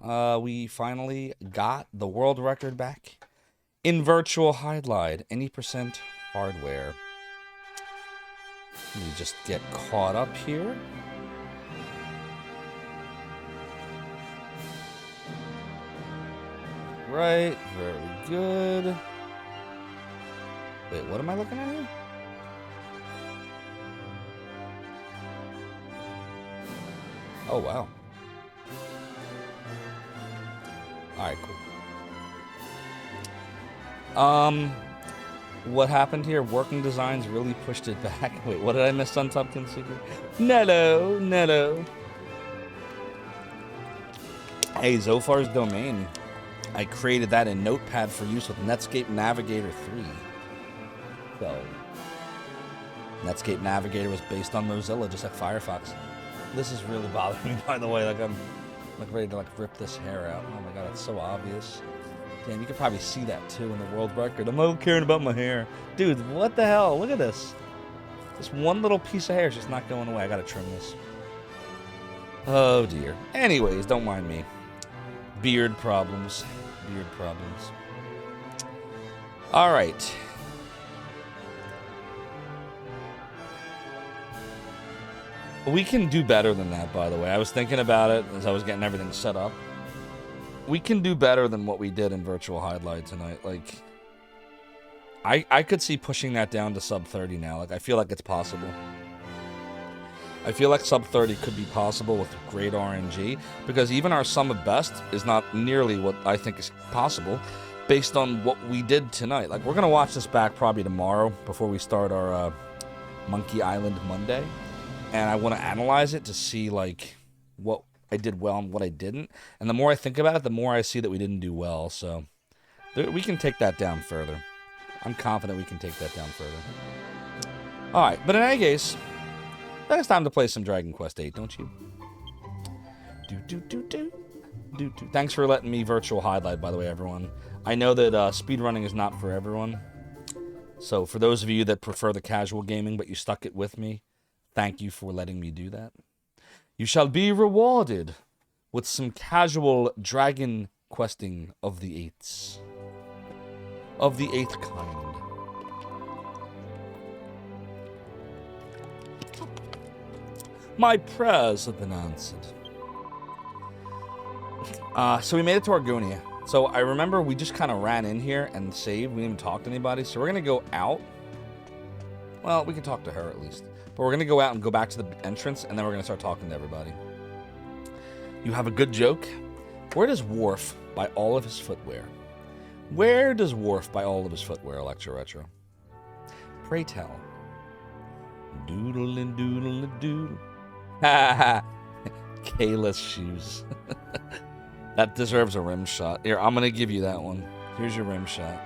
we finally got the world record back in virtual highlight. Any percent hardware. Let me just get caught up here. Right, very good. Wait, what am I looking at here? Oh, wow. Alright, cool. What happened here? Working Designs really pushed it back. Wait, what did I miss on Tupkin's Secret? No. Hey, Zophar's domain. I created that in Notepad for use with Netscape Navigator 3. So, Netscape Navigator was based on Mozilla, just like Firefox. This is really bothering me, by the way. Like, I'm ready to rip this hair out. Oh my god, it's so obvious. Damn, you could probably see that too in the world record. I'm not caring about my hair. Dude, what the hell? Look at this. This one little piece of hair is just not going away. I gotta trim this. Oh dear. Anyways, don't mind me. Beard problems. Alright. We can do better than that, by the way. I was thinking about it as I was getting everything set up. We can do better than what we did in Virtual Highlight tonight. Like, I could see pushing that down to sub 30 now. Like, I feel like it's possible. I feel like sub 30 could be possible with great RNG, because even our sum of best is not nearly what I think is possible based on what we did tonight. Like, we're going to watch this back probably tomorrow before we start our Monkey Island Monday. And I want to analyze it to see, like, what I did well and what I didn't. And the more I think about it, the more I see that we didn't do well. So we can take that down further. I'm confident we can take that down further. All right, but in any case, I think it's time to play some Dragon Quest VIII, don't you? Thanks for letting me virtual highlight, by the way, everyone. I know that speedrunning is not for everyone. So for those of you that prefer the casual gaming, but you stuck it with me, thank you for letting me do that. You shall be rewarded with some casual dragon questing of the eights. Of the eighth kind. My prayers have been answered. So we made it to Argonia. So I remember we just kind of ran in here and saved. We didn't even talk to anybody. So we're going to go out. Well, we can talk to her at least. But we're going to go out and go back to the entrance, and then we're going to start talking to everybody. You have a good joke? Where does Worf buy all of his footwear? Where does Worf buy all of his footwear, Electro Retro? Pray tell. Doodle and doodle and doodle. Ha ha. Kayla's shoes. That deserves a rim shot. Here, I'm going to give you that one. Here's your rim shot.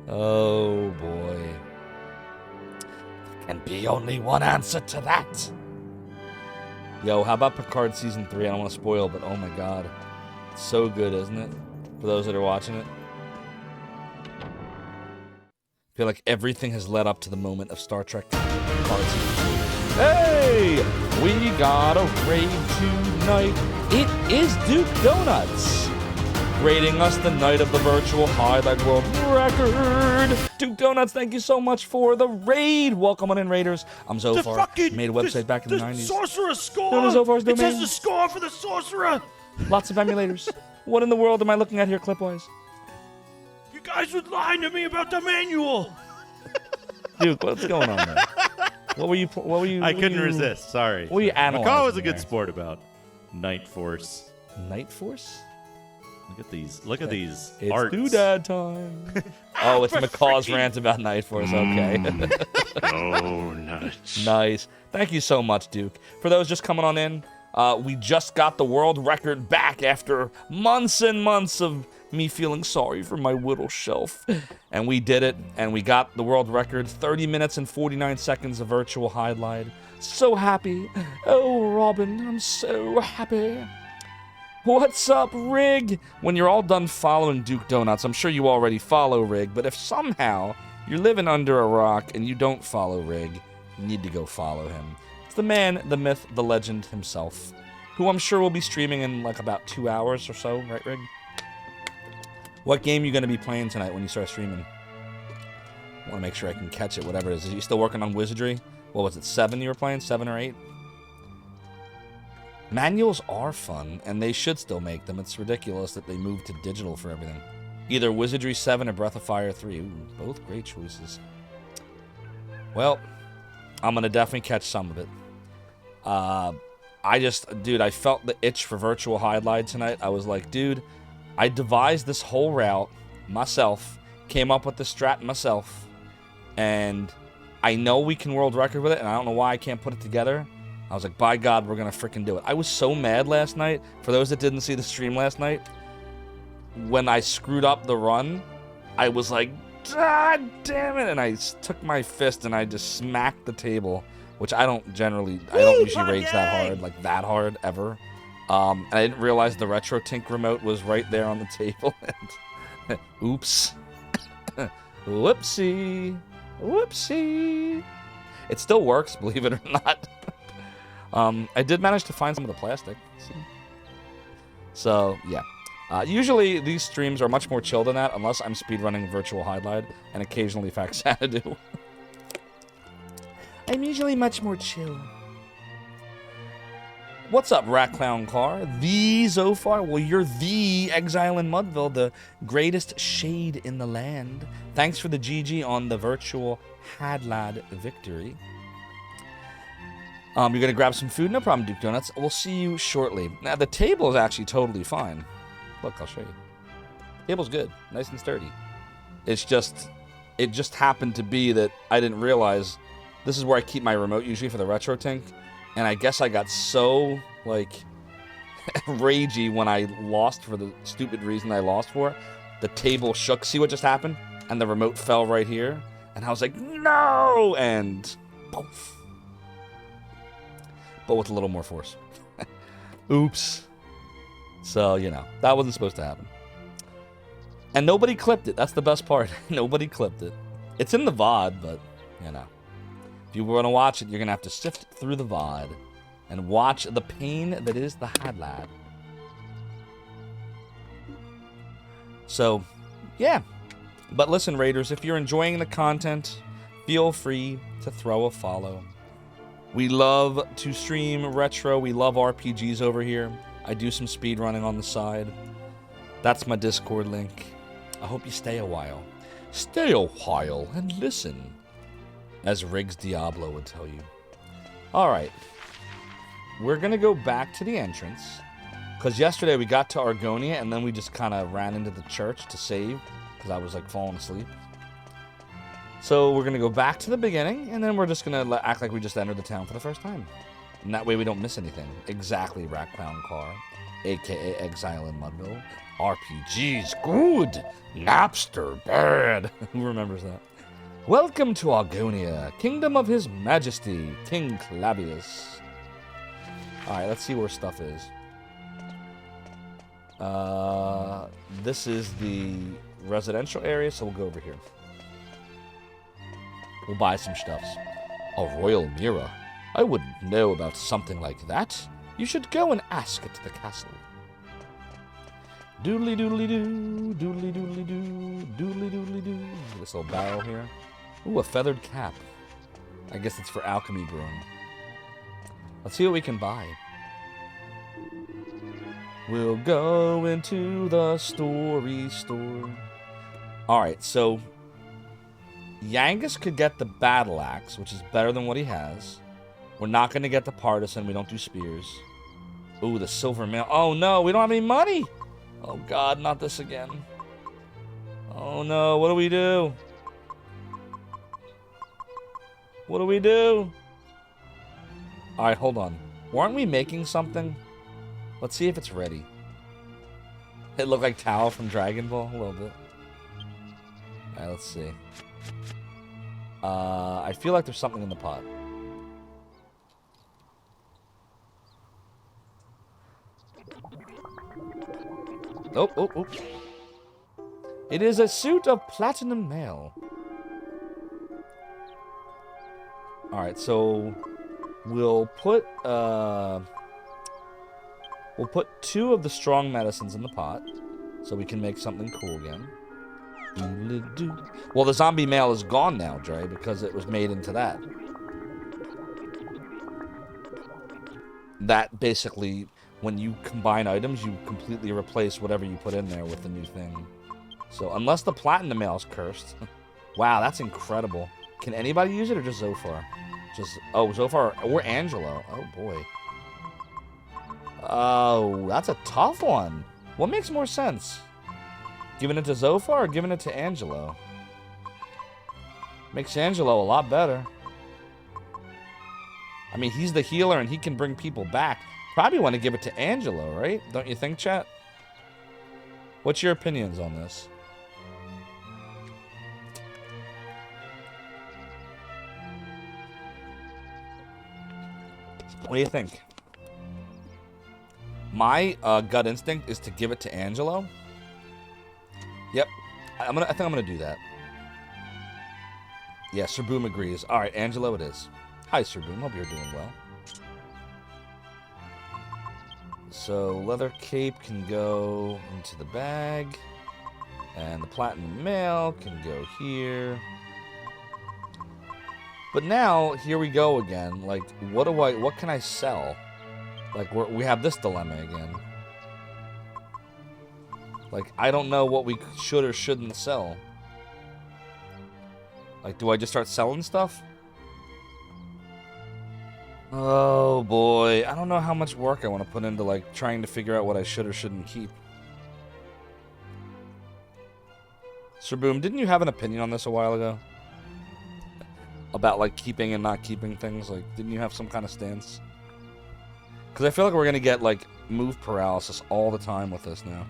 Oh boy. There can be only one answer to that. Yo, how about Picard Season 3? I don't want to spoil, but oh my god. It's so good, isn't it? For those that are watching it. I feel like everything has led up to the moment of Star Trek Picard Season 3. Hey! We got a raid tonight. It is Duke Donuts. Rating us the night of the virtual highlight world record. Duke Donuts, thank you so much for the raid. Welcome on in, Raiders. I'm Zophar. Made a website back in the 90s. Sorcerer score! Known as Zophar's It domain. says the score for the sorcerer! Lots of emulators. What in the world am I looking at here, clipwise? You guys were lying to me about the manual! Duke, what's going on there? What were you? I couldn't resist. Sorry. What were you analyzing? McCall was a good there? sport about Night Force. Night Force? Look at these. Look at these It's arts. doodad time. Oh, it's McCall's rant about Night Force. Okay. Oh, nuts. Nice. Thank you so much, Duke. For those just coming on in, we just got the world record back after months and months of me feeling sorry for my whittle shelf. And we did it, and we got the world record, 30 minutes and 49 seconds of virtual highlight. So happy. Oh, Robin, I'm so happy. What's up, Rig? When you're all done following Duke Donuts, I'm sure you already follow Rig, but if somehow you're living under a rock and you don't follow Rig, you need to go follow him. It's the man, the myth, the legend himself, who I'm sure will be streaming in like about 2 hours or so, right, Rig? What game are you going to be playing tonight when you start streaming? I want to make sure I can catch it, whatever it is. Are you still working on Wizardry? What was it, 7 you were playing? 7 or 8? Manuals are fun, and they should still make them. It's ridiculous that they moved to digital for everything. Either Wizardry 7 or Breath of Fire 3. Ooh, both great choices. Well, I'm going to definitely catch some of it. Dude, I felt the itch for Virtual Highlight tonight. I was like, dude, I devised this whole route myself, came up with the strat myself, and I know we can world record with it, and I don't know why I can't put it together. I was like, by God, we're going to freaking do it. I was so mad last night. For those that didn't see the stream last night, when I screwed up the run, I was like, God damn it. And I took my fist and I just smacked the table, which I don't usually rage that hard, like that hard, ever. And I didn't realize the Retro Tink remote was right there on the table. Oops. Whoopsie. Whoopsie. It still works, believe it or not. I did manage to find some of the plastic. See? So, yeah. Usually, these streams are much more chill than that, unless I'm speedrunning Virtual Highlight, and occasionally Faxanadu. I'm usually much more chill. What's up, Rat Clown Car? The Zophar? Well, you're the Exile in Mudville, the greatest shade in the land. Thanks for the GG on the Virtual Hadlad victory. You're going to grab some food? No problem, Duke Donuts. We'll see you shortly. Now, the table is actually totally fine. Look, I'll show you. Table's good. Nice and sturdy. It just happened to be that I didn't realize this is where I keep my remote usually for the Retro Tink. And I guess I got so, like, ragey when I lost for the stupid reason I lost for. The table shook. See what just happened? And the remote fell right here. And I was like, no! And poof. But with a little more force. Oops. So, you know, that wasn't supposed to happen. And nobody clipped it. That's the best part. Nobody clipped it. It's in the VOD, but, you know. If you want to watch it, you're going to have to sift through the VOD and watch the pain that is the Hadlad. So, yeah. But listen, Raiders, if you're enjoying the content, feel free to throw a follow. We love to stream retro. We love RPGs over here. I do some speedrunning on the side. That's my Discord link. I hope you stay a while. Stay a while and listen, as Riggs Diablo would tell you. Alright. We're going to go back to the entrance. Because yesterday we got to Argonia and then we just kind of ran into the church to save. Because I was like falling asleep. So we're going to go back to the beginning. And then we're just going to act like we just entered the town for the first time. And that way we don't miss anything. Exactly, Rat Clown Car. A.k.a. Exile in Mudville. RPGs, good. Napster, bad. Who remembers that? Welcome to Argonia, kingdom of his majesty, King Clavius. Alright, let's see where stuff is. This is the residential area, so we'll go over here. We'll buy some stuffs. A royal mirror. I wouldn't know about something like that. You should go and ask at the castle. Doodly doodly doo, doodly doodly doo, doodly doodly doo. This little barrel here. Ooh, a feathered cap. I guess it's for alchemy brewing. Let's see what we can buy. We'll go into the story store. Alright, so Yangus could get the battle axe, which is better than what he has. We're not going to get the partisan. We don't do spears. Ooh, the silver mail. Oh, no, we don't have any money. Oh, God, not this again. Oh, no, what do we do? What do we do? All right, hold on. Weren't we making something? Let's see if it's ready. It looked like Tao from Dragon Ball a little bit. All right, let's see. I feel like there's something in the pot. Oh, oh, oh. It is a suit of platinum mail. Alright, so we'll put 2 of the strong medicines in the pot, so we can make something cool again. Well, the zombie male is gone now, Dre, because it was made into that. That basically, when you combine items, you completely replace whatever you put in there with the new thing. So, unless the platinum male is cursed. Wow, that's incredible. Can anybody use it or just Zophar? Zophar or Angelo. Oh, boy. Oh, that's a tough one. What makes more sense? Giving it to Zophar or giving it to Angelo? Makes Angelo a lot better. I mean, he's the healer and he can bring people back. Probably want to give it to Angelo, right? Don't you think, chat? What's your opinions on this? What do you think? My gut instinct is to give it to Angelo. Yep, I think I'm gonna do that. Yeah, Sir Boom agrees. All right, Angelo, it is. Hi, Sir Boom. Hope you're doing well. So leather cape can go into the bag, and the platinum mail can go here. But now here we go again. Like, what can I sell? Like, we have this dilemma again. Like, I don't know what we should or shouldn't sell. Like, do I just start selling stuff? Oh, boy. I don't know how much work I want to put into, like, trying to figure out what I should or shouldn't keep. Sir Boom, didn't you have an opinion on this a while ago? About, like, keeping and not keeping things? Like, didn't you have some kind of stance? Because I feel like we're going to get, like, move paralysis all the time with this now.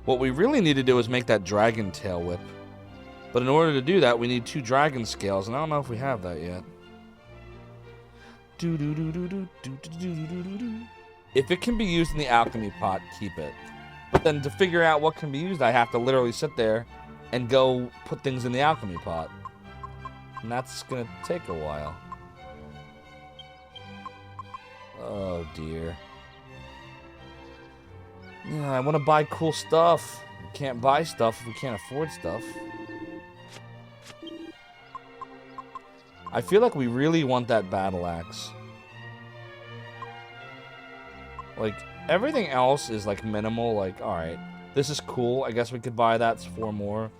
What we really need to do is make that dragon tail whip. But in order to do that, we need 2 dragon scales, and I don't know if we have that yet. If it can be used in the alchemy pot, keep it. But then to figure out what can be used, I have to literally sit there and go put things in the alchemy pot. And that's gonna take a while. Oh dear. Yeah, I want to buy cool stuff. We can't buy stuff if we can't afford stuff. I feel like we really want that battle axe. Like, everything else is like minimal. Like, alright, this is cool. I guess we could buy that. It's 4 more.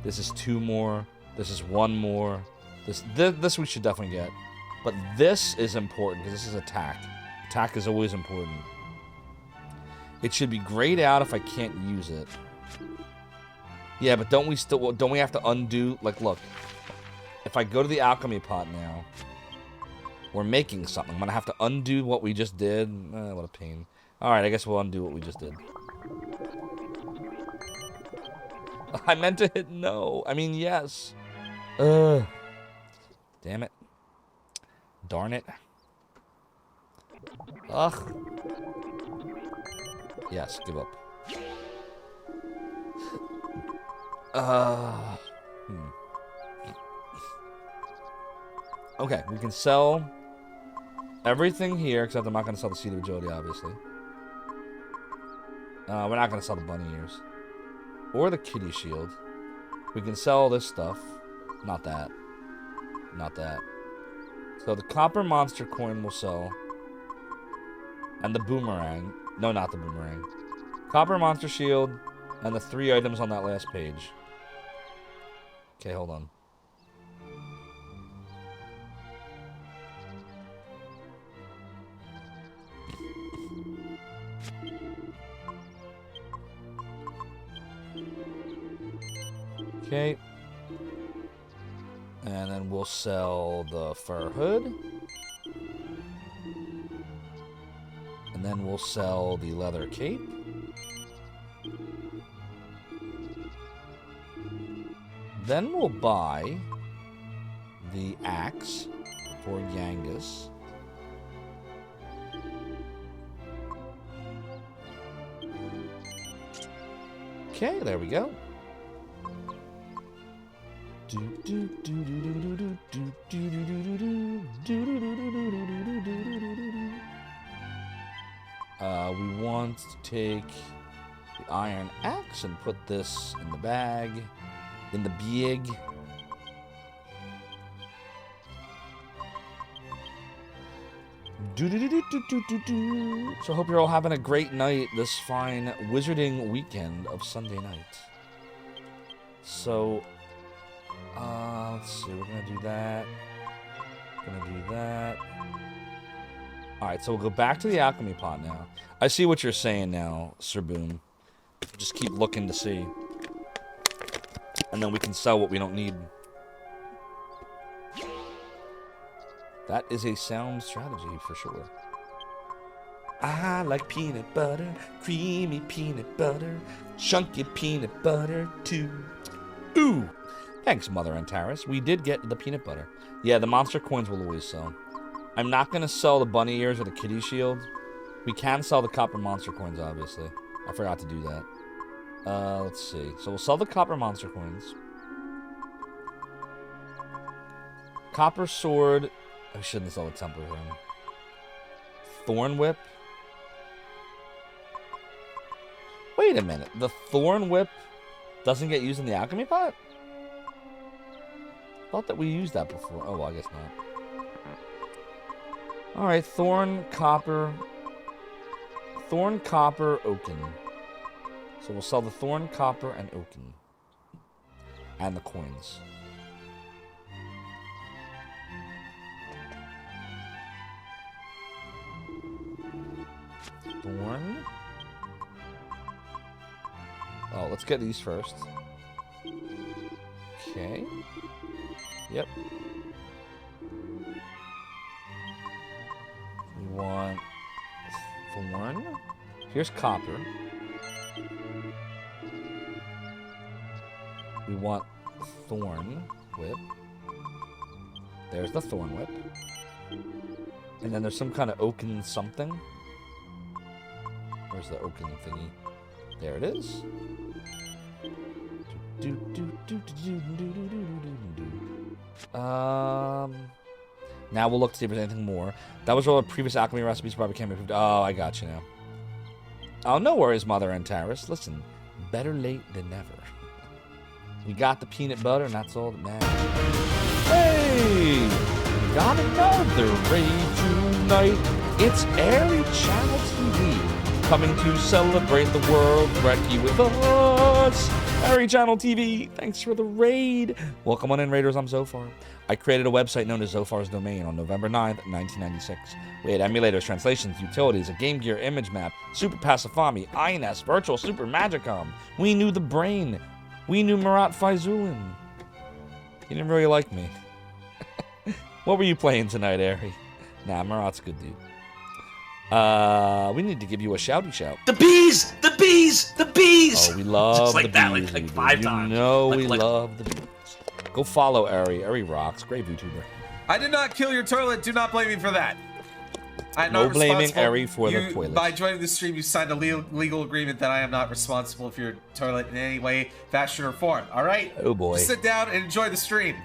This is 2 more. This is 1 more. This we should definitely get. But this is important because this is attack. Attack is always important. It should be grayed out if I can't use it. Yeah, but don't we have to undo? Like, look, if I go to the alchemy pot now, we're making something. I'm gonna have to undo what we just did. What a pain. All right, I guess we'll undo what we just did. I meant to hit no. I mean yes. Ugh. Damn it. Darn it. Ugh. Yes, give up. Okay, we can sell everything here, except I'm not going to sell the Seed of Agility, obviously. We're not going to sell the bunny ears. Or the kitty shield. We can sell this stuff. Not that. Not that. So the copper monster coin will sell. And the boomerang. No, not the boomerang. Copper monster shield. And the 3 items on that last page. Okay, hold on. Okay. And then we'll sell the fur hood. And then we'll sell the leather cape. Then we'll buy the axe for Yangus. Okay, there we go. We want to take the iron axe and put this in the bag, in the bag. So I hope you're all having a great night this fine wizarding weekend of Sunday night. So, let's see, we're gonna do that. Alright, so we'll go back to the alchemy pot now. I see what you're saying now, Sir Boom. Just keep looking to see. And then we can sell what we don't need. That is a sound strategy for sure. I like peanut butter, creamy peanut butter, chunky peanut butter too. Ooh! Thanks, Mother Antares. We did get the peanut butter. Yeah, the monster coins will always sell. I'm not going to sell the bunny ears or the kitty shield. We can sell the copper monster coins, obviously. I forgot to do that. Let's see. So we'll sell the copper monster coins. Copper sword. I shouldn't sell the temple ring. Thorn whip. Wait a minute. The thorn whip doesn't get used in the alchemy pot? Thought that we used that before. Oh, well, I guess not. Alright, thorn, copper, oaken. So we'll sell the thorn, copper, and oaken. And the coins. Thorn. Oh, let's get these first. Okay. Yep. We want thorn. Here's copper. We want thorn whip. There's the thorn whip. And then there's some kind of oaken something. Where's the oaken thingy? There it is. Now we'll look to see if there's anything more. That was all the previous alchemy recipes probably can't be improved. Oh, I got you now. Oh, no worries, Mother Antares. Listen, better late than never. We got the peanut butter, and that's all that matters. Hey! We got another raid tonight. It's Airy Channel TV, coming to celebrate the world brekkie with us. Airy Channel TV, thanks for the raid. Welcome on in, Raiders. I'm Zophar. I created a website known as Zophar's Domain on November 9th, 1996. We had emulators, translations, utilities, a Game Gear image map, Super Passifami, INES, Virtual Super Magicom. We knew the brain. We knew Marat Faizulin. He didn't really like me. What were you playing tonight, Airy? Nah, Marat's a good dude. We need to give you a shouty shout. The bees! The bees! The bees! Oh, we love Just like the that, bees. like 5 times. You know Like- we like- love the bees. Go follow Airy. Airy rocks. Great VTuber. I did not kill your toilet. Do not blame me for that. I'm No not blaming responsible. Airy for the toilet. By joining the stream, you signed a legal agreement that I am not responsible for your toilet in any way, fashion, or form. All right? Oh boy. Just sit down and enjoy the stream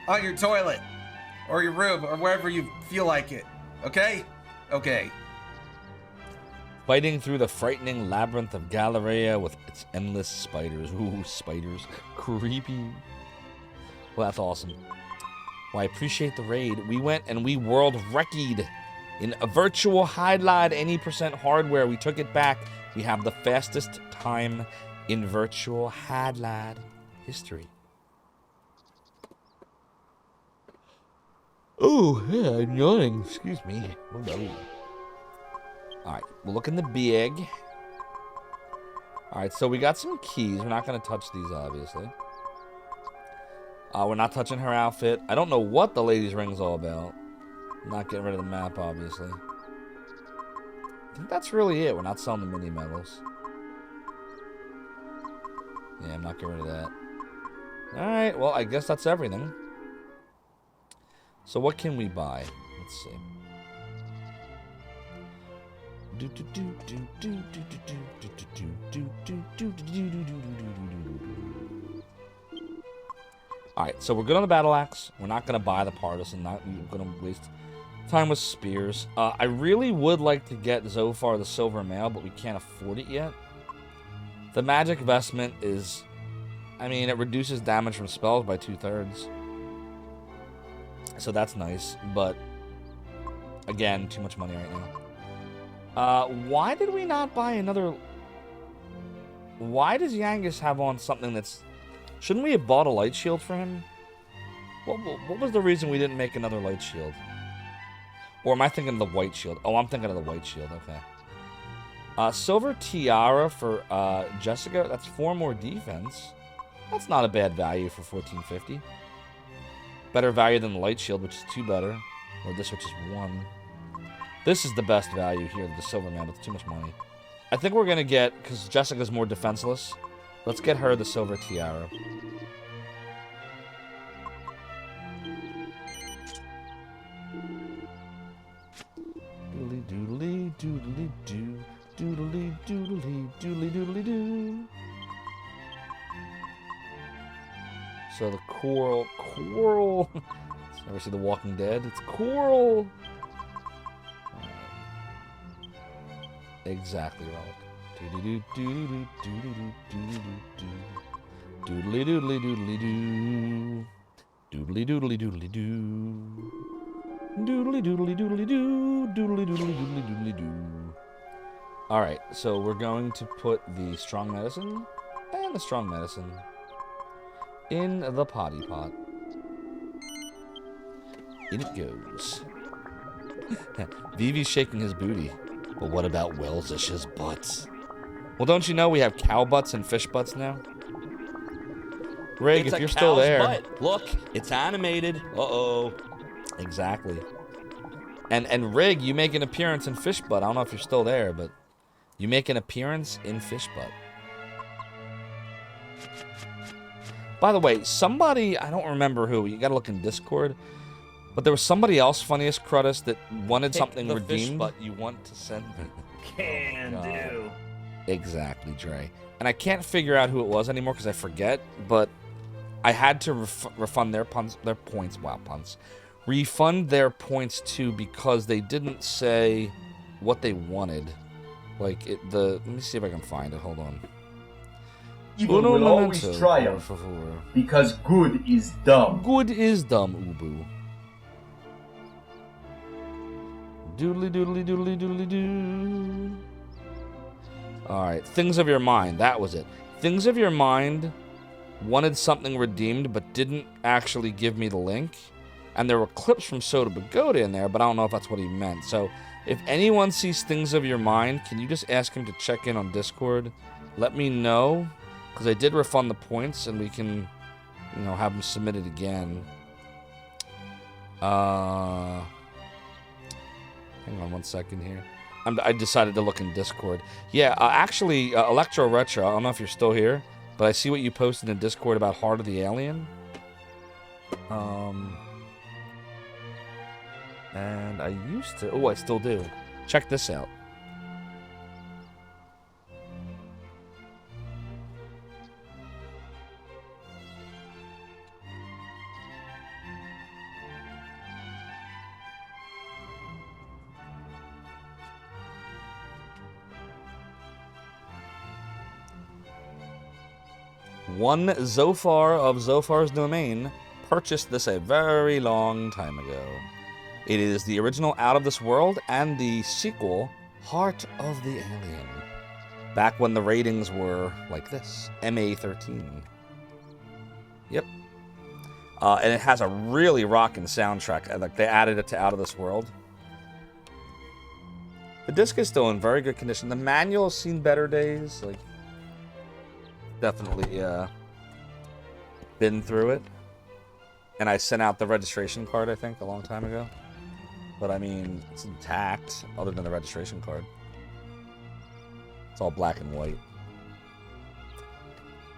on your toilet or your room or wherever you feel like it. Okay? Okay. Fighting through the frightening labyrinth of Galleria with its endless spiders. Ooh, spiders. Creepy. Well, that's awesome. Well, I appreciate the raid. We went and we world reckied in a virtual highlight any % hardware. We took it back. We have the fastest time in virtual highlight history. Oh, yeah, I'm yawning. Excuse me. Oh, no. Alright, we'll look in the bag. Alright, so we got some keys. We're not going to touch these, obviously. We're not touching her outfit. I don't know what the lady's ring's all about. I'm not getting rid of the map, obviously. I think that's really it. We're not selling the mini medals. Yeah, I'm not getting rid of that. Alright, well, I guess that's everything. So what can we buy? Let's see. Alright, so we're good on the battle axe. We're not going to buy the partisan. Not going to waste time with spears. I really would like to get Zophar the silver mail, but we can't afford it yet. The magic vestment is... I mean, it reduces damage from spells by 2/3. So that's nice, but... Again, too much money right now. Why did we not buy another... Why does Yangus have on something that's... Shouldn't we have bought a light shield for him? What was the reason we didn't make another light shield? Or am I thinking of the white shield? Oh, I'm thinking of the white shield. Okay. Silver tiara for Jessica. That's 4 more defense. That's not a bad value for 1450. Better value than the light shield, which is 2 better. Or this, which is 1. This is the best value here, the silver man, but it's too much money. I think we're going to get, because Jessica's more defenseless, let's get her the silver tiara. Doodly doodly doodly doo. Doodly doodly doodly doodly doo. So the coral. Ever see The Walking Dead? It's coral. Exactly, Relic. Doodly doodly doodly doo. Doodly doodly doodly doo. Doodly doodly doodly doo. Doodly doodly doodly doodly doo. Alright, so we're going to put the strong medicine and the strong medicine in the potty pot. In it goes. Vivi's shaking his booty. But what about Welsish's butts? Well, don't you know we have cow butts and fish butts now? Rig, if you're still there. Butt. Look, it's animated. Uh-oh. Exactly. And Rig, you make an appearance in fish butt. I don't know if you're still there, but you make an appearance in fish butt. By the way, somebody, I don't remember who, you gotta look in Discord, but there was somebody else, Funniest Crudus, that wanted something redeemed. Fish butt you want to send me. Can do. Exactly, Dre. And I can't figure out who it was anymore because I forget, but I had to refund their points. Wow, punts. Refund their points too because they didn't say what they wanted. Like let me see if I can find it. Hold on. Evil will always triumph because good is dumb. Good is dumb, Ubu. Doodly doodly doodly doodly doo. Alright, Things of Your Mind. That was it. Things of Your Mind wanted something redeemed but didn't actually give me the link. And there were clips from Soda Pagoda in there, but I don't know if that's what he meant. So if anyone sees Things of Your Mind, can you just ask him to check in on Discord? Let me know. Because I did refund the points, and we can, have them submitted again. Hang on one second here. I decided to look in Discord. Yeah, actually, Electro Retro, I don't know if you're still here, but I see what you posted in Discord about Heart of the Alien. And I used to... Oh, I still do. Check this out. One Zophar of Zophar's Domain purchased this a very long time ago. It is the original Out of This World and the sequel, Heart of the Alien. Back when the ratings were like this, MA13. Yep. And it has a really rockin' soundtrack. Like, they added it to Out of This World. The disc is still in very good condition. The manual's seen better days. Like, definitely been through it. And I sent out the registration card, I think, a long time ago. But I mean, it's intact, other than the registration card. It's all black and white.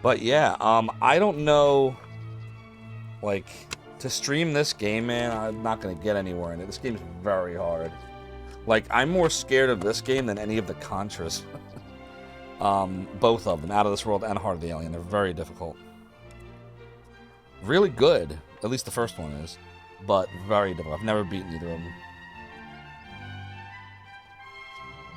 But yeah, I don't know, like, to stream this game, man, I'm not going to get anywhere in it. This game is very hard. Like, I'm more scared of this game than any of the Contras. Both of them, Out of This World and Heart of the Alien. They're very difficult. Really good. At least the first one is. But very difficult. I've never beaten either of them.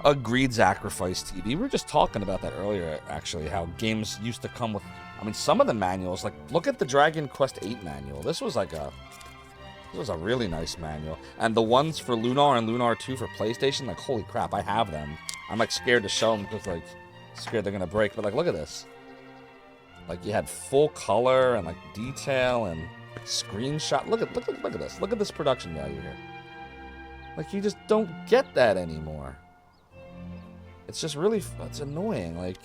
Agreed, Sacrifice TV. We were just talking about that earlier, actually, how games used to come with... I mean, some of the manuals, like, look at the Dragon Quest VIII manual. This was like a... This was a really nice manual. And the ones for Lunar and Lunar 2 for PlayStation, like, holy crap, I have them. I'm, like, scared to show them because, like, scared they're going to break. But, like, look at this. Like, you had full color and, like, detail and screenshot. Look at this. Look at this production value here. Like, you just don't get that anymore. It's just really, it's annoying. Like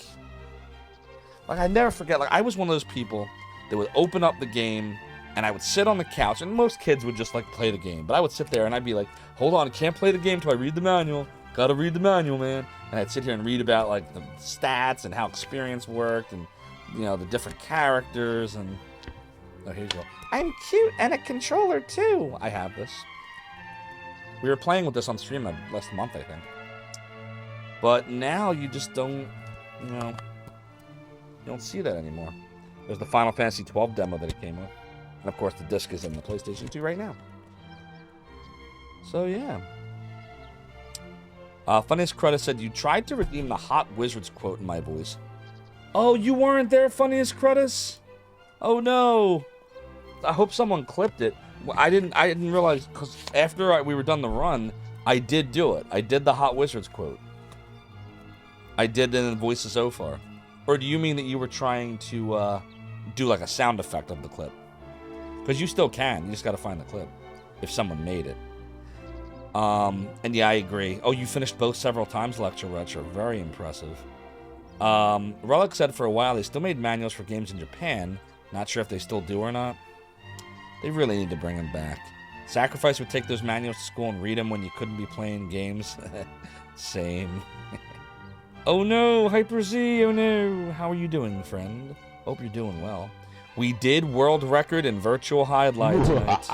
I never forget, like, I was one of those people that would open up the game and I would sit on the couch, and most kids would just, like, play the game. But I would sit there and I'd be like, hold on, I can't play the game till I read the manual. Gotta read the manual, man. And I'd sit here and read about, like, the stats and how experience worked and, you know, the different characters and... Oh, here you go. I'm cute and a controller, too. I have this. We were playing with this on stream last month, I think. But now you just don't, you know, you don't see that anymore. There's the Final Fantasy XII demo that it came with. And of course the disc is in the PlayStation 2 right now. So yeah. Funniest Credit said, you tried to redeem the Hot Wizards quote in my voice. Oh, you weren't there, Funniest Credits? Oh no. I hope someone clipped it. I didn't realize, because after we were done the run, I did do it. I did the Hot Wizards quote. I did it in the voice of Zophar. Or do you mean that you were trying to do like a sound effect of the clip? Because you still can. You just got to find the clip. If someone made it. And yeah, I agree. Oh, you finished both several times, Lecture Retro. Very impressive. Relic said for a while they still made manuals for games in Japan. Not sure if they still do or not. They really need to bring them back. Sacrifice would take those manuals to school and read them when you couldn't be playing games. Same. Oh no, Hyper Z, oh no. How are you doing, friend? Hope you're doing well. We did world record in virtual highlight tonight.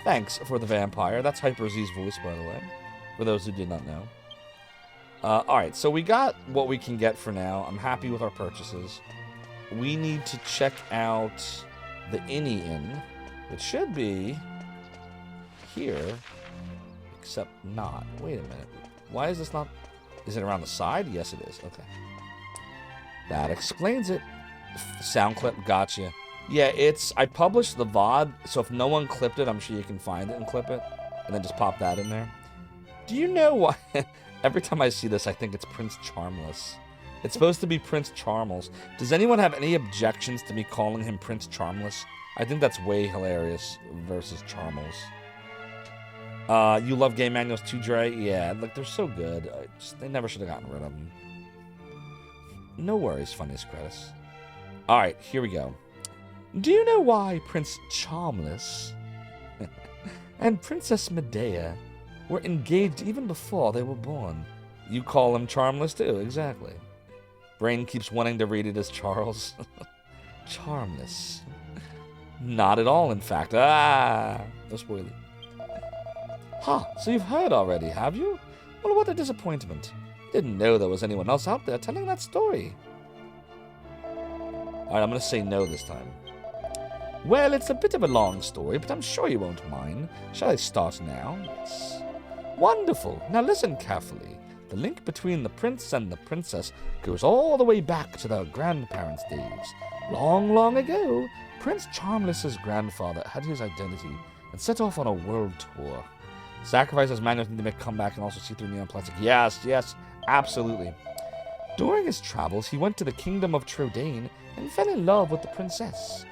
Thanks for the vampire. That's Hyper Z's voice, by the way, for those who did not know. Alright, so we got what we can get for now. I'm happy with our purchases. We need to check out the Innie Inn. It should be here, except not. Wait a minute. Why is this not... Is it around the side? Yes, it is. Okay. That explains it. Sound clip, gotcha. Yeah, it's... I published the VOD, so if no one clipped it, I'm sure you can find it and clip it. And then just pop that in there. Do you know why... Every time I see this, I think it's Prince Charmless. It's supposed to be Prince Charmless. Does anyone have any objections to me calling him Prince Charmless? I think that's way hilarious versus Charmless. You love game manuals too, Dre? Yeah, like, they're so good. They never should have gotten rid of them. No worries, Funniest Credits. Alright, here we go. Do you know why Prince Charmless and Princess Medea were engaged even before they were born? You call him Charmless too, exactly. Brain keeps wanting to read it as Charles. Charmless. Not at all, in fact. No spoiler. Huh, so you've heard already, have you? Well, what a disappointment. Didn't know there was anyone else out there telling that story. Alright, I'm gonna say no this time. Well, it's a bit of a long story, but I'm sure you won't mind. Shall I start now? Yes. Wonderful. Now listen carefully. The link between the prince and the princess goes all the way back to their grandparents' days. Long, long ago, Prince Charmless's grandfather had his identity and set off on a world tour. Sacrifice's manuals need to make a comeback and also see through neon plastic. Yes, yes, absolutely. During his travels, he went to the kingdom of Trodain and fell in love with the princess.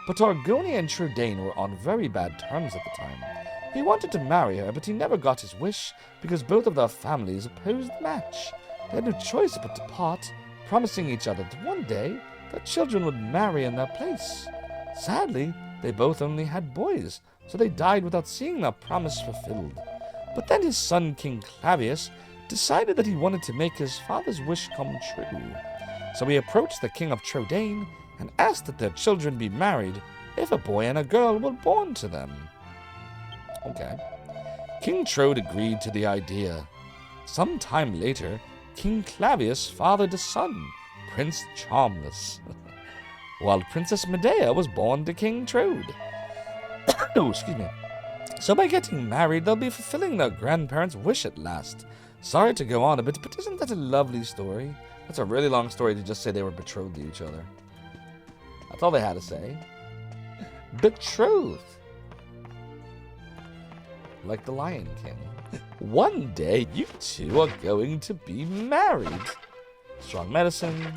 But Argonia and Trodain were on very bad terms at the time. He wanted to marry her, but he never got his wish because both of their families opposed the match. They had no choice but to part, promising each other that one day their children would marry in their place. Sadly, they both only had boys, so they died without seeing their promise fulfilled. But then his son, King Clavius, decided that he wanted to make his father's wish come true. So he approached the king of Trodain and asked that their children be married if a boy and a girl were born to them. Okay. King Trode agreed to the idea. Some time later, King Clavius fathered a son, Prince Charmless. while Princess Medea was born to King Trode. Oh, excuse me. So by getting married, they'll be fulfilling their grandparents' wish at last. Sorry to go on a bit, but isn't that a lovely story? That's a really long story to just say they were betrothed to each other. That's all they had to say. Betrothed. Like the Lion King. One day, you two are going to be married. Strong medicine.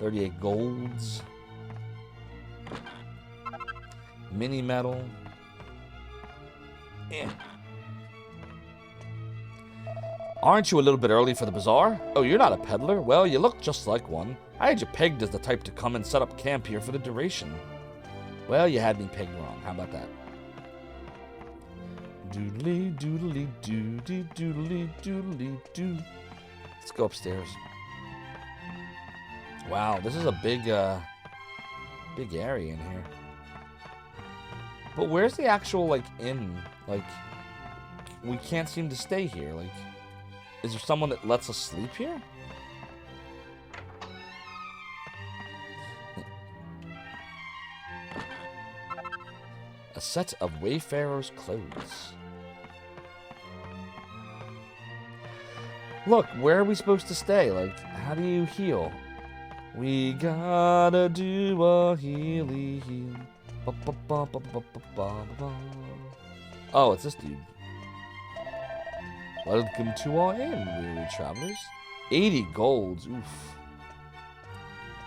38 golds. Mini metal. Yeah. Aren't you a little bit early for the bazaar? Oh, you're not a peddler? Well, you look just like one. I had you pegged as the type to come and set up camp here for the duration. Well, you had me pegged wrong. How about that? Doodly doodly doody doodly doodly doo. Let's go upstairs. Wow, this is a big area in here. But where's the actual, like, inn? Like, we can't seem to stay here. Like, is there someone that lets us sleep here? A set of Wayfarer's clothes. Look, where are we supposed to stay? Like, how do you heal? We gotta do a healy heal. Oh, it's this dude. Welcome to our inn, weary travelers. 80 golds, oof.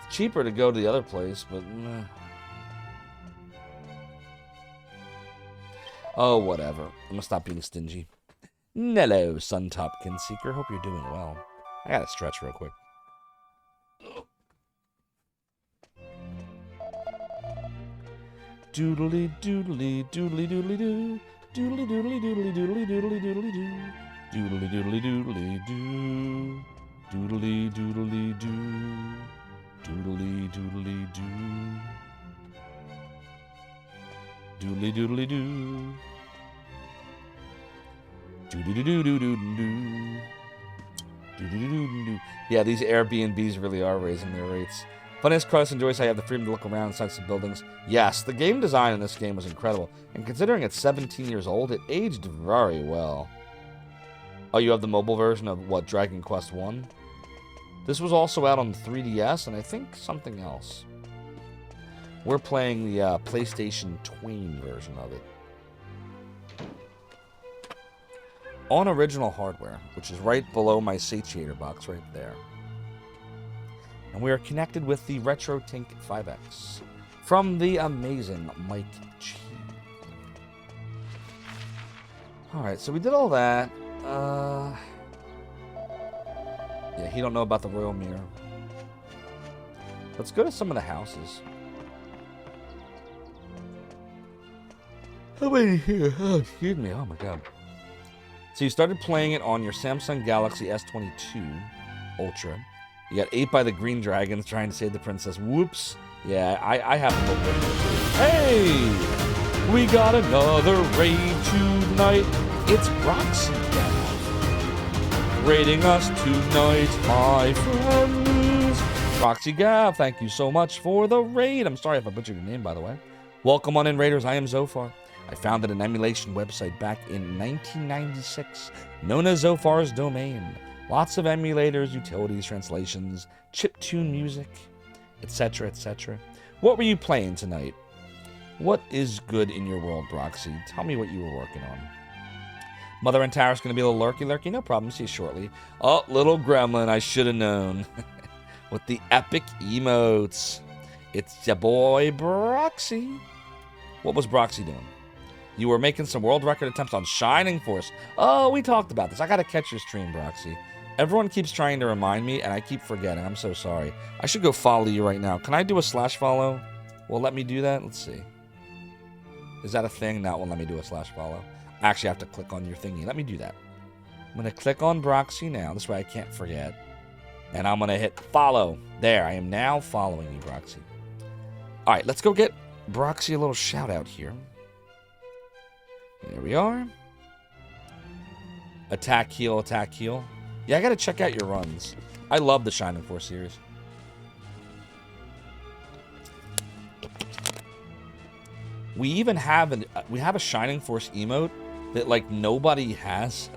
It's cheaper to go to the other place, but meh. Oh, whatever. I'm gonna stop being stingy. Hello, Suntop Kinseeker. Hope you're doing well. I gotta stretch real quick. Doodly doodly doodly doodly doo. Doodly doodly doodly doodly doodly doodly doo. Doodly doodly doodly doo. Doodly doodly doo. Doodly doodly doo. Doodly doodly doo. Doo-doo-doo-doo-doo-doo. Doo-doo-doo-doo-doo. Yeah, these Airbnbs really are raising their rates. Fun as Carlos enjoys how you have the freedom to look around inside some buildings. Yes, the game design in this game was incredible. And considering it's 17 years old, it aged very well. Oh, you have the mobile version of, what, Dragon Quest 1? This was also out on the 3DS, and I think something else. We're playing the PlayStation Twain version of it. On original hardware, which is right below my satiator box right there. And we are connected with the RetroTink 5X from the amazing Mike G. Alright, so we did all that. Yeah, he don't know about the Royal Mirror. Let's go to some of the houses. How many here? Oh, excuse me. Oh my god. So you started playing it on your Samsung Galaxy S22 Ultra. You got ate by the green dragons trying to save the princess. Whoops. Yeah, I have a little bit too. Hey! We got another raid tonight. It's Roxy Gav raiding us tonight, my friends. Roxy Gav, thank you so much for the raid. I'm sorry if I butchered your name, by the way. Welcome on in, Raiders. I am Zophar. I founded an emulation website back in 1996, known as Zophar's Domain. Lots of emulators, utilities, translations, chiptune music, etc., etc. What were you playing tonight? What is good in your world, Broxy? Tell me what you were working on. Mother and Tara's going to be a little lurky. No problem. See you shortly. Oh, little gremlin. I should have known. With the epic emotes. It's your boy, Broxy. What was Broxy doing? You were making some world record attempts on Shining Force. Oh, we talked about this. I got to catch your stream, Broxy. Everyone keeps trying to remind me, and I keep forgetting. I'm so sorry. I should go follow you right now. Can I do a /follow? Will it let me do that? Let's see. Is that a thing? No, it won't let me do a /follow. I actually have to click on your thingy. Let me do that. I'm going to click on Broxy now. This way I can't forget. And I'm going to hit follow. There, I am now following you, Broxy. All right, let's go get Broxy a little shout out here. There we are. Attack, heal, attack, heal. Yeah, I gotta check out your runs. I love the Shining Force series. We even have a Shining Force emote that like nobody has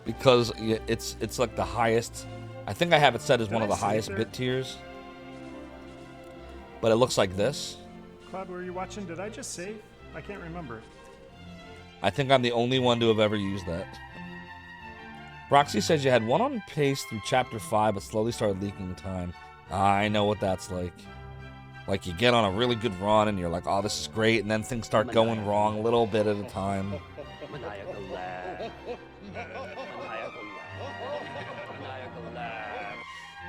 because it's like the highest. I think I have it set as one of the highest bit tiers. But it looks like this. Cloud, were you watching? Did I just save? I can't remember. I think I'm the only one to have ever used that. Roxy says you had one on pace through chapter 5, but slowly started leaking time. I know what that's like. Like you get on a really good run and you're like, oh, this is great, and then things start going wrong a little bit at a time. Maniacal laugh. Maniacal laugh.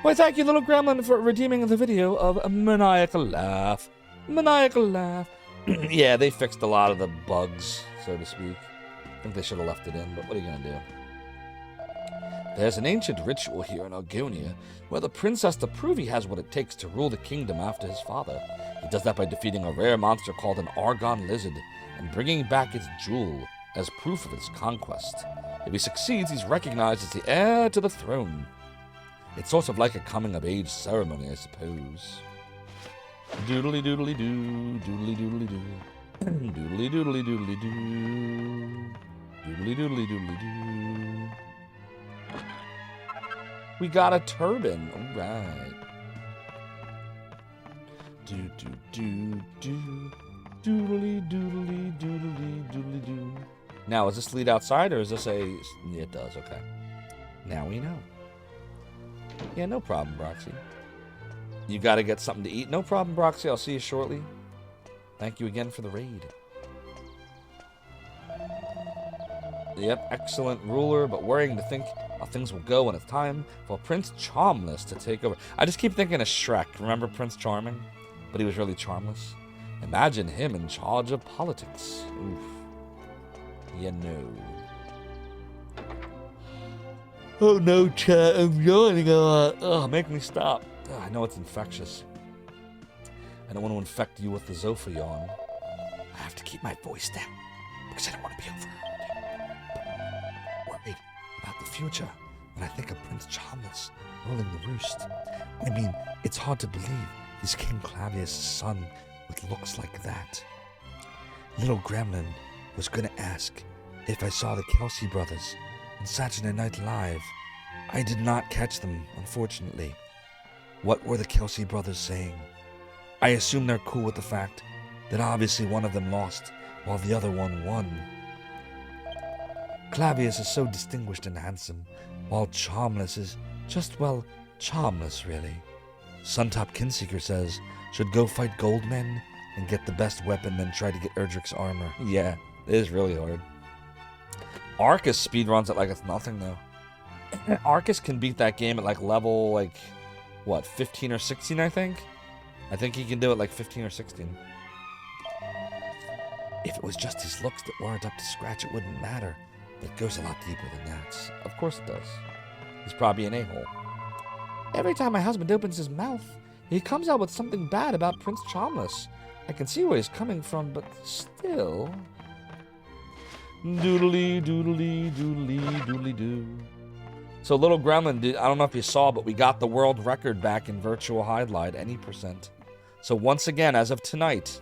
Why, thank you, little gremlin, for redeeming the video of a maniacal laugh. Maniacal laugh. Yeah, they fixed a lot of the bugs, so to speak. I think they should have left it in, but what are you going to do? There's an ancient ritual here in Argonia where the prince has to prove he has what it takes to rule the kingdom after his father. He does that by defeating a rare monster called an Argon lizard and bringing back its jewel as proof of its conquest. If he succeeds, he's recognized as the heir to the throne. It's sort of like a coming-of-age ceremony, I suppose. Doodly doodly doo, doodly doodly doo. Doodly doodly doodly doo. Doodly doodly doodly doo. We got a turban. All right. Do do do do. Doodly doodly doodly doodly doo. Now, does this lead outside or is this a? It does. Okay. Now we know. Yeah, no problem, Broxy. You got to get something to eat. No problem, Broxy. I'll see you shortly. Thank you again for the raid. Yep, excellent ruler, but worrying to think how things will go when it's time for Prince Charmless to take over. I just keep thinking of Shrek. Remember Prince Charming? But he was really charmless. Imagine him in charge of politics. Oof. You know. Oh no, chat, I'm yawning a lot. Oh, make me stop. Oh, I know it's infectious. I don't want to infect you with the Zophar yawn. I have to keep my voice down because I don't want to be overheard. Worried about the future when I think of Prince Charmless ruling the roost. I mean, it's hard to believe he's King Clavius' son with looks like that. Little Gremlin was gonna ask if I saw the Kelsey brothers on Saturday Night Live. I did not catch them, unfortunately. What were the Kelsey brothers saying? I assume they're cool with the fact that obviously one of them lost while the other one won. Clavius is so distinguished and handsome, while Charmless is just, well, charmless, really. Suntop Kinseeker says, should go fight Goldmen and get the best weapon, then try to get Erdrick's armor. Yeah, it is really hard. Arcus speedruns it like it's nothing, though. Arcus can beat that game at like level, like, what, 15 or 16, I think? I think he can do it like 15 or 16. If it was just his looks that weren't up to scratch, it wouldn't matter. It goes a lot deeper than that. Of course it does. He's probably an a-hole. Every time my husband opens his mouth, he comes out with something bad about Prince Charmless. I can see where he's coming from, but still... Doodly, doodly, doodly, doodly, doo. So, Little Gremlin, I don't know if you saw, but we got the world record back in Virtual Highlight, any percent. So, once again, as of tonight,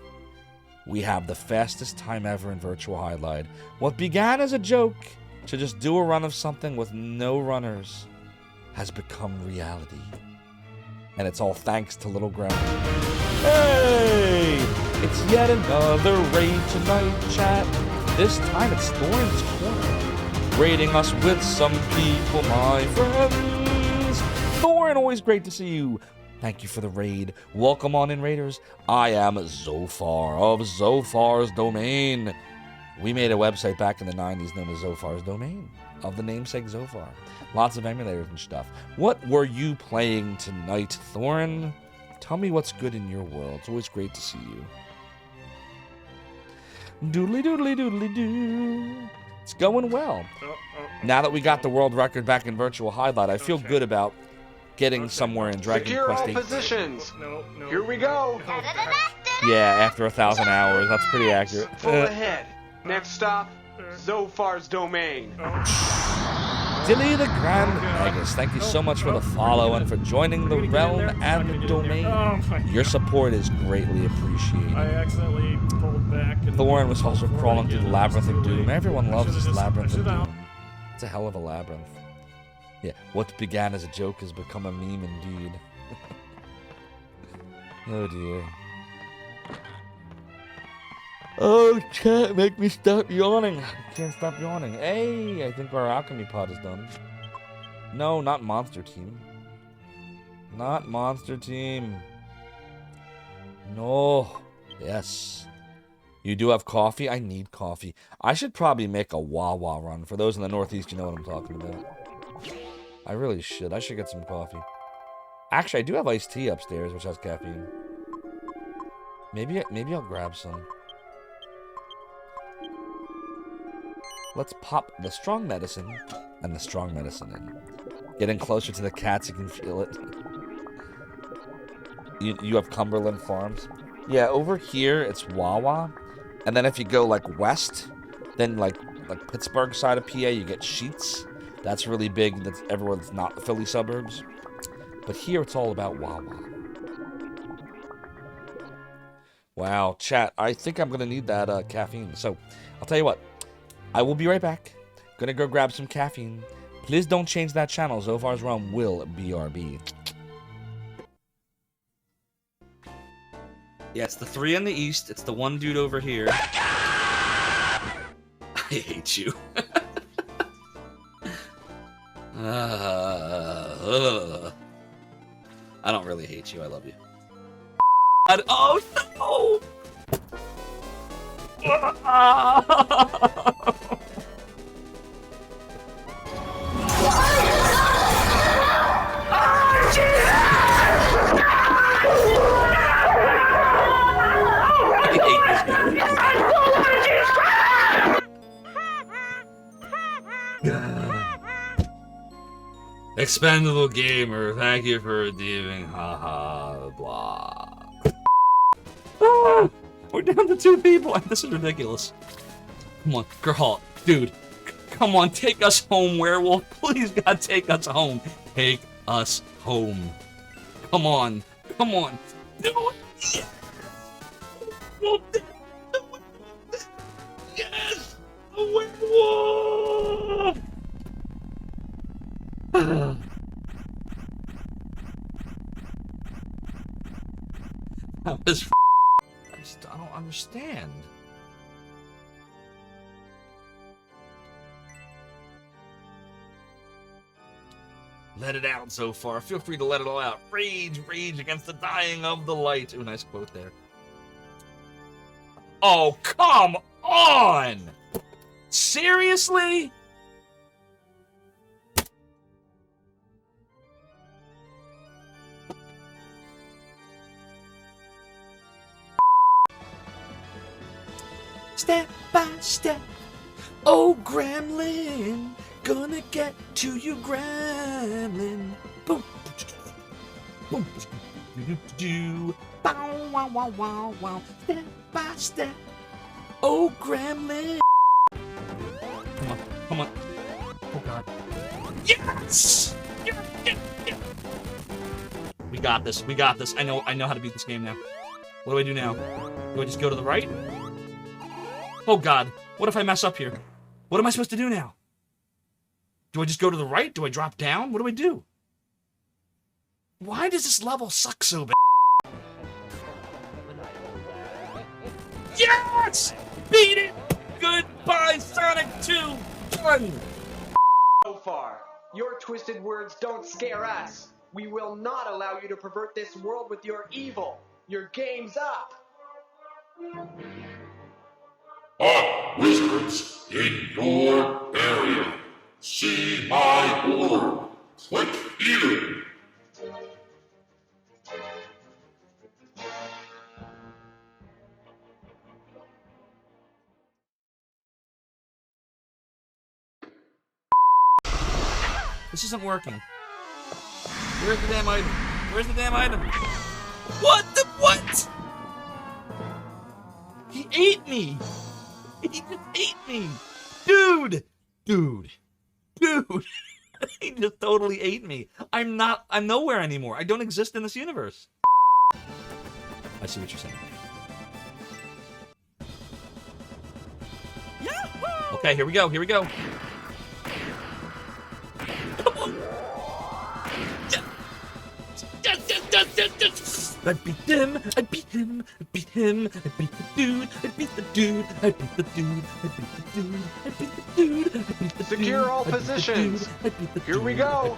we have the fastest time ever in Virtual Highlight. What began as a joke to just do a run of something with no runners has become reality. And it's all thanks to Little Gremlin. Hey! It's yet another raid tonight, chat. This time it's Thorn's Corner, raiding us with some people, my friends. Thorn, always great to see you. Thank you for the raid. Welcome on in, raiders. I am Zophar of Zophar's Domain. We made a website back in the 90s known as Zophar's Domain, of the namesake Zophar. Lots of emulators and stuff. What were you playing tonight, Thorn? Tell me what's good in your world. It's always great to see you. Doodly doodly doodly doo. It's going well. Now that we got the world record back in Virtual Highlight, I feel good about getting somewhere in Dragon Secure Quest all 8. positions. Here we go. Yeah, after 1,000 hours. That's pretty accurate. Full ahead. Next stop, Zophar's Domain. Dilly the Grand Magus, thank you so much for the follow and for joining the realm and the domain. Your support is greatly appreciated. I accidentally pulled back. And Thorn was also crawling through the labyrinth of doom. Everyone loves this labyrinth of should've- doom. It's a hell of a labyrinth. Yeah, what began as a joke has become a meme indeed. Oh dear. Oh, chat, make me stop yawning. I can't stop yawning. Hey, I think our alchemy pod is done. No, not Monster Team. Not Monster Team. No. Yes. You do have coffee? I need coffee. I should probably make a Wawa run. For those in the Northeast, you know what I'm talking about. I really should. I should get some coffee. Actually, I do have iced tea upstairs, which has caffeine. Maybe I'll grab some. Let's pop the strong medicine and the strong medicine in. Getting closer to the cats, you can feel it. You have Cumberland Farms? Yeah, over here it's Wawa. And then if you go like west, then like Pittsburgh side of PA, you get Sheetz. That's really big. That's everywhere that's not the Philly suburbs. But here it's all about Wawa. Wow, chat, I think I'm going to need that caffeine. So, I'll tell you what. I will be right back. Gonna go grab some caffeine. Please don't change that channel. Zophar's Realm will BRB. Yeah, it's the 3 in the east. It's the one dude over here. I hate you. I don't really hate you. I love you. Oh no! Expendable Gamer, thank you for redeeming. Haha, blah. Ah, we're down to 2 people. This is ridiculous. Come on, girl, dude. Come on, take us home, werewolf. Please, God, take us home. Take us home. Come on. Come on. Do it. Yes! A werewolf! That was I don't understand. Let it out, Zophar. Feel free to let it all out. Rage, rage against the dying of the light. Ooh, nice quote there. Oh, come on! Seriously? Step by step, oh gremlin, gonna get to you, gremlin. Boom, boom, do, bow, wow, wow, wow, wow. Step by step, oh gremlin. Come on, come on. Oh god. Yes! We got this. We got this. I know how to beat this game now. What do I do now? Do I just go to the right? Oh god, what if I mess up here? What am I supposed to do now? Do I just go to the right? Do I drop down? What do I do? Why does this level suck so bad? Yes! Beat it! Goodbye, Sonic 2! Done! Zophar, your twisted words don't scare us. We will not allow you to pervert this world with your evil. Your game's up. Wizards in your area. See my order. Click here. This isn't working. Where's the damn item? Where's the damn item? What the what? He ate me! He just ate me! Dude! Dude! Dude! He just totally ate me. I'm nowhere anymore. I don't exist in this universe. I see what you're saying. Yahoo! Okay, here we go. Here we go. I beat him, I beat him, I beat him, I beat the dude, I beat the dude, I beat the dude, I beat the dude, I beat the dude, I beat the dude. Secure all positions. Here we go.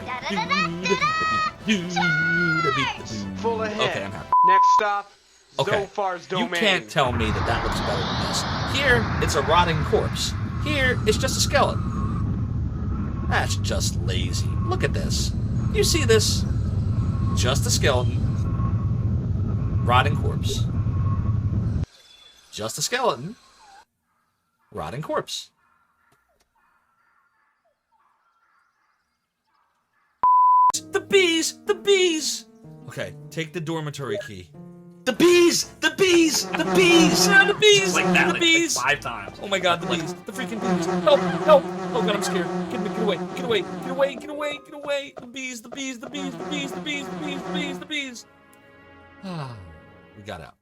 Full ahead. Okay, I'm happy. Next stop, Okay. Zophar's domain. You can't tell me that that looks better than this. Here, it's a rotting corpse. Here, it's just a skeleton. That's just lazy. Look at this. You see this? Just a skeleton. Rotting corpse. Just a skeleton. Rotting corpse. The bees! The bees! Okay, take the dormitory key. The bees! The bees! The bees! The bees! Like that, the bees! like 5 times. Oh my god, the bees! The freaking bees! Help! Help! Oh god, I'm scared. Get away! Get away! Get away! Get away! Get away! The bees! The bees! The bees! The bees! The bees! The bees! The bees! The bees! Ah, we got out.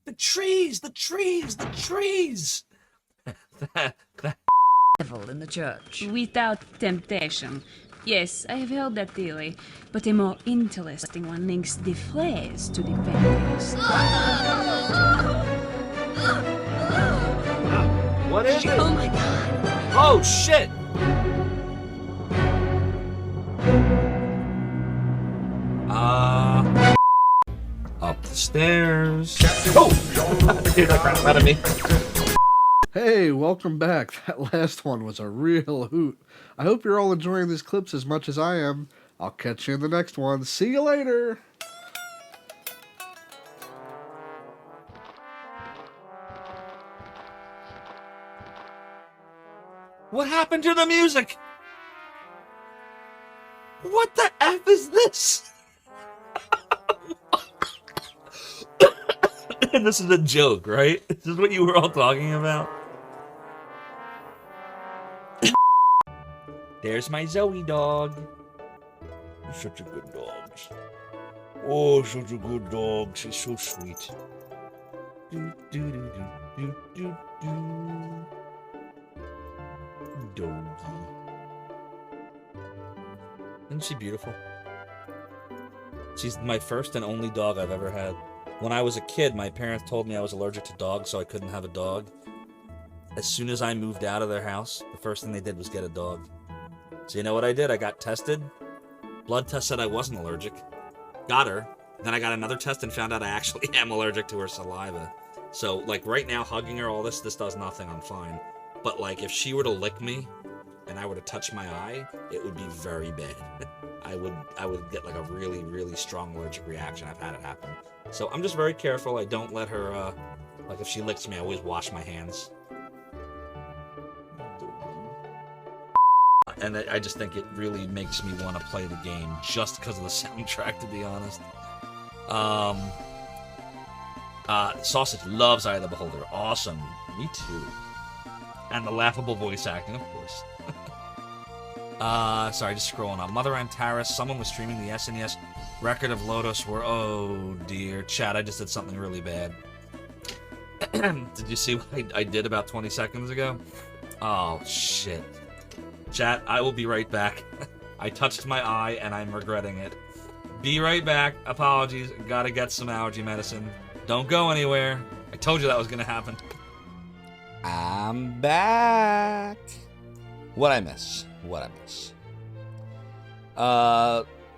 The trees! The trees! The trees! In the church. Without temptation. Yes, I have heard that theory, but a more interesting one links the flares to the paintings. What is it? Oh my god! Oh shit! Up the stairs. Oh! Dude, that crap out of me. Hey, welcome back. That last one was a real hoot. I hope you're all enjoying these clips as much as I am. I'll catch you in the next one. See you later! What happened to the music? What the F is this? And this is a joke, right? This is what you were all talking about? There's my Zoe dog. You're such a good dog. Oh, such a good dog. She's so sweet. Do, do, do, do, do, do. Doggy. Isn't she beautiful? She's my first and only dog I've ever had. When I was a kid, my parents told me I was allergic to dogs, so I couldn't have a dog. As soon as I moved out of their house, the first thing they did was get a dog. So you know what I did? I got tested. Blood test said I wasn't allergic. Got her. Then I got another test and found out I actually am allergic to her saliva. So, like, right now, hugging her, all this does nothing. I'm fine. But, like, if she were to lick me and I were to touch my eye, it would be very bad. I would get, like, a really, really strong allergic reaction. I've had it happen. So I'm just very careful. I don't let her, like, if she licks me, I always wash my hands. And I just think it really makes me want to play the game just because of the soundtrack, to be honest. Sausage loves Eye of the Beholder. Awesome. Me too. And the laughable voice acting, of course. Sorry, just scrolling up. Mother Antares, someone was streaming the SNES record of Lotus where, oh dear. Chat, I just did something really bad. Did you see what I did about 20 seconds ago? Oh, shit. Chat, I will be right back. I touched my eye and I'm regretting it. Be right back. Apologies. Gotta get some allergy medicine. Don't go anywhere. I told you that was gonna happen. I'm back. What'd I miss?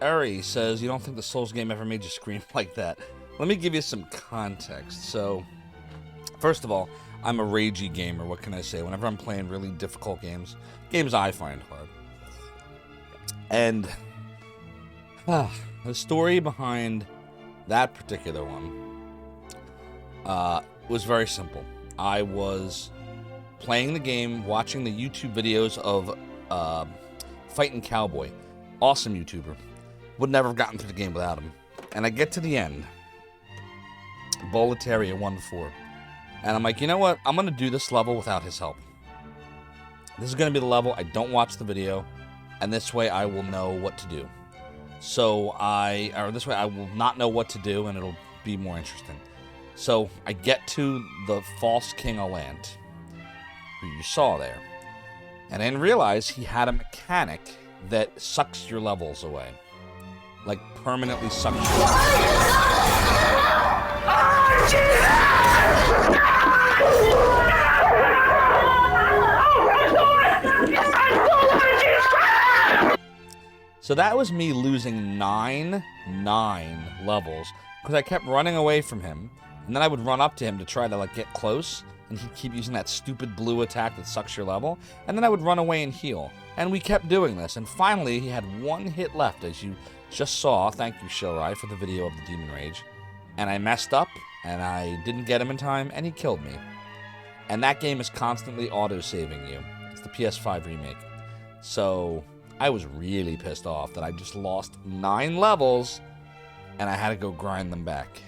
Eri says, you don't think the Souls game ever made you scream like that? Let me give you some context. So, first of all, I'm a ragey gamer. What can I say? Whenever I'm playing really difficult games I find hard. And the story behind that particular one was very simple. I was playing the game, watching the YouTube videos of Fighting Cowboy. Awesome YouTuber. Would never have gotten through the game without him. And I get to the end. Boletaria 1-4. And I'm like, you know what? I'm going to do this level without his help. This is going to be the level. I don't watch the video. and this way I will know what to do. This way I will not know what to do, and it'll be more interesting. So I get to the false king of land, who you saw there, and I didn't realize he had a mechanic that sucks your levels away. Like, permanently sucks your So that was me losing 9 levels because I kept running away from him, and then I would run up to him to try to like get close, and he'd keep using that stupid blue attack that sucks your level, and then I would run away and heal. And we kept doing this, and finally he had 1 hit left, as you just saw. Thank you, Shorai, for the video of the Demon Rage. And I messed up, and I didn't get him in time, and he killed me. And that game is constantly auto-saving you. It's the PS5 remake. So I was really pissed off that I just lost 9 levels, and I had to go grind them back.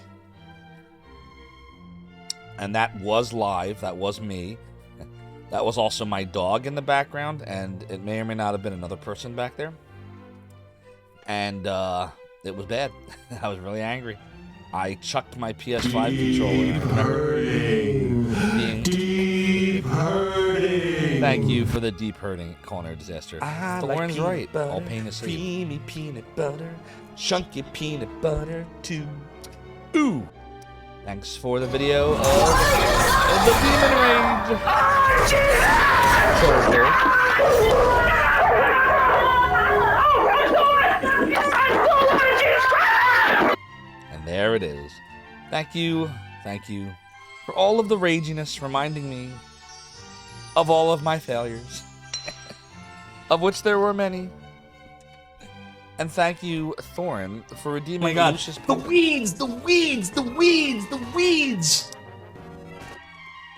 And that was live. That was me. That was also my dog in the background, and it may or may not have been another person back there. And it was bad. I was really angry. I chucked my PS5 controller. I remember deep hurting. Thank you for the deep hurting culinary disaster. Thorn's right. All pain is saved. Creamy peanut butter, chunky peanut butter too. Ooh. Thanks for the video of the Demon Rage. And there it is. Thank you for all of the raginess, reminding me of all of my failures, of which there were many. And thank you, Thorin, for redeeming Oh my God. Lucius. The weeds! The weeds! The weeds! The weeds!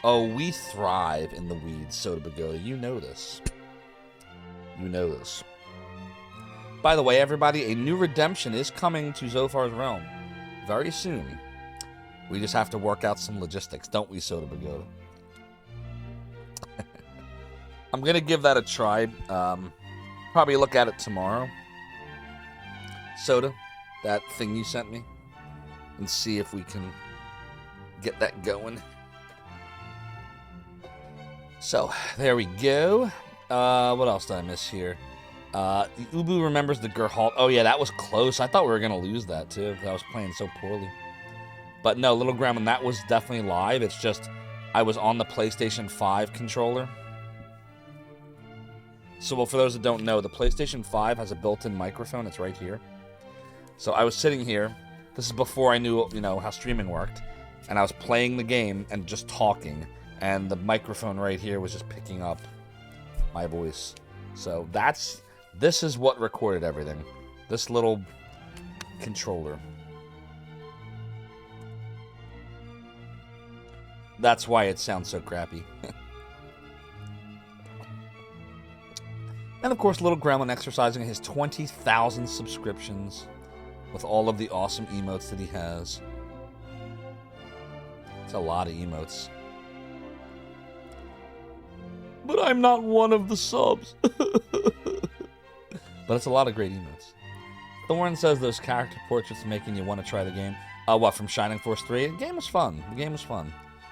Oh, we thrive in the weeds, Soda Pagoda. You know this. You know this. By the way, everybody, a new redemption is coming to Zophar's Realm very soon. We just have to work out some logistics, don't we, Soda Pagoda? I'm going to give that a try. Probably look at it tomorrow. Soda, that thing you sent me, and see if we can get that going. So, there we go. What else did I miss here? Ubu remembers the Gerhalt. Oh yeah, that was close. I thought we were going to lose that too, because I was playing so poorly. But no, Little Gremlin, that was definitely live. It's just, I was on the PlayStation 5 controller. So, well, for those that don't know, the PlayStation 5 has a built-in microphone. It's right here. So I was sitting here. This is before I knew, how streaming worked. And I was playing the game and just talking. And the microphone right here was just picking up my voice. So this is what recorded everything. This little controller. That's why it sounds so crappy. And of course, Little Gremlin exercising his 20,000 subscriptions with all of the awesome emotes that he has. It's a lot of emotes. But I'm not one of the subs. But it's a lot of great emotes. Thorn says those character portraits making you want to try the game. What, from Shining Force 3? The game was fun. The game was fun.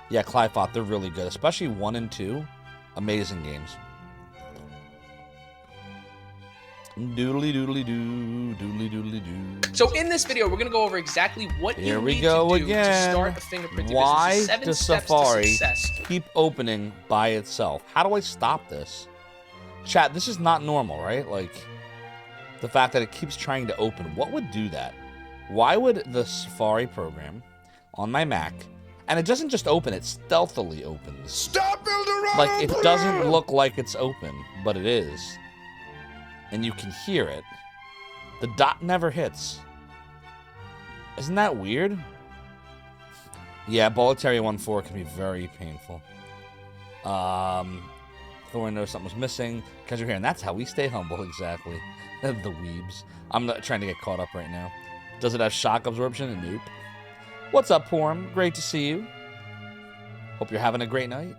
Yeah, Clive they're really good. Especially 1 and 2. Amazing games. Doodly doodly doo, doodly doodly doo. So in this video, we're going to go over exactly what Here you we need go to do again. to start a fingerprinting Why business. 7 does steps Safari to success. keep opening by itself? How do I stop this? Chat, this is not normal, right? Like, the fact that it keeps trying to open. What would do that? Why would the Safari program on my Mac, and it doesn't just open, it stealthily opens. Stop Eldorado! Like, it doesn't look like it's open, but it is. And you can hear it. The dot never hits. Isn't that weird? Yeah, Boletaria 1.4 can be very painful. Thorn knows something was missing. Because you're here, and that's how we stay humble, exactly. The weebs. I'm not trying to get caught up right now. Does it have shock absorption? Nope. What's up, Porm? Great to see you. Hope you're having a great night.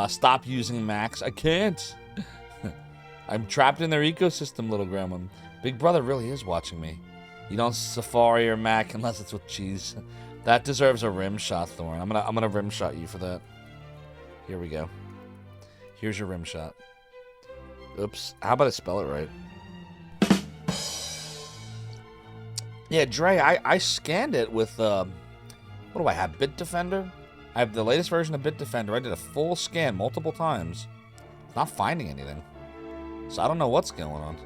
Stop using Macs. I can't. I'm trapped in their ecosystem, little grandma. Big Brother really is watching me. You don't Safari or Mac unless it's with cheese. That deserves a rim shot, Thorn. I'm gonna rim shot you for that. Here we go. Here's your rim shot. Oops. How about I spell it right? Yeah, Dre, I scanned it with, what do I have, Bitdefender? I have the latest version of Bitdefender. I did a full scan multiple times. Not finding anything. So I don't know what's going on.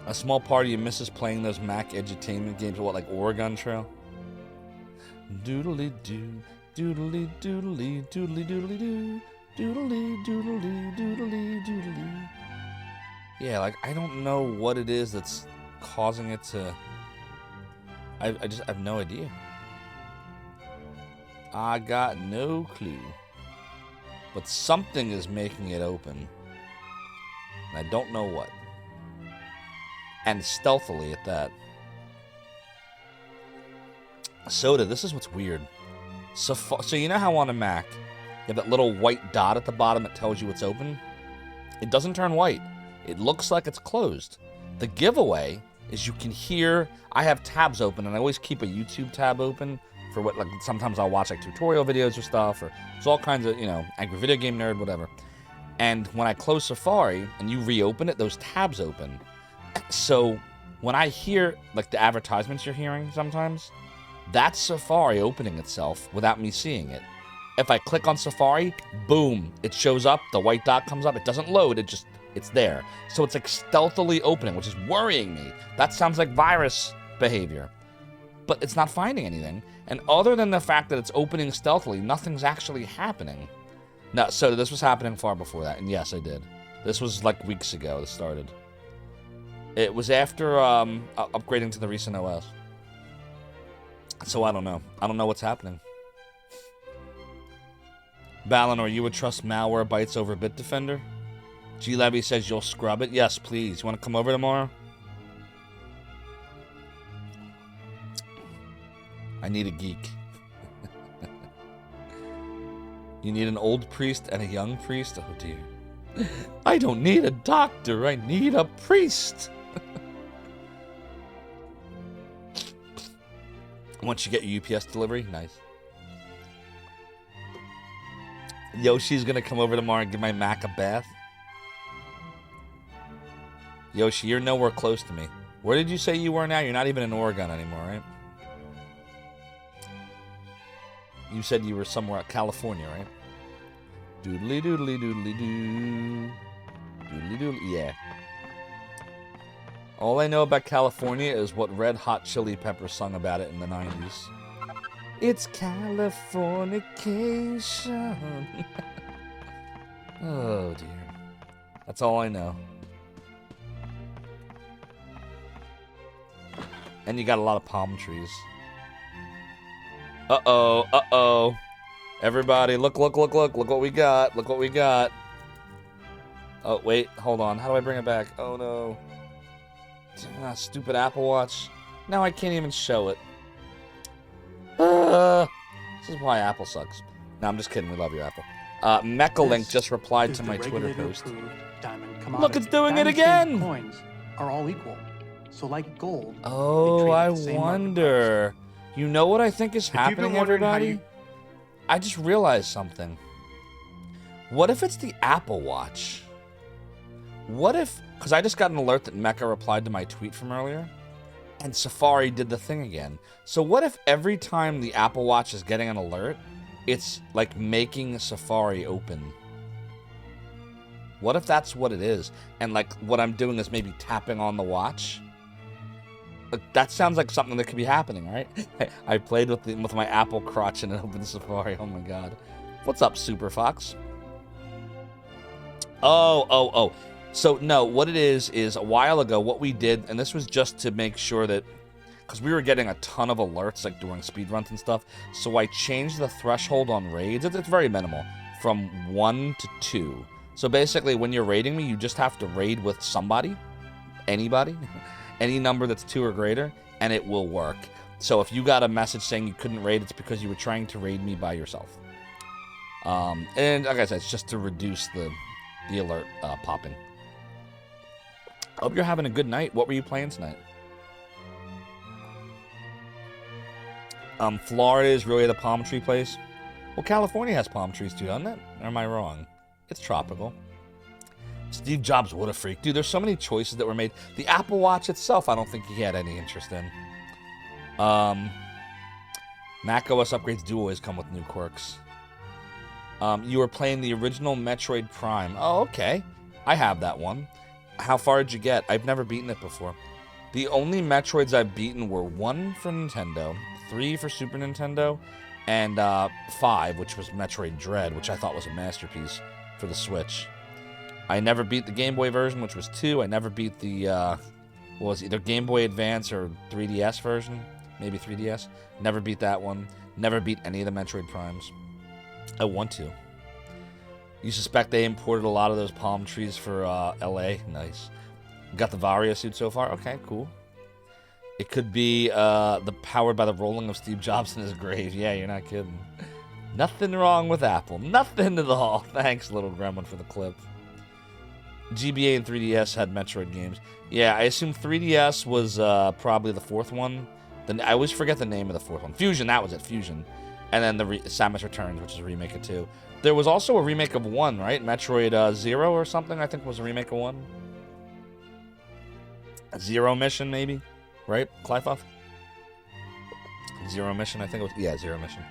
A small part of you misses playing those Mac edutainment games, what, like Oregon Trail? Doodly doo, doodly doodly, doodly doodly doo, doodly doodly, doodly doodly. Yeah, like, I don't know what it is that's causing it to... I have no idea. I got no clue. But something is making it open. And I don't know what. And stealthily at that. Soda, this is what's weird. So you know how on a Mac, you have that little white dot at the bottom that tells you it's open? It doesn't turn white. It looks like it's closed. The giveaway is you can hear... I have tabs open, and I always keep a YouTube tab open for what, like, sometimes I'll watch, like, tutorial videos or stuff, or it's all kinds of, you know, Angry Video Game Nerd, whatever. And when I close Safari, and you reopen it, those tabs open. So when I hear, like, the advertisements you're hearing sometimes, that's Safari opening itself without me seeing it. If I click on Safari, boom, it shows up, the white dot comes up, it doesn't load, it's there. So it's like stealthily opening, which is worrying me. That sounds like virus behavior. But it's not finding anything. And other than the fact that it's opening stealthily, nothing's actually happening. No, so this was happening far before that. And yes, I did. This was like weeks ago it started. It was after upgrading to the recent OS. So I don't know. I don't know what's happening. Balinor, you would trust Malwarebytes over Bitdefender? G Levy says you'll scrub it. Yes, please. You want to come over tomorrow? I need a geek. You need an old priest and a young priest? Oh, dear. I don't need a doctor. I need a priest. Once you get your UPS delivery, nice. Yoshi's going to come over tomorrow and give my Mac a bath. Yoshi, you're nowhere close to me. Where did you say you were now? You're not even in Oregon anymore, right? You said you were somewhere at California, right? Doodly doodly doodly doo. Doodly doodly, yeah. All I know about California is what Red Hot Chili Peppers sung about it in the 90s. It's Californication. Oh, dear. That's all I know. And you got a lot of palm trees. Uh-oh, uh-oh. Everybody, look what we got. Look what we got. Oh, wait, hold on. How do I bring it back? Oh, no. Ah, stupid Apple Watch. Now I can't even show it. This is why Apple sucks. No, I'm just kidding. We love you, Apple. Mechalink just replied to my Twitter post. Look, it's doing it again! Coins are all equal. So like gold. Oh, I wonder. You know what I think is happening, everybody? I just realized something. What if it's the Apple Watch? What if... Because I just got an alert that Mecha replied to my tweet from earlier. And Safari did the thing again. So what if every time the Apple Watch is getting an alert, it's like making Safari open? What if that's what it is? And like what I'm doing is maybe tapping on the watch? That sounds like something that could be happening, right? I played with my Apple crotch and it opened Safari. Oh my god. What's up, Super Fox? Oh. So, no, what it is a while ago, what we did, and this was just to make sure that, because we were getting a ton of alerts, like, during speedruns and stuff, so I changed the threshold on raids. It's very minimal, from 1 to 2. So, basically, when you're raiding me, you just have to raid with somebody, anybody, any number that's 2 or greater, and it will work. So, if you got a message saying you couldn't raid, it's because you were trying to raid me by yourself. And like I said, it's just to reduce the alert popping. Hope you're having a good night. What were you playing tonight? Florida is really the palm tree place. Well, California has palm trees too, doesn't it? Or am I wrong? It's tropical. Steve Jobs, what a freak. Dude, there's so many choices that were made. The Apple Watch itself, I don't think he had any interest in. Mac OS upgrades do always come with new quirks. You were playing the original Metroid Prime. Oh, okay. I have that one. How far did you get? I've never beaten it before. The only Metroids I've beaten were 1 for Nintendo, 3 for Super Nintendo, and 5, which was Metroid Dread, which I thought was a masterpiece for the Switch. I never beat the Game Boy version, which was 2. I never beat the, what was it, either Game Boy Advance or 3DS version. Maybe 3DS. Never beat that one. Never beat any of the Metroid Primes. I want to. You suspect they imported a lot of those palm trees for LA? Nice. Got the Varia suit so far? Okay, cool. It could be the powered by the rolling of Steve Jobs in his grave. Yeah, you're not kidding. Nothing wrong with Apple. Nothing at all. Thanks, little gremlin, for the clip. GBA and 3DS had Metroid games. Yeah, I assume 3DS was probably the 4th one. Then I always forget the name of the 4th one. Fusion, that was it, Fusion. And then the Samus Returns, which is a remake of 2. There was also a remake of 1, right? Metroid Zero or something, I think, was a remake of 1. Zero Mission, maybe? Right, Clyfoth? Zero Mission, I think it was. Yeah, Zero Mission.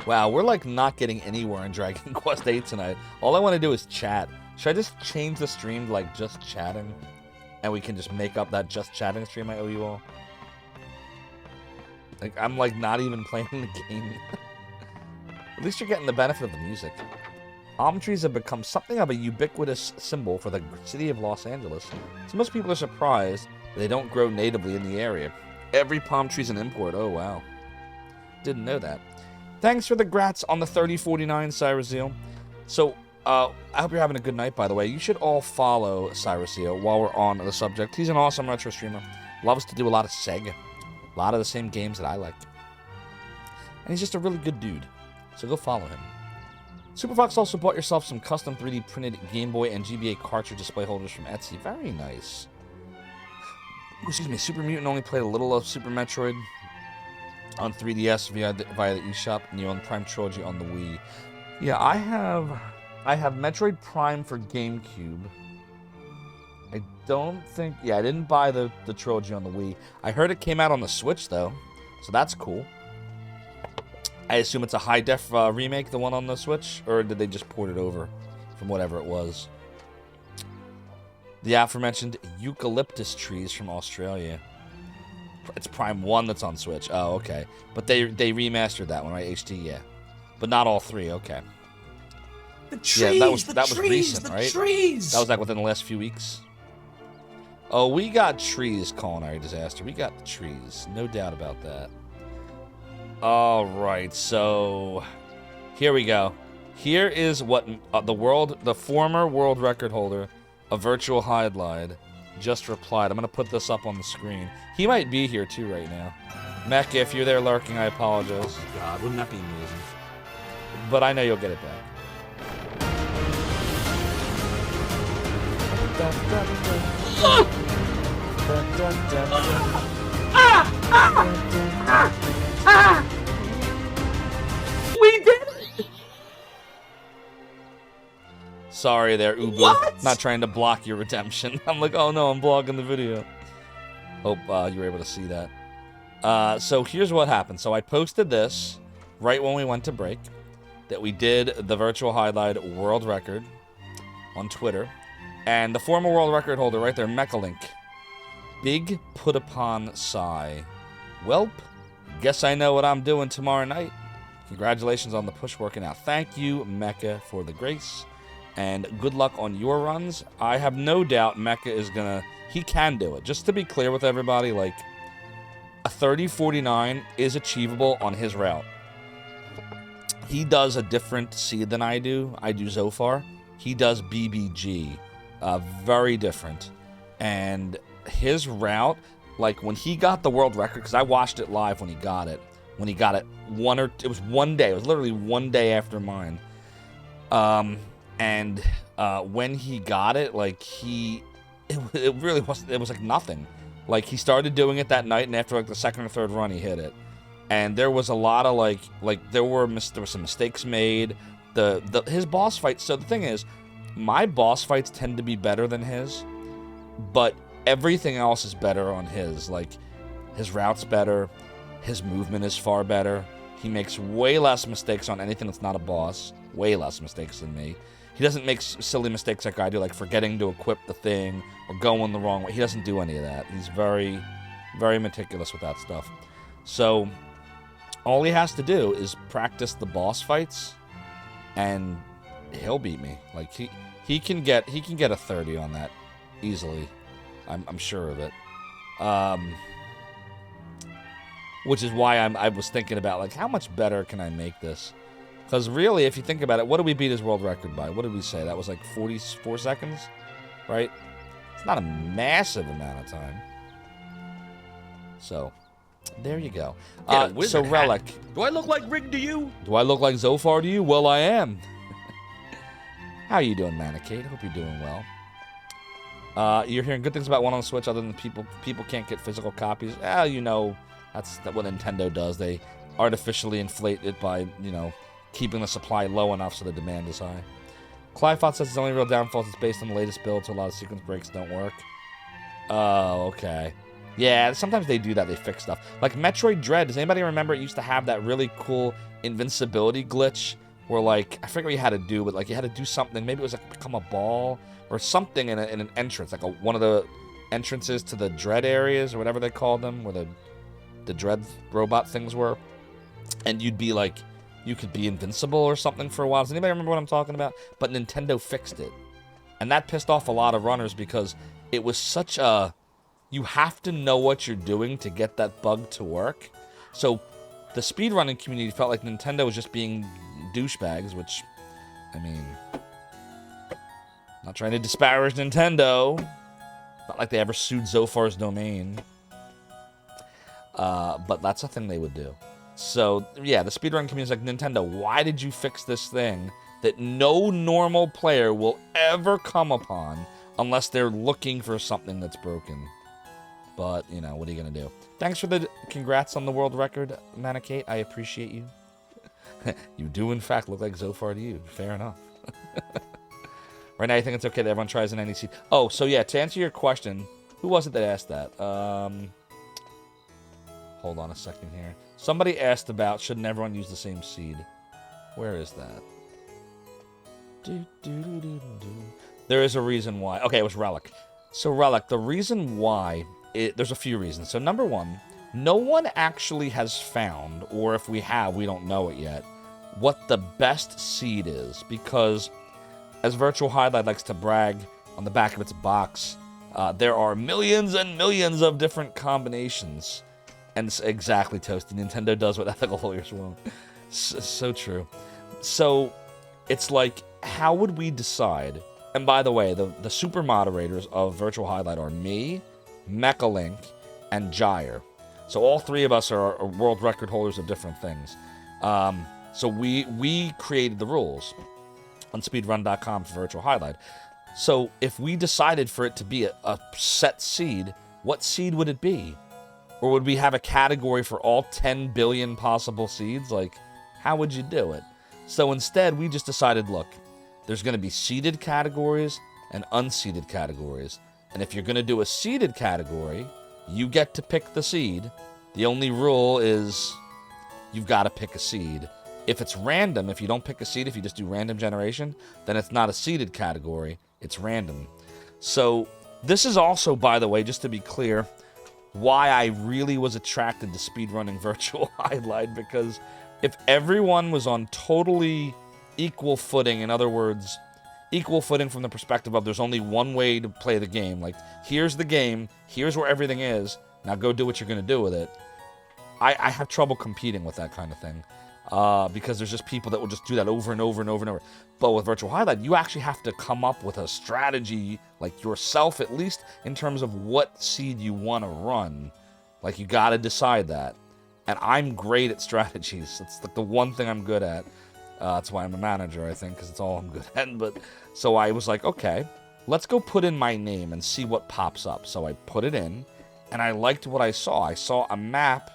Wow, we're like not getting anywhere in Dragon Quest VIII tonight. All I want to do is chat. Should I just change the stream to like just chatting? And we can just make up that just chatting stream I owe you all? Like, I'm like not even playing the game. At least you're getting the benefit of the music. Palm trees have become something of a ubiquitous symbol for the city of Los Angeles. So most people are surprised that they don't grow natively in the area. Every palm tree's an import. Oh, wow. Didn't know that. Thanks for the grats on the 3049, Cyrusio. So, I hope you're having a good night, by the way. You should all follow Cyrusio while we're on the subject. He's an awesome retro streamer. Loves to do a lot of Sega. A lot of the same games that I like. And he's just a really good dude. So go follow him. Superfox also bought yourself some custom 3D printed Game Boy and GBA cartridge display holders from Etsy. Very nice. Excuse me, Super Mutant only played a little of Super Metroid on 3DS via the eShop, and you own Prime Trilogy on the Wii. Yeah, I have Metroid Prime for GameCube. I don't think... Yeah, I didn't buy the trilogy on the Wii. I heard it came out on the Switch, though, so that's cool. I assume it's a high-def remake, the one on the Switch? Or did they just port it over from whatever it was? The aforementioned eucalyptus trees from Australia. It's Prime 1 that's on Switch. Oh, okay. But they remastered that one, right? HD, yeah. But not all 3, okay. The trees, yeah, that was recent, right? Trees. That was like within the last few weeks. Oh, we got trees, culinary disaster. We got the trees. No doubt about that. All right, so here we go. Here is what the former world record holder of Virtual Highlight just replied. I'm going to put this up on the screen. He might be here too right now. Mecca, if you're there lurking, I apologize. Oh God, wouldn't that be amazing? But I know you'll get it back. We did it! Sorry there, Ubu. What? Not trying to block your redemption. I'm like, oh no, I'm blocking the video. Hope you were able to see that. So here's what happened. So I posted this right when we went to break, that we did the Virtual Highlight world record on Twitter. And the former world record holder right there, Mechalink. Big put upon sigh. Welp, guess I know what I'm doing tomorrow night. Congratulations on the push working out. Thank you, Mecca, for the grace. And good luck on your runs. I have no doubt Mecca is gonna... He can do it. Just to be clear with everybody, like, a 30-49 is achievable on his route. He does a different seed than I do. I do Zophar. He does BBG. Very different. And his route, like, when he got the world record, because I watched it live when he got it, when he got it. It was one day. It was literally one day after mine. And when he got it, like it really wasn't. It was like nothing. Like he started doing it that night, and after like the second or third run, he hit it. And there was a lot of there were some mistakes made. His boss fights. So the thing is, my boss fights tend to be better than his, but everything else is better on his. Like his route's better, his movement is far better. He makes way less mistakes on anything that's not a boss. Way less mistakes than me. He doesn't make silly mistakes like I do, like forgetting to equip the thing or going the wrong way. He doesn't do any of that. He's very, very meticulous with that stuff. So all he has to do is practice the boss fights, and he'll beat me. Like he can get a 30 on that easily. I'm sure of it. Which is why I was thinking about like how much better can I make this? Because really, if you think about it, what did we beat his world record by? What did we say? That was like 44 seconds, right? It's not a massive amount of time. So, there you go. So Relic. Do I look like Rig to you? Do I look like Zophar to you? Well, I am. How are you doing, Manicade? Hope you're doing well. You're hearing good things about One on the Switch, other than people can't get physical copies. You know, that's what Nintendo does. They artificially inflate it by, you know, keeping the supply low enough so the demand is high. Clifot says his only real downfall is it's based on the latest build, so a lot of sequence breaks don't work. Oh, okay. Yeah, sometimes they do that. They fix stuff. Like Metroid Dread, does anybody remember it used to have that really cool invincibility glitch where, like, I forget what you had to do, but, like, you had to do something. Maybe it was, like, become a ball or something in an entrance, like one of the entrances to the Dread areas or whatever they called them, where the Dread robot things were. And you'd be, like, you could be invincible or something for a while. Does anybody remember what I'm talking about? But Nintendo fixed it. And that pissed off a lot of runners because it was such a... You have to know what you're doing to get that bug to work. So the speedrunning community felt like Nintendo was just being douchebags, which, I mean... Not trying to disparage Nintendo. Not like they ever sued Zophar's domain. But that's a thing they would do. So, yeah, the speedrun community is like, Nintendo, why did you fix this thing that no normal player will ever come upon unless they're looking for something that's broken? But, you know, what are you going to do? Thanks for the congrats on the world record, Manicate. I appreciate you. You do, in fact, look like Zophar to you. Fair enough. Right now, I think it's okay that everyone tries an NEC. Oh, so yeah, to answer your question, who was it that asked that? Hold on a second here. Somebody asked about, shouldn't everyone use the same seed? Where is that? There is a reason why. Okay, it was Relic. So Relic, the reason why, there's a few reasons. So number one, no one actually has found, or if we have, we don't know it yet, what the best seed is. Because, as Virtual Highlight likes to brag on the back of its box, there are millions and millions of different combinations. And it's exactly, Toasty. Nintendo does what ethical lawyers won't. So true. So, it's like, how would we decide? And by the way, the super moderators of Virtual Highlight are me, Mechalink, and Gyre. So all three of us are world record holders of different things. So we created the rules on speedrun.com for Virtual Highlight. So if we decided for it to be a set seed, what seed would it be? Or would we have a category for all 10 billion possible seeds? Like, how would you do it? So instead, we just decided, look, there's going to be seeded categories and unseeded categories. And if you're going to do a seeded category, you get to pick the seed. The only rule is you've got to pick a seed. If it's random, if you don't pick a seed, if you just do random generation, then it's not a seeded category. It's random. So this is also, by the way, just to be clear, why I really was attracted to speedrunning Virtual Highlight, because if everyone was on totally equal footing, in other words, equal footing from the perspective of there's only one way to play the game, like, here's the game, here's where everything is, now go do what you're going to do with it, I have trouble competing with that kind of thing, because there's just people that will just do that over and over and over and over. But with Virtual Highlight, you actually have to come up with a strategy, like yourself at least, in terms of what seed you want to run. Like, you got to decide that. And I'm great at strategies. It's like the one thing I'm good at. That's why I'm a manager, I think, because it's all I'm good at. But so I was like, okay, let's go put in my name and see what pops up. So I put it in, and I liked what I saw. I saw a map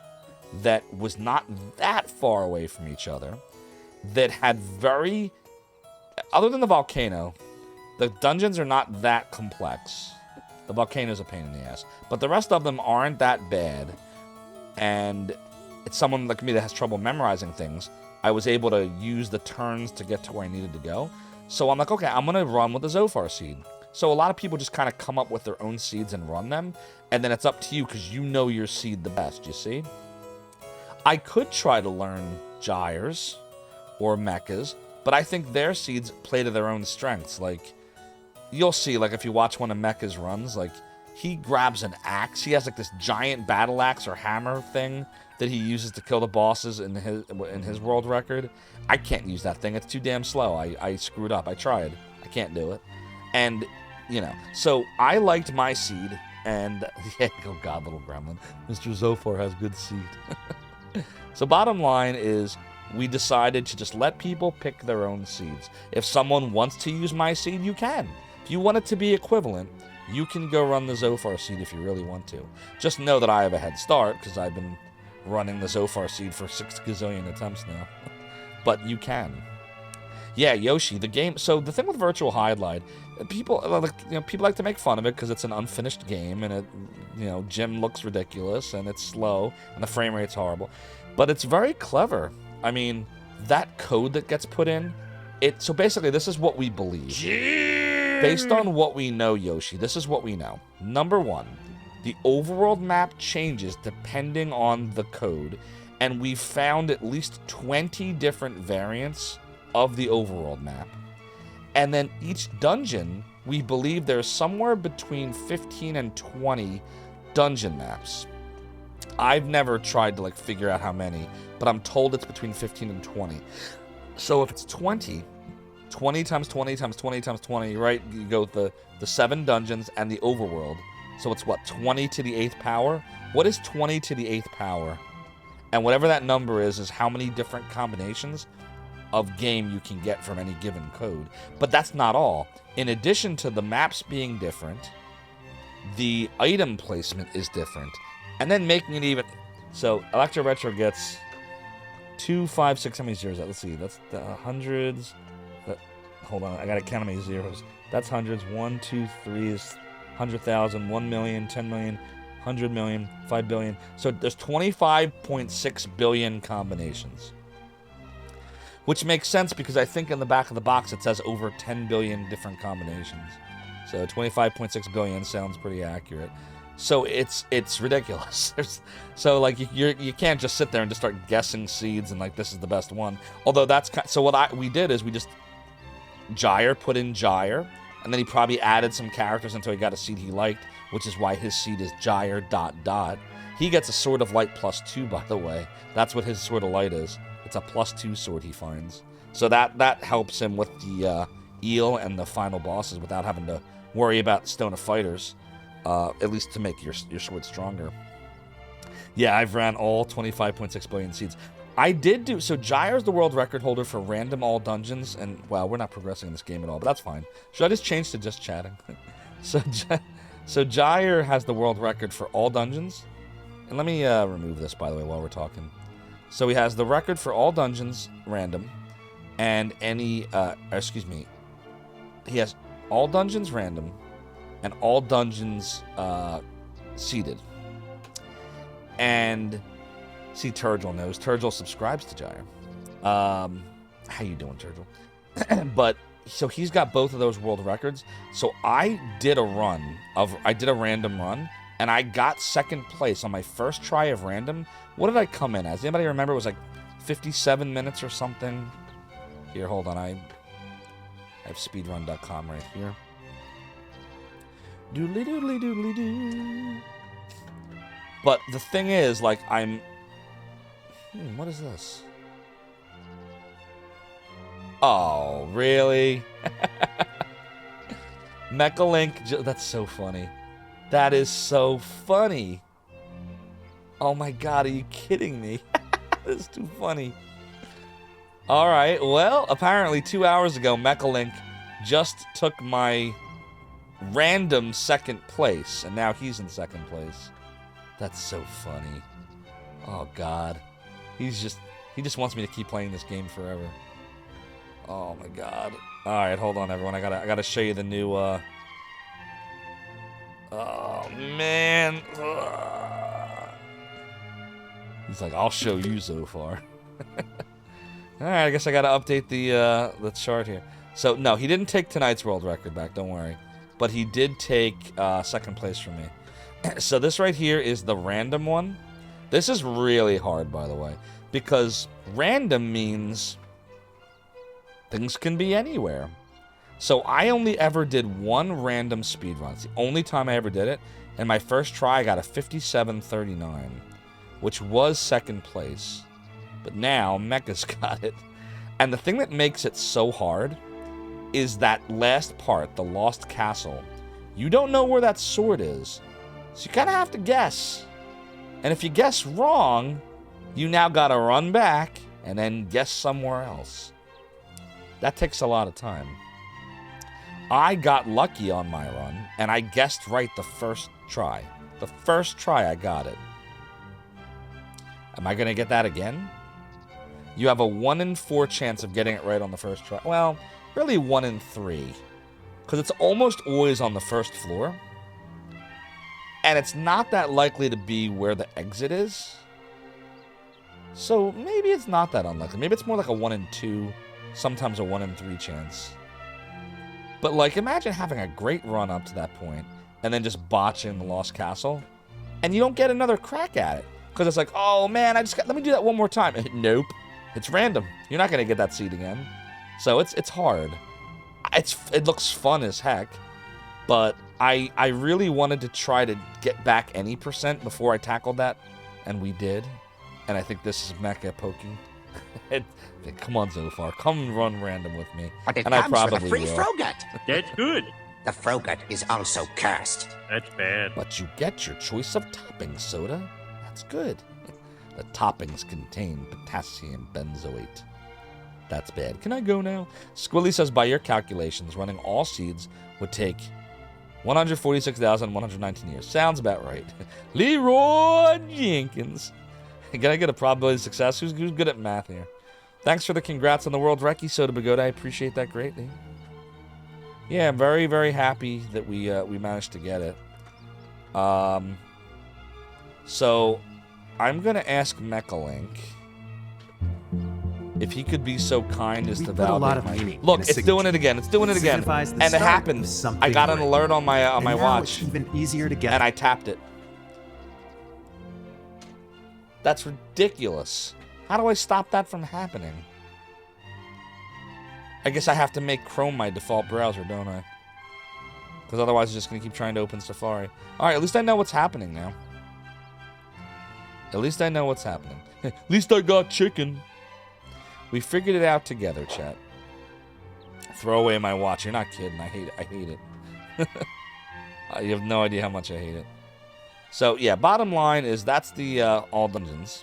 that was not that far away from each other, that had very, other than the volcano, the dungeons are not that complex. The volcano's a pain in the ass. But the rest of them aren't that bad. And it's someone like me that has trouble memorizing things. I was able to use the turns to get to where I needed to go. So I'm like, okay, I'm going to run with the Zophar seed. So a lot of people just kind of come up with their own seeds and run them. And then it's up to you because you know your seed the best, you see? I could try to learn gyres or mechas, but I think their seeds play to their own strengths. Like, you'll see, like, if you watch one of Mecha's runs, like, he grabs an axe. He has, like, this giant battle axe or hammer thing that he uses to kill the bosses in his world record. I can't use that thing. It's too damn slow. I screwed up. I tried. I can't do it. And, you know, so I liked my seed, and, yeah, oh God, little gremlin. Mr. Zophar has good seed. So bottom line is, we decided to just let people pick their own seeds. If someone wants to use my seed, you can. If you want it to be equivalent, you can go run the Zophar seed if you really want to. Just know that I have a head start, because I've been running the Zophar seed for 6 gazillion attempts now. But you can. Yeah, Yoshi, the game... So the thing with Virtual Highlight, people like to make fun of it because it's an unfinished game, and it, Jim looks ridiculous, and it's slow, and the frame rate's horrible. But it's very clever. I mean, that code that gets put in, so basically this is what we believe. Based on what we know, Yoshi, this is what we know. Number one, the overworld map changes depending on the code, and we've found at least 20 different variants of the overworld map. And then each dungeon, we believe there's somewhere between 15 and 20 dungeon maps. I've never tried to figure out how many, but I'm told it's between 15 and 20. So if it's 20 times 20 times 20 times 20, right? You go with the 7 dungeons and the overworld. So it's what, 20 to the 8th power? What is 20 to the 8th power? And whatever that number is how many different combinations of game you can get from any given code. But that's not all. In addition to the maps being different, the item placement is different. And then making it even... So, Electro Retro gets 2, 5, 6... How many zeros? Let's see. That's the hundreds. Hold on. I gotta count how many zeros. That's hundreds. 1, 2, 3 is 100,000. 1 million, 10 million, 100 million, 5 billion. So there's 25.6 billion combinations. Which makes sense because I think in the back of the box it says over 10 billion different combinations. So 25.6 billion sounds pretty accurate. So it's ridiculous. So you can't just sit there and just start guessing seeds and this is the best one. Although that's so what we did is we just Gyre put in Gyre, and then he probably added some characters until he got a seed he liked, which is why his seed is Gyre ... He gets a Sword of Light +2, by the way. That's what his Sword of Light is. It's a +2 sword he finds. So that helps him with the eel and the final bosses without having to worry about Stone of Fighters. At least to make your sword stronger. Yeah, I've ran all 25.6 billion seeds. I did do... So Gyre's the world record holder for random all dungeons, and, well, we're not progressing in this game at all, but that's fine. Should I just change to just chatting? So Gyre has the world record for all dungeons. And let me remove this, by the way, while we're talking. So he has the record for all dungeons, random, and any... He has all dungeons random, and all dungeons seeded. And see, Turgel knows. Turgel subscribes to Gyre. How you doing, Turgel? But so he's got both of those world records. So I did a random run, and I got second place on my first try of random. What did I come in as? Anybody remember? It was 57 minutes or something. Here, hold on. I have speedrun.com right here. Doodly doodly doodly doo. But the thing is, I'm... what is this? Oh, really? Mecha Link, that's so funny. That is so funny. Oh my god, are you kidding me? This is too funny. Alright, well, apparently 2 hours ago, Mechalink just took my random second place, and now he's in second place. That's so funny. Oh god. He just wants me to keep playing this game forever. Oh my god. Alright, hold on everyone. I gotta show you the new oh man. He's like, I'll show you Zophar. Alright, I guess I gotta update the chart here. So no, he didn't take tonight's world record back, don't worry. But he did take second place from me. So this right here is the random one. This is really hard, by the way, because random means things can be anywhere. So I only ever did one random speed run. It's the only time I ever did it. And my first try, I got a 57:39, which was second place. But now Mecha's got it. And the thing that makes it so hard is that last part, the Lost Castle. You don't know where that sword is. So you kind of have to guess. And if you guess wrong, you now got to run back and then guess somewhere else. That takes a lot of time. I got lucky on my run, and I guessed right the first try. The first try, I got it. Am I going to get that again? You have a 1 in 4 chance of getting it right on the first try. Well, really 1 in 3. Because it's almost always on the first floor. And it's not that likely to be where the exit is. So maybe it's not that unlikely. Maybe it's more like a 1 in 2, sometimes a 1 in 3 chance. But like, imagine having a great run up to that point and then just botching the Lost Castle. And you don't get another crack at it. Because it's like, oh man, let me do that one more time. Nope. It's random. You're not going to get that seed again. So it's hard. It looks fun as heck. But I really wanted to try to get back any percent before I tackled that. And we did. And I think this is Mecha poking. Come on, Zophar. Come run random with me. But it and I comes probably with a free will. Frogut. That's good. The Frogut is also cursed. That's bad. But you get your choice of toppings, Soda. That's good. The toppings contain potassium benzoate. That's bad. Can I go now? Squilly says, by your calculations, running all seeds would take 146,119 years. Sounds about right. Leroy Jenkins. Can I get a probability of success? Who's good at math here? Thanks for the congrats on the World Recce, Soda Bagoda. I appreciate that greatly. Yeah, I'm very, very happy that we managed to get it. So I'm going to ask Mechalink if he could be so kind as to validate my... Look, it's doing it again. It's doing it again. And it happened. I got an alert on my watch. It's even easier to get. And I tapped it. That's ridiculous. How do I stop that from happening? I guess I have to make Chrome my default browser, don't I? Because otherwise it's just going to keep trying to open Safari. Alright, at least I know what's happening now. At least I know what's happening. At least I got chicken. We figured it out together, chat. Throw away my watch. You're not kidding. I hate it. I hate it. You have no idea how much I hate it. So, yeah, bottom line is that's the all dungeons.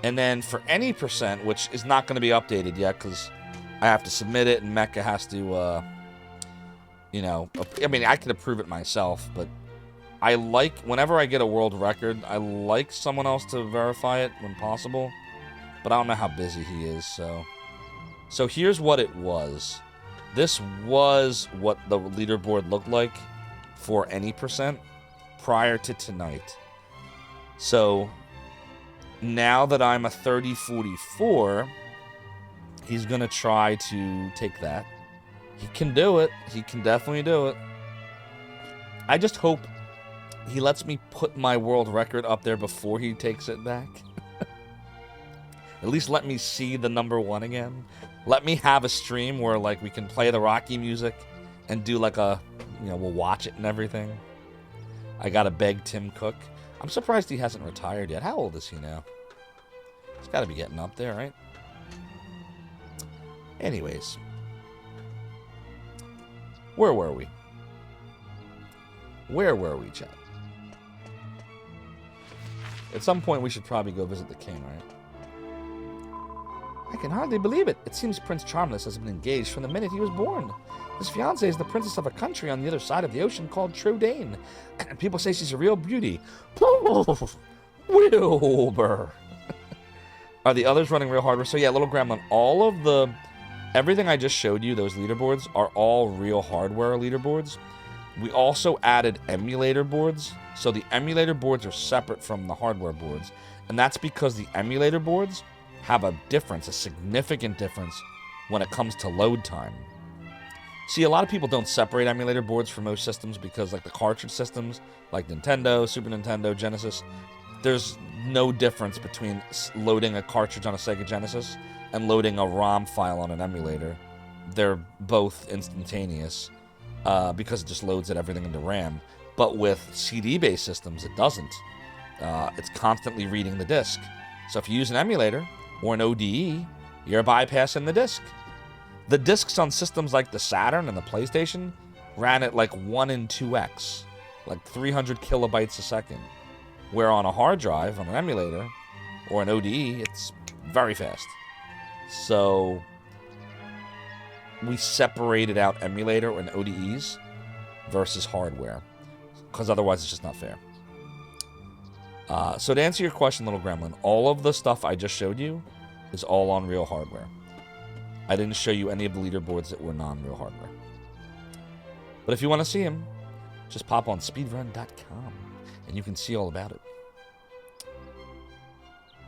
And then for any percent, which is not going to be updated yet because I have to submit it and Mecha has to, you know, I mean, I could approve it myself, but I like, whenever I get a world record, I like someone else to verify it when possible, but I don't know how busy he is, so. So here's what it was. This was what the leaderboard looked like for any percent prior to tonight. So now that I'm a 30-44, he's going to try to take that. He can do it. He can definitely do it. I just hope he lets me put my world record up there before he takes it back. At least let me see the #1 again. Let me have a stream where, like, we can play the Rocky music and do, like, a, you know, we'll watch it and everything. I gotta beg Tim Cook. I'm surprised he hasn't retired yet. How old is he now? He's gotta be getting up there, right? Anyways. Where were we? Where were we, chat? At some point, we should probably go visit the king, right? I can hardly believe it. It seems Prince Charmless has been engaged from the minute he was born. His fiancée is the princess of a country on the other side of the ocean called Trodaine. And people say she's a real beauty. Wilbur. Are the others running real hardware? So yeah, Little Gremlin, everything I just showed you, those leaderboards, are all real hardware leaderboards. We also added emulator boards. So the emulator boards are separate from the hardware boards. And that's because the emulator boards have a difference, a significant difference, when it comes to load time. See, a lot of people don't separate emulator boards for most systems because, like the cartridge systems, like Nintendo, Super Nintendo, Genesis, there's no difference between loading a cartridge on a Sega Genesis and loading a ROM file on an emulator. They're both instantaneous because it just loads everything into RAM. But with CD-based systems, it doesn't. It's constantly reading the disc. So if you use an emulator or an ODE, you're bypassing the disc. The discs on systems like the Saturn and the PlayStation ran at like 1 and 2x, like 300 kilobytes a second. Where on a hard drive, on an emulator, or an ODE, it's very fast. So we separated out emulator and ODEs versus hardware, because otherwise it's just not fair. So to answer your question, Little Gremlin, all of the stuff I just showed you is all on real hardware. I didn't show you any of the leaderboards that were non-real hardware. But if you want to see them, just pop on speedrun.com and you can see all about it.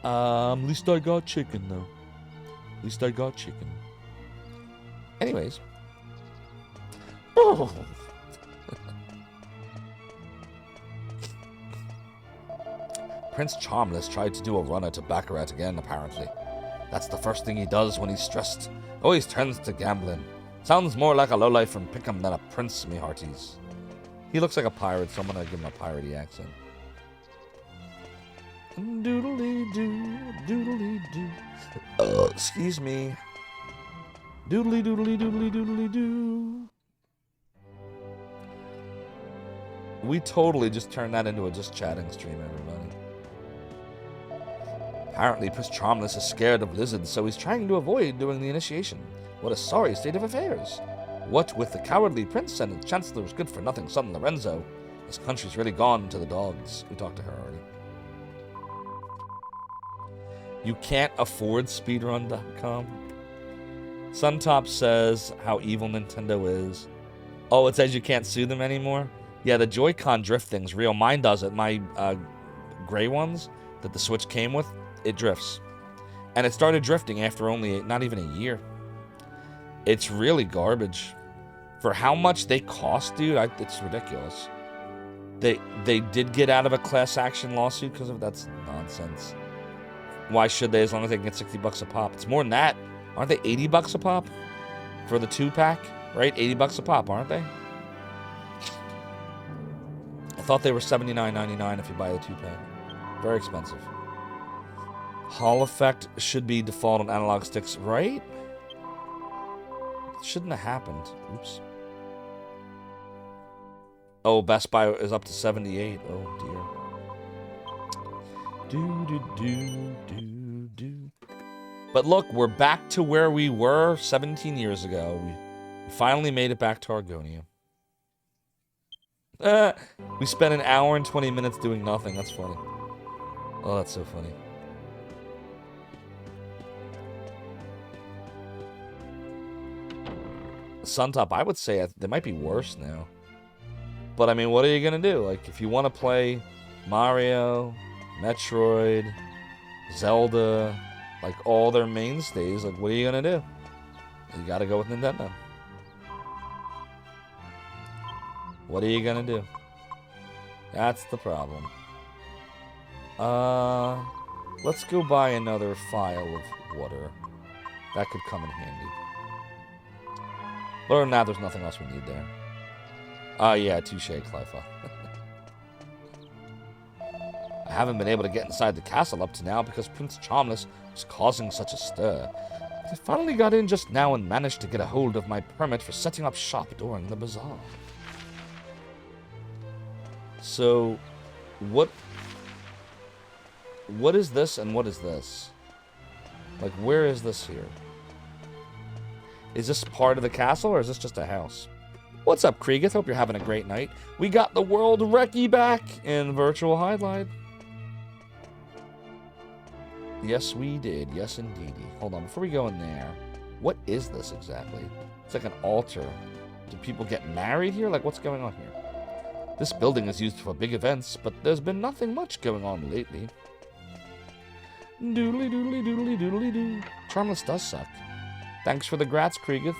At least I got chicken, though. At least I got chicken. Anyways. Oh. Prince Charmless tried to do a run at Baccarat again, apparently. That's the first thing he does when he's stressed. Always turns to gambling. Sounds more like a lowlife from Pickham than a prince, me hearties. He looks like a pirate, so I'm gonna give him a piratey accent. Doodly-doo, doodly-doo. Excuse me. Doodly-doodly-doodly-doodly-doo. We totally just turned that into a just chatting stream, everybody. Apparently, Prince Charmless is scared of lizards, so he's trying to avoid doing the initiation. What a sorry state of affairs. What with the cowardly prince and the chancellor's good-for-nothing son Lorenzo, this country's really gone to the dogs. We talked to her already. You can't afford speedrun.com. Suntop says how evil Nintendo is. Oh, it says you can't sue them anymore? Yeah, the Joy-Con drift thing's real. Mine does it. My gray ones that the Switch came with, it drifts. And it started drifting after not even a year. It's really garbage. For how much they cost, dude, it's ridiculous. They did get out of a class action lawsuit because of that's nonsense. Why should they, as long as they can get $60 a pop? It's more than that. Aren't they $80 a pop? For the 2-pack? Right? $80 a pop, aren't they? I thought they were $79.99 if you buy the 2-pack. Very expensive. Hall effect should be default on analog sticks, right? It shouldn't have happened. Oops. Oh, Best Buy is up to 78. Oh, dear. But look, we're back to where we were 17 years ago. We finally made it back to Argonia. We spent an hour and 20 minutes doing nothing. That's funny. Oh, that's so funny. Suntop, I would say they might be worse now. But, I mean, what are you going to do? Like, if you want to play Mario, Metroid, Zelda, like all their mainstays, like, what are you going to do? You got to go with Nintendo. What are you going to do? That's the problem. Let's go buy another file of water. That could come in handy. Other than that, there's nothing else we need there. Yeah, touche, Clyfa. I haven't been able to get inside the castle up to now because Prince Charmless was causing such a stir. I finally got in just now and managed to get a hold of my permit for setting up shop during the bazaar. So, what... what is this and what is this? Like, where is this here? Is this part of the castle, or is this just a house? What's up, Kriegeth? Hope you're having a great night. We got the world recce back in virtual highlight. Yes, we did. Yes, indeedy. Hold on, before we go in there, what is this exactly? It's like an altar. Do people get married here? Like, what's going on here? This building is used for big events, but there's been nothing much going on lately. Doodly doodly doodly doodly doo. Charmless does suck. Thanks for the grats, Kriegeth.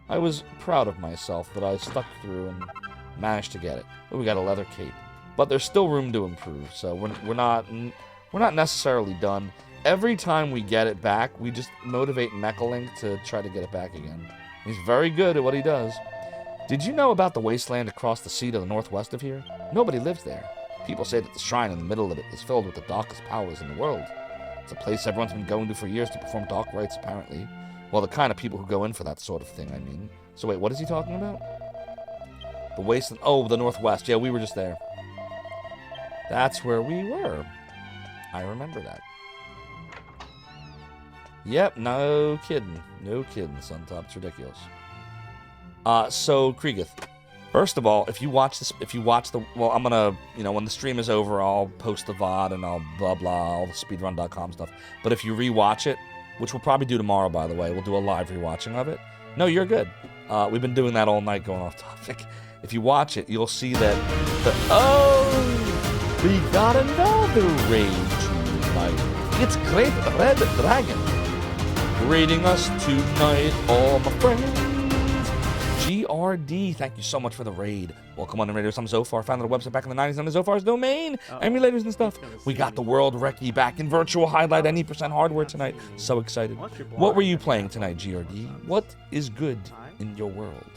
I was proud of myself that I stuck through and managed to get it. We got a leather cape, but there's still room to improve. So we're not necessarily done. Every time we get it back, we just motivate Mechalink to try to get it back again. He's very good at what he does. Did you know about the wasteland across the sea to the northwest of here? Nobody lives there. People say that the shrine in the middle of it is filled with the darkest powers in the world. It's a place everyone's been going to for years to perform dark rites, apparently. Well, the kind of people who go in for that sort of thing, I mean. So wait, what is he talking about? The wasteland. Oh, the northwest. Yeah, we were just there. That's where we were. I remember that. Yep, no kidding. No kidding, Suntop. It's ridiculous. So, Kriegeth. First of all, if you watch the... Well, I'm gonna... You know, when the stream is over, I'll post the VOD and I'll blah, blah, all the speedrun.com stuff. But if you rewatch it, which we'll probably do tomorrow, by the way. We'll do a live rewatching of it. No, you're good. We've been doing that all night, going off topic. If you watch it, you'll see that oh, we got another raid tonight. It's Great Red Dragon raiding us tonight, all my friends. GRD, thank you so much for the raid. Welcome on the radio. I'm Zophar, founded a website back in the 90s under Zophar's domain, emulators and stuff. We got the world recce back in virtual highlight, any % hardware tonight. So excited. What were you playing tonight, GRD? What is good in your world?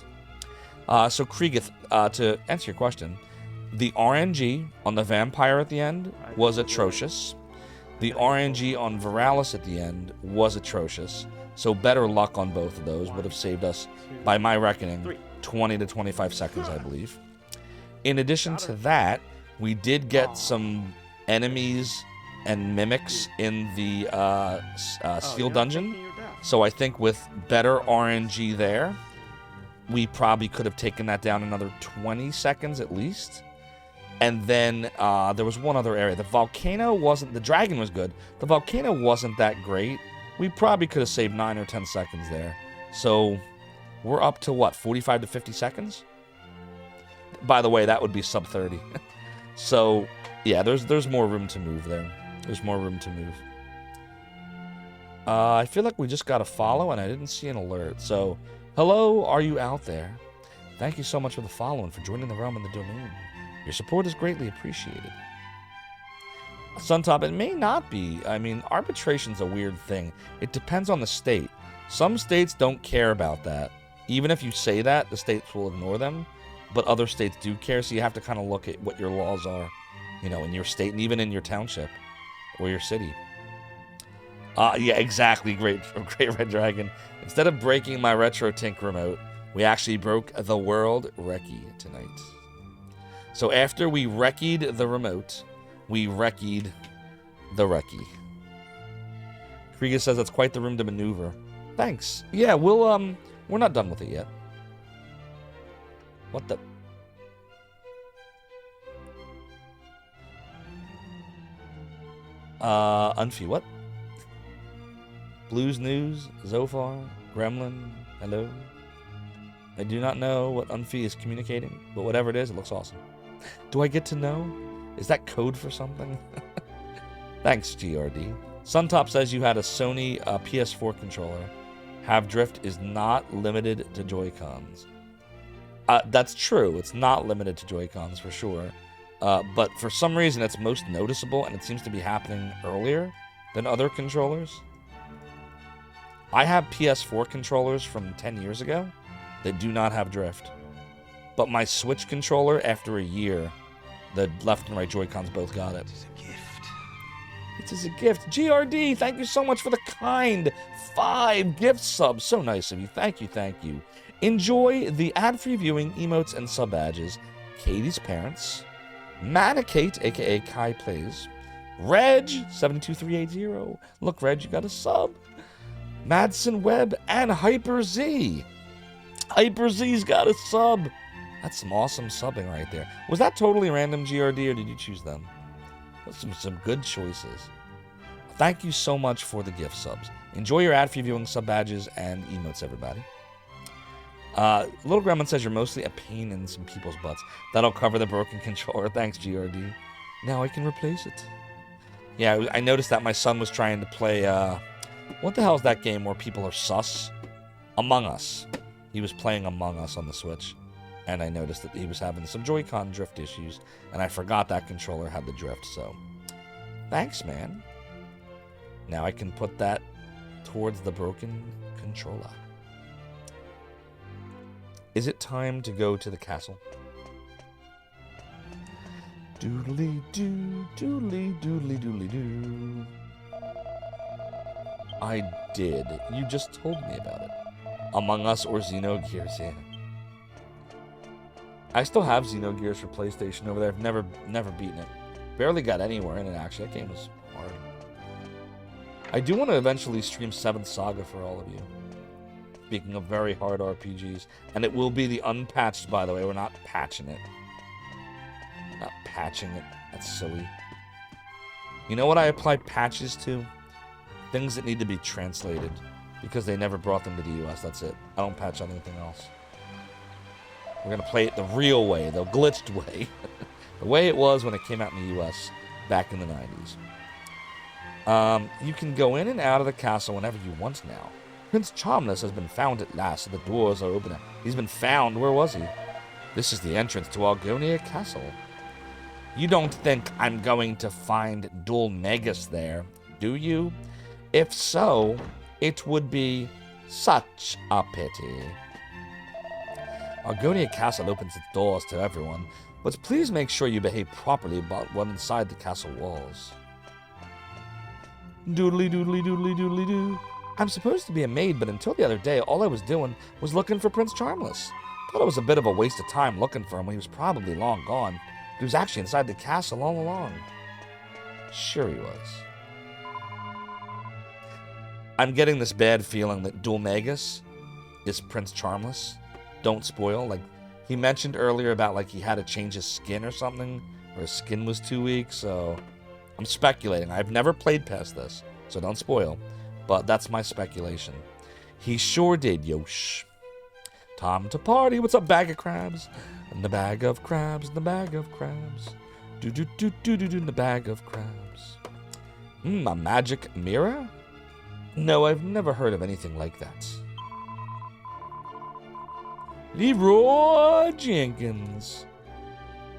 So Kriegeth, to answer your question, the RNG on the vampire at the end was atrocious. The RNG on Viralis at the end was atrocious. So better luck on both of those would have saved us, by my reckoning, 20 to 25 seconds, I believe. In addition to that, we did get some enemies and mimics in the Steel Dungeon. So I think with better RNG there, we probably could have taken that down another 20 seconds at least. And then there was one other area. The volcano wasn't... The dragon was good. The volcano wasn't that great. We probably could have saved 9 or 10 seconds there. So we're up to, what, 45 to 50 seconds? By the way, that would be sub 30. So, yeah, there's more room to move there. There's more room to move. I feel like we just got a follow, and I didn't see an alert. So, hello, are you out there? Thank you so much for the follow and for joining the realm and the domain. Your support is greatly appreciated. Suntop, it may not be. I mean, arbitration's a weird thing. It depends on the state. Some states don't care about that. Even if you say that, the states will ignore them. But other states do care, so you have to kind of look at what your laws are, you know, in your state and even in your township or your city. Yeah, exactly. Great Red Dragon. Instead of breaking my RetroTink remote, we actually broke the world recce tonight. So after we recce'd the remote, we recce'd the recce. Krieger says that's quite the room to maneuver. Thanks. Yeah, we're not done with it yet. What the? Unfi, what? Blues News, Zophar, Gremlin, hello? I do not know what Unfi is communicating, but whatever it is, it looks awesome. Do I get to know? Is that code for something? Thanks, GRD. Suntop says you had a Sony PS4 controller. Have Drift is not limited to Joy-Cons. That's true. It's not limited to Joy-Cons for sure. But for some reason, it's most noticeable, and it seems to be happening earlier than other controllers. I have PS4 controllers from 10 years ago that do not have drift. But my Switch controller, after a year, the left and right Joy-Cons both got it. It is a gift. GRD, thank you so much for the kind 5 gift subs. So nice of you. Thank you, thank you. Enjoy the ad-free viewing, emotes, and sub badges. Katie's parents, Manicate, aka Kai Plays, Reg, 72380. Look, Reg, you got a sub. Madsen Webb and Hyper Z. Hyper Z's got a sub. That's some awesome subbing right there. Was that totally random, GRD, or did you choose them? Those are some good choices. Thank you so much for the gift subs. Enjoy your ad-free viewing, sub badges, and emotes, everybody. Little Gremlin says you're mostly a pain in some people's butts. That'll cover the broken controller. Thanks, GRD. Now I can replace it. Yeah, I noticed that my son was trying to play, what the hell is that game where people are sus? Among Us. He was playing Among Us on the Switch, and I noticed that he was having some Joy-Con drift issues, and I forgot that controller had the drift, so... Thanks, man. Now I can put that towards the broken controller. Is it time to go to the castle? Doodly-doo, doodly-doodly, doodly-doo. I did. You just told me about it. Among Us or Xenogears, yeah. I still have Xenogears for PlayStation over there. I've never beaten it. Barely got anywhere in it, actually. That game was hard. I do want to eventually stream 7th Saga for all of you. Speaking of very hard RPGs. And it will be the unpatched, by the way. We're not patching it. Not patching it. That's silly. You know what I apply patches to? Things that need to be translated. Because they never brought them to the US. That's it. I don't patch anything else. We're going to play it the real way. The glitched way. The way it was when it came out in the US back in the 90s. You can go in and out of the castle whenever you want now. Prince Charmless has been found at last. The doors are open. He's been found. Where was he? This is the entrance to Argonia Castle. You don't think I'm going to find Dulmegus there, do you? If so, it would be such a pity. Argonia Castle opens its doors to everyone, but please make sure you behave properly about what inside the castle walls. Doodly doodly doodly doodly doo. I'm supposed to be a maid, but until the other day, all I was doing was looking for Prince Charmless. Thought it was a bit of a waste of time looking for him when he was probably long gone. He was actually inside the castle all along. Sure he was. I'm getting this bad feeling that Dulmegus is Prince Charmless. Don't spoil. Like, he mentioned earlier about, like, he had to change his skin or something, or his skin was too weak, so I'm speculating. I've never played past this, so don't spoil. But that's my speculation. He sure did, Yosh. Time to party. What's up, bag of crabs? In the bag of crabs, in the bag of crabs. Do-do-do-do-do-do in the bag of crabs. A magic mirror? No, I've never heard of anything like that. Leroy Jenkins.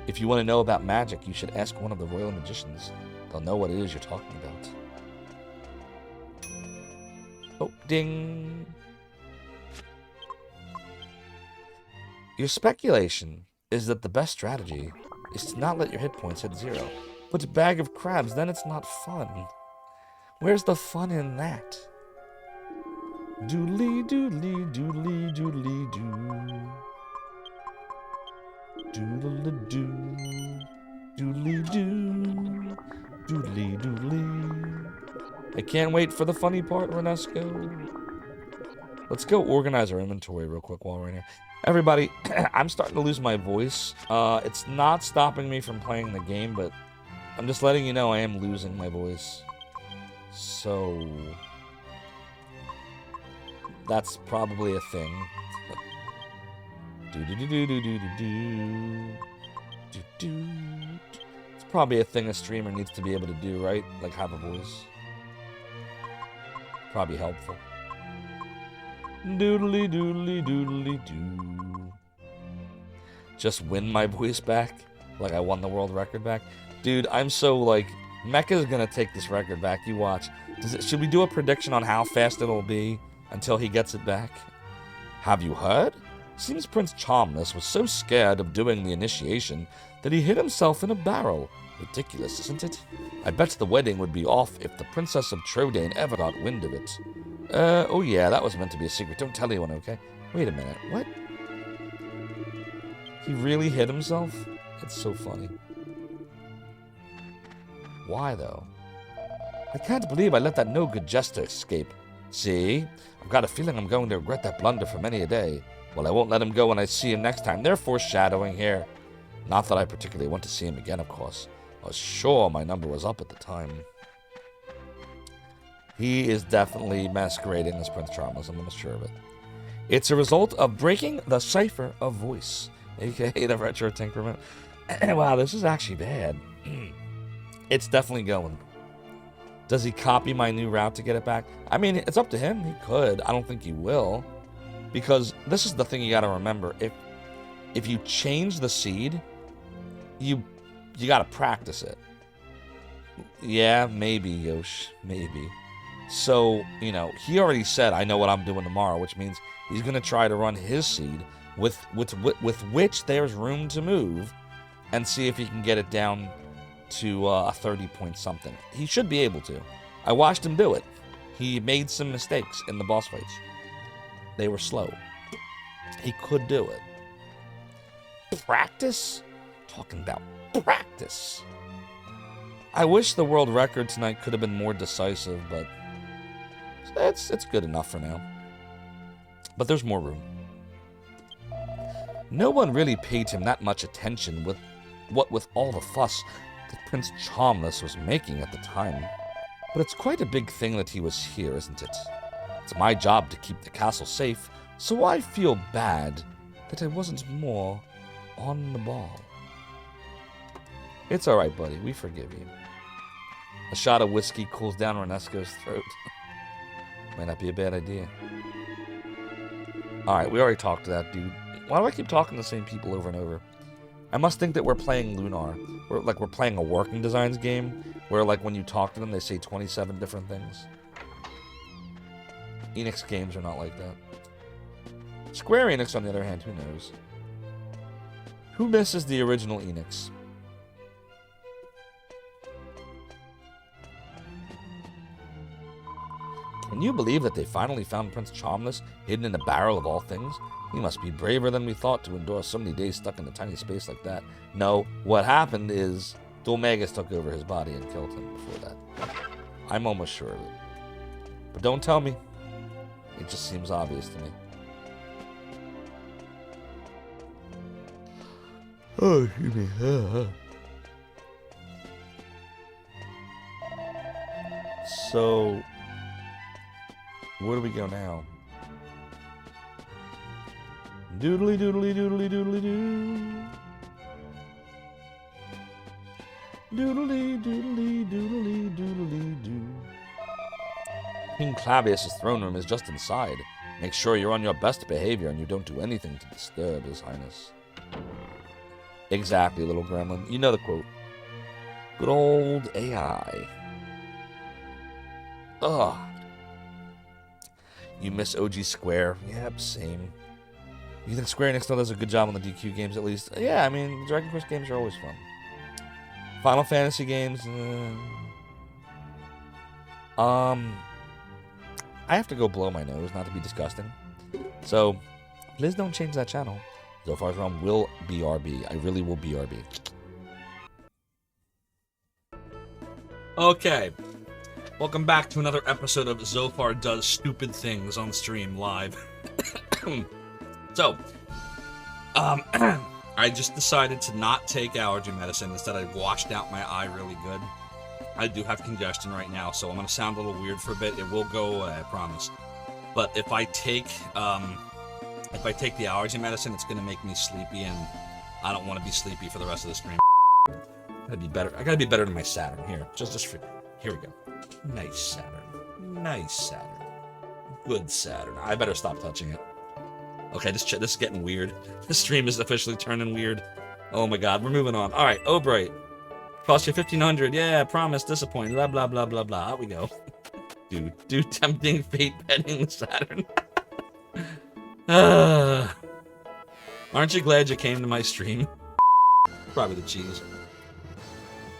If you want to know about magic, you should ask one of the royal magicians. They'll know what it is you're talking about. Oh, ding. Your speculation is that the best strategy is to not let your hit points hit 0. But a bag of crabs, then it's not fun. Where's the fun in that? Doodly doodly doodly doodly doo. Doodly doo. Doodly doo. Doodly doodly. I can't wait for the funny part, Renesco. Let's go organize our inventory real quick while we're in here. Everybody, I'm starting to lose my voice. It's not stopping me from playing the game, but I'm just letting you know I am losing my voice. So that's probably a thing. It's probably a thing a streamer needs to be able to do, right? Like have a voice. Probably helpful. Doodly doodly doodly doo. Just win my voice back? Like I won the world record back? Dude, I'm so like... Mecha's gonna take this record back, you watch. Should we do a prediction on how fast it'll be until he gets it back? Have you heard? Seems Prince Charmless was so scared of doing the initiation that he hid himself in a barrel. Ridiculous, isn't it? I bet the wedding would be off if the Princess of Trodain ever got wind of it. Oh yeah, that was meant to be a secret. Don't tell anyone, okay? Wait a minute, what? He really hit himself? It's so funny. Why, though? I can't believe I let that no-good jester escape. See? I've got a feeling I'm going to regret that blunder for many a day. Well, I won't let him go when I see him next time. They're foreshadowing here. Not that I particularly want to see him again, of course. I was sure my number was up at the time. He is definitely masquerading as Prince Charmless, I'm almost sure of it. It's a result of breaking the cipher of voice, aka the retro tinkerment. Wow, this is actually bad. It's definitely going. Does he copy my new route to get it back? I mean, it's up to him. He could. I don't think he will. Because this is the thing you got to remember. If you change the seed, you got to practice it. Yeah, maybe, Yosh. Maybe. So, you know, he already said, I know what I'm doing tomorrow, which means he's going to try to run his seed with which there's room to move and see if he can get it down to a 30-point something. He should be able to. I watched him do it. He made some mistakes in the boss fights. They were slow. He could do it. Practice? Talking about practice. I wish the world record tonight could have been more decisive, but it's good enough for now. But there's more room. No one really paid him that much attention with all the fuss that Prince Charmless was making at the time. But it's quite a big thing that he was here, isn't it? It's my job to keep the castle safe, so I feel bad that I wasn't more on the ball. It's alright, buddy. We forgive you. A shot of whiskey cools down Renesco's throat. Might not be a bad idea. Alright, we already talked to that dude. Why do I keep talking to the same people over and over? I must think that we're playing Lunar. We're playing a working designs game, where like when you talk to them, they say 27 different things. Enix games are not like that. Square Enix, on the other hand, who knows? Who misses the original Enix? Can you believe that they finally found Prince Charmless hidden in a barrel of all things? He must be braver than we thought to endure so many days stuck in a tiny space like that. No, what happened is Dulmagus took over his body and killed him before that. I'm almost sure of it. But don't tell me. It just seems obvious to me. Oh, excuse me. So, where do we go now? Doodly doodly doodly doodly doo. Doodly doodly doodly doodly doo. King Clavius' throne room is just inside. Make sure you're on your best behavior and you don't do anything to disturb His Highness. Exactly, little gremlin. You know the quote. Good old AI. Ugh. You miss OG Square? Yep, same. You think Square Enix still does a good job on the DQ games at least? Yeah, I mean, Dragon Quest games are always fun. Final Fantasy games? I have to go blow my nose, not to be disgusting. So, please don't change that channel. Zophar's Realm will BRB. I really will BRB. Okay. Welcome back to another episode of Zophar Does Stupid Things on stream live. So, I just decided to not take allergy medicine. Instead, I washed out my eye really good. I do have congestion right now, so I'm going to sound a little weird for a bit. It will go away, I promise. But if I take the allergy medicine, it's going to make me sleepy, and I don't want to be sleepy for the rest of the stream. Gotta be better. I gotta be better than my Saturn. Here, just for here we go. Nice Saturn. Nice Saturn. Good Saturn. I better stop touching it. Okay, this is getting weird. This stream is officially turning weird. Oh my god, we're moving on. All right, Obright. Cost you 1,500. Yeah, promise. Disappointed. Blah blah blah blah blah. Out we go. Dude, tempting fate petting the Saturn. Aren't you glad you came to my stream? Probably the cheese.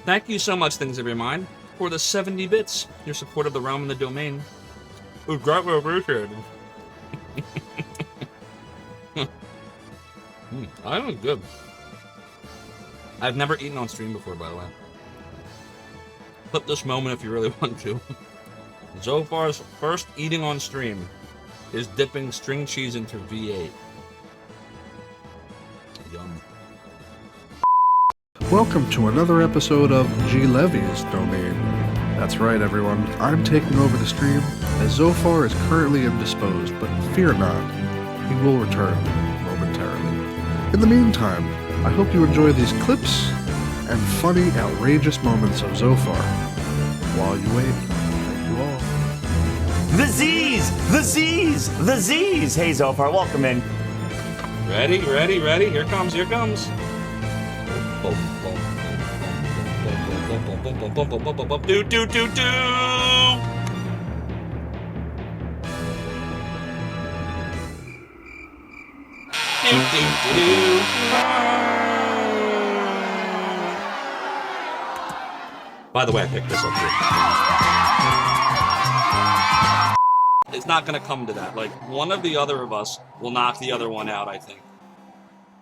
Thank you so much, Things of Your Mind, for the 70 bits. Your support of the realm and the domain. Oh, God, we're appreciated. That was good. I've never eaten on stream before, by the way. Clip this moment if you really want to. Zophar's first eating on stream is dipping string cheese into V8. Yum. Welcome to another episode of G. Levy's Domain. That's right, everyone. I'm taking over the stream, as Zophar is currently indisposed, but fear not, he will return momentarily. In the meantime, I hope you enjoy these clips and funny, outrageous moments of Zophar. While you wait, thank you all. The Z's! The Z's! The Z's! Hey, Zophar, welcome in. Ready, ready, ready. Here comes, here comes. Do, do, do, do! Do, do, do, do. By the way, I picked this up here. It's not gonna come to that. Like, one of the other of us will knock the other one out, I think.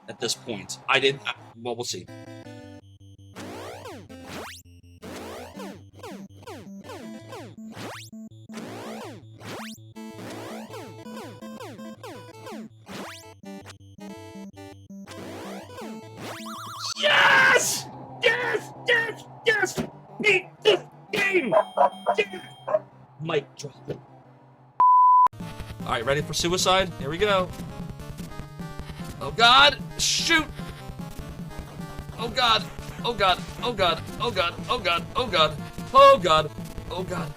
At this point. Well, we'll see. Yes! Yes! Yes! Yes! Beat this game! Yes! Mic drop. Alright, ready for suicide? Here we go. Oh god! Shoot! Oh god! Oh god! Oh god! Oh god! Oh god! Oh god! Oh god! Oh god!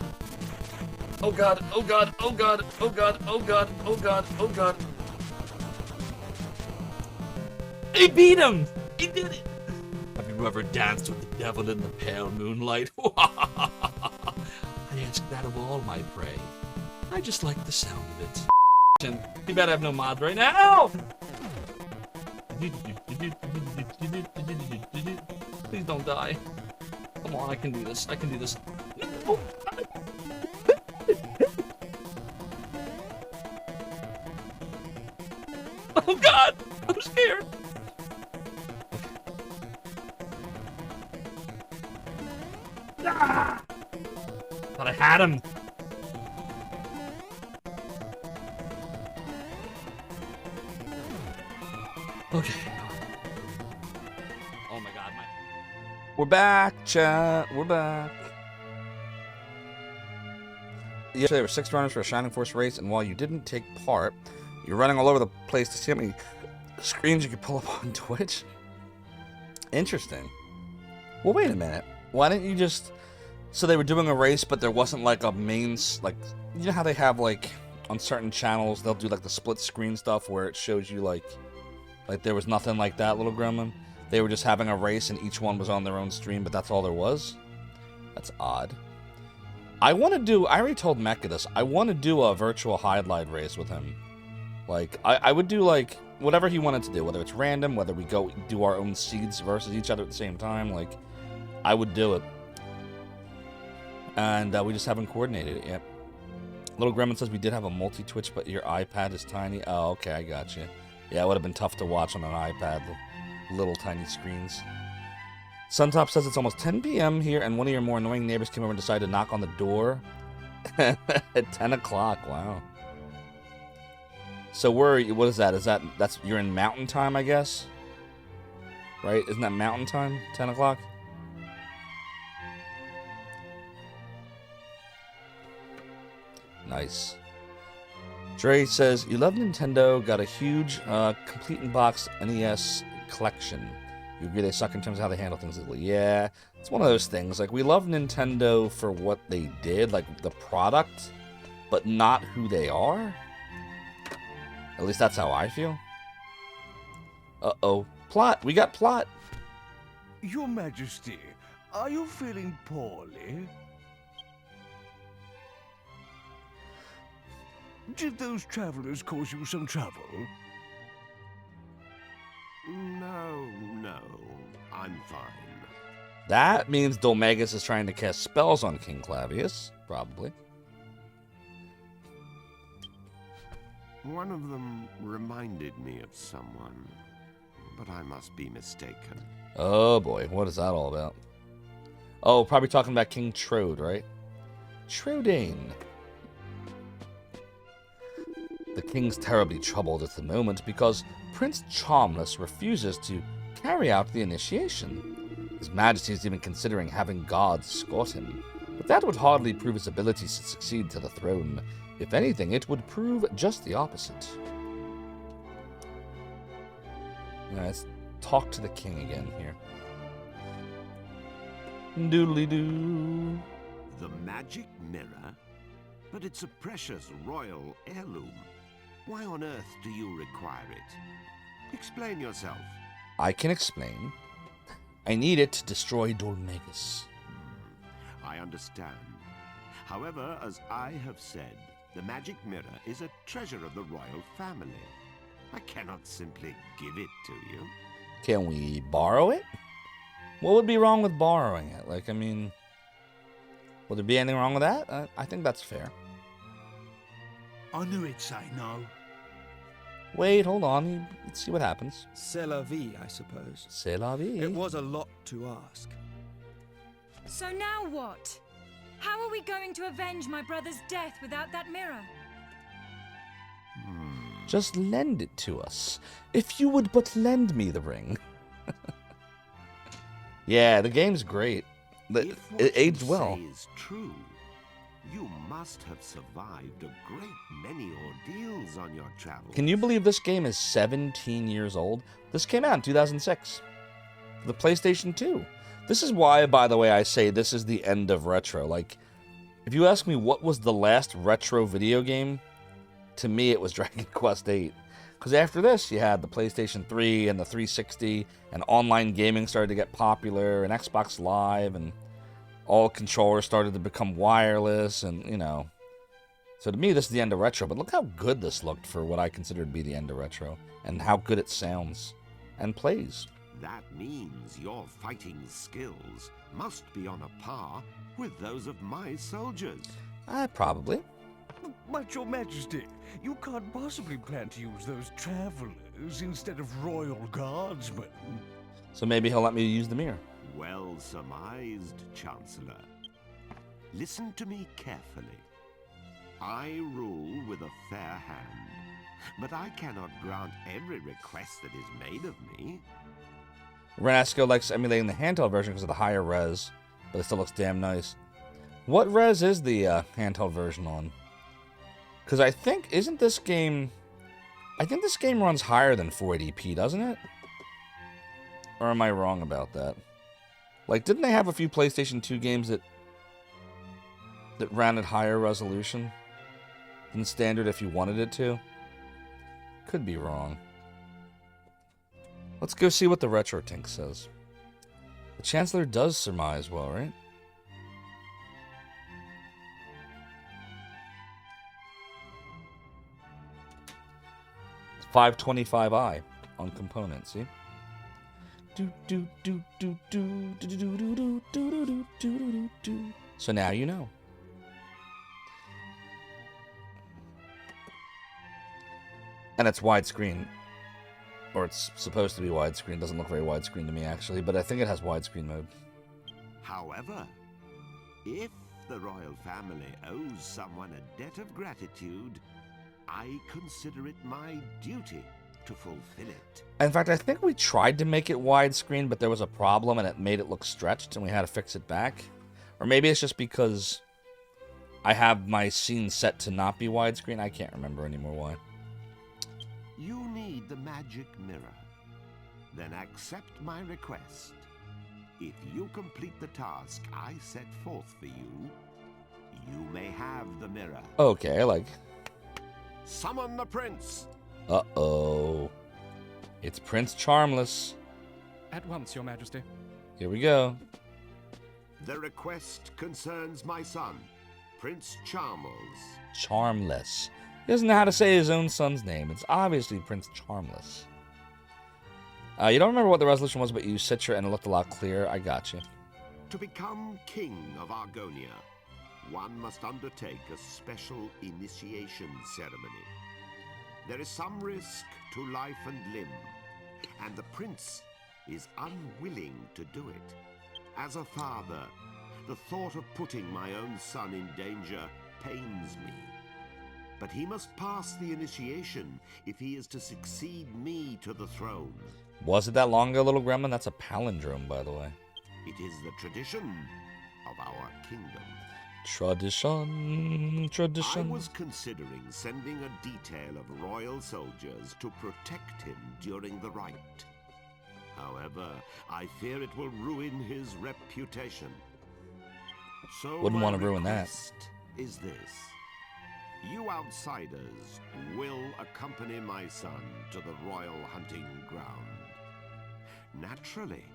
Oh god! Oh god! Oh god! Oh god! Oh god! Oh god! Oh god! He beat him! He did it! Have you ever danced with the devil in the pale moonlight? I ask that of all my prey. I just like the sound of it. You better have no mods right now! Please don't die. Come on, I can do this. I can do this. No. Oh god! I'm scared. Ah! Thought I had him. Okay. Oh my god, We're back, chat. We're back. Yesterday there were 6 runners for a Shining Force race, and while you didn't take part, you're running all over the place to see how many screens you could pull up on Twitch. Interesting. Well, wait a minute. Why didn't you just... So they were doing a race, but there wasn't like a main... Like, you know how they have like, on certain channels, they'll do like the split screen stuff where it shows you like there was nothing like that, little gremlin. They were just having a race and each one was on their own stream, but that's all there was? That's odd. I already told Mecca this, I want to do a virtual highlight race with him. Like, I would do like, whatever he wanted to do, whether it's random, whether we go do our own seeds versus each other at the same time, like, I would do it. And we just haven't coordinated it yet. Little Gremlin says we did have a multi-Twitch, but your iPad is tiny. Oh, okay, I got you. Yeah, it would have been tough to watch on an iPad, little tiny screens. Suntop says it's almost 10 p.m. here, and one of your more annoying neighbors came over and decided to knock on the door at 10 o'clock. Wow. So what is that? You're in mountain time, I guess? Right? Isn't that mountain time? 10 o'clock? Nice. Dre says, you love Nintendo, got a huge, complete in box NES collection. You agree they suck in terms of how they handle things legally? Yeah, it's one of those things. Like, we love Nintendo for what they did, like the product, but not who they are. At least that's how I feel. Uh-oh. Plot. We got plot. Your Majesty, are you feeling poorly? Did those travelers cause you some trouble? No, I'm fine. That means Dolmegus is trying to cast spells on King Clavius, probably. One of them reminded me of someone, but I must be mistaken. Oh boy, what is that all about? Oh, probably talking about King Trode, right? Trodane. The king's terribly troubled at the moment because Prince Charmless refuses to carry out the initiation. His Majesty is even considering having guards escort him, but that would hardly prove his ability to succeed to the throne. If anything, it would prove just the opposite. Let's talk to the king again here. Doodly-doo. The magic mirror? But it's a precious royal heirloom. Why on earth do you require it? Explain yourself. I can explain. I need it to destroy Dolmagus. I understand. However, as I have said, the magic mirror is a treasure of the royal family. I cannot simply give it to you. Can we borrow it? What would be wrong with borrowing it? Like, I mean, would there be anything wrong with that? I think that's fair. I knew he'd say no. Wait, hold on. Let's see what happens. C'est la vie, I suppose. C'est la vie. It was a lot to ask. So now what? How are we going to avenge my brother's death without that mirror? Just lend it to us. If you would but lend me the ring. Yeah, the game's great. It aged well. Is true. You must have survived a great many ordeals on your travels. Can you believe this game is 17 years old? This came out in 2006. The PlayStation 2. This is why, by the way, I say this is the end of retro. Like, if you ask me what was the last retro video game, to me it was Dragon Quest VIII. Because after this, you had the PlayStation 3 and the 360, and online gaming started to get popular, and Xbox Live, and all controllers started to become wireless, and, you know. So to me, this is the end of retro, but look how good this looked for what I consider to be the end of retro, and how good it sounds and plays. That means your fighting skills must be on a par with those of my soldiers. Probably. But Your Majesty, you can't possibly plan to use those travelers instead of royal guardsmen. So maybe he'll let me use the mirror. Well surmised, Chancellor. Listen to me carefully. I rule with a fair hand, but I cannot grant every request that is made of me. Renasco likes emulating the handheld version because of the higher res, but it still looks damn nice. What res is the handheld version on? Because I think, isn't this game... I think this game runs higher than 480p, doesn't it? Or am I wrong about that? Like, didn't they have a few PlayStation 2 games that ran at higher resolution than standard if you wanted it to? Could be wrong. Let's go see what the RetroTink says. The Chancellor does surmise well, right? It's 525i on components, see? So now you know. And it's widescreen. Or it's supposed to be widescreen. Doesn't look very widescreen to me, actually, but I think it has widescreen mode. However, if the royal family owes someone a debt of gratitude, I consider it my duty to fulfill it. In fact, I think we tried to make it widescreen, but there was a problem and it made it look stretched and we had to fix it back. Or maybe it's just because I have my scene set to not be widescreen. I can't remember anymore why. You need the magic mirror. Then accept my request. If you complete the task I set forth for you, you may have the mirror. Okay, I like. Summon the prince. Uh-oh. It's Prince Charmless. At once, Your Majesty. Here we go. The request concerns my son, Prince Charmless. Charmless. He doesn't know how to say his own son's name. It's obviously Prince Charmless. You don't remember what the resolution was, but you Citra and it looked a lot clearer. I got you. To become king of Argonia, one must undertake a special initiation ceremony. There is some risk to life and limb, and the prince is unwilling to do it. As a father, the thought of putting my own son in danger pains me. But he must pass the initiation if he is to succeed me to the throne. Was it that long ago, little gremlin? That's a palindrome, by the way. It is the tradition of our kingdom. Tradition. I was considering sending a detail of royal soldiers to protect him during the rite. However, I fear it will ruin his reputation. So Wouldn't want to ruin that. request is this. You outsiders will accompany my son to the royal hunting ground. Naturally,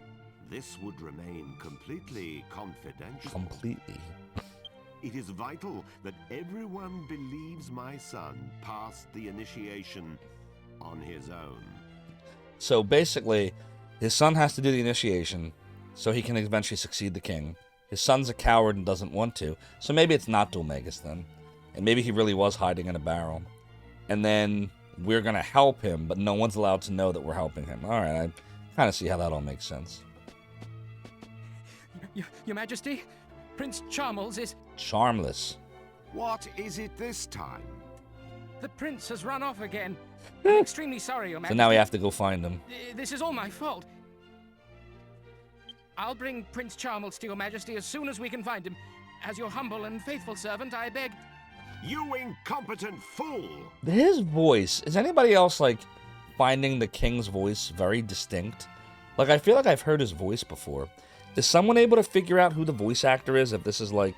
this would remain completely confidential. Completely. It is vital that everyone believes my son passed the initiation on his own. So basically, his son has to do the initiation so he can eventually succeed the king. His son's a coward and doesn't want to, so maybe it's not Dulmagus then. And maybe he really was hiding in a barrel. And then we're going to help him, but no one's allowed to know that we're helping him. Alright, I kind of see how that all makes sense. Your Majesty, Prince Charmles is... Charmless. What is it this time? The prince has run off again. I'm extremely sorry, Your So Majesty. now we have to go find him. This is all my fault. I'll bring Prince Charmles to Your Majesty as soon as we can find him. As your humble and faithful servant, I beg... You incompetent fool! His voice, is anybody else, like, finding the king's voice very distinct? Like, I feel like I've heard his voice before. Is someone able to figure out who the voice actor is? If this is, like,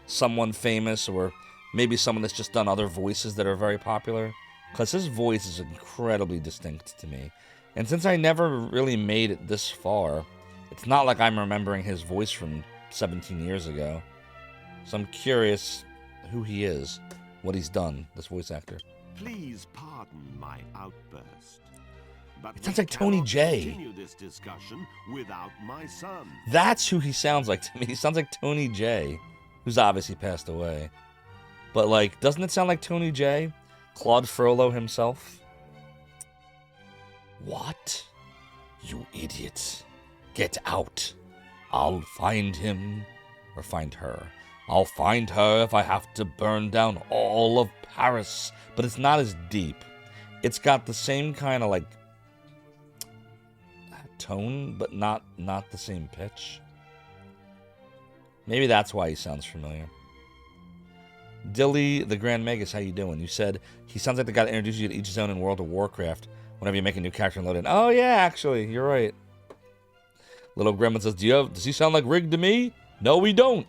someone famous or maybe someone that's just done other voices that are very popular? Because his voice is incredibly distinct to me. And since I never really made it this far, it's not like I'm remembering his voice from 17 years ago. So I'm curious who he is, what he's done, this voice actor. Please pardon my outburst. But It sounds like Tony J. Continue this discussion without my son. That's who he sounds like to me. He sounds like Tony J, who's obviously passed away. But, like, doesn't it sound like Tony J? Claude Frollo himself? What? You idiot. Get out. I'll find him. Or find her. I'll find her if I have to burn down all of Paris. But it's not as deep. It's got the same kind of, like, tone, but not the same pitch. Maybe that's why he sounds familiar. Dilly the Grand Magus, how you doing? You said he sounds like the guy that introduces you to each zone in World of Warcraft whenever you make a new character and load in. Oh yeah, actually, you're right. Little Gremlin says, does he sound like Rig to me? No, we don't.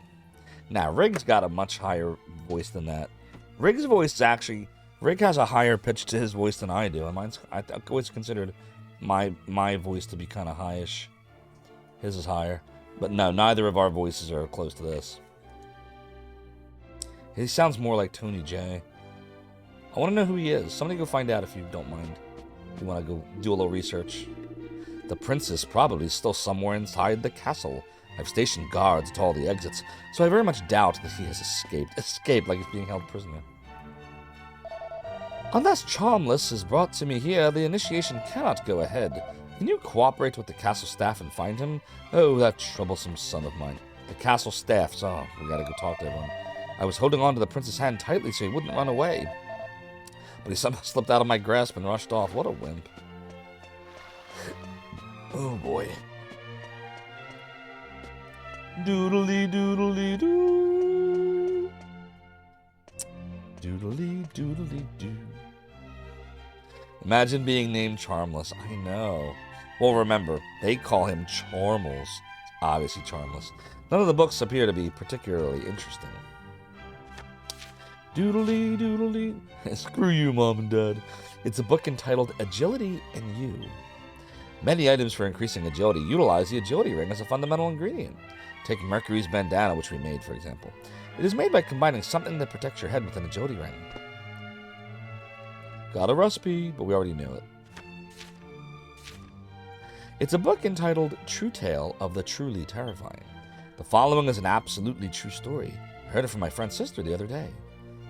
Nah, Rig's got a much higher voice than that. Rig's voice is actually... Rig has a higher pitch to his voice than I do. And I always considered my voice to be kind of highish. His is higher. But no, neither of our voices are close to this. He sounds more like Tony J. I want to know who he is. Somebody go find out if you don't mind. If you want to go do a little research. The prince is probably still somewhere inside the castle. I've stationed guards at all the exits, so I very much doubt that he has escaped. Escaped like he's being held prisoner. Unless Charmless is brought to me here, the initiation cannot go ahead. Can you cooperate with the castle staff and find him? Oh, that troublesome son of mine. The castle staff, so we gotta go talk to everyone. I was holding on to the prince's hand tightly so he wouldn't run away. But he somehow slipped out of my grasp and rushed off. What a wimp. Oh boy. Doodly doodly doo. Doodly doodly doo. Imagine being named Charmless. I know. Well, remember, they call him Charmles. Obviously Charmless. None of the books appear to be particularly interesting. Doodly doodly. Screw you, Mom and Dad. It's a book entitled Agility and You. Many items for increasing agility utilize the agility ring as a fundamental ingredient. Take Mercury's bandana, which we made, for example. It is made by combining something that protects your head with an agility ring. Got a recipe, but we already knew it. It's a book entitled True Tale of the Truly Terrifying. The following is an absolutely true story. I heard it from my friend's sister the other day.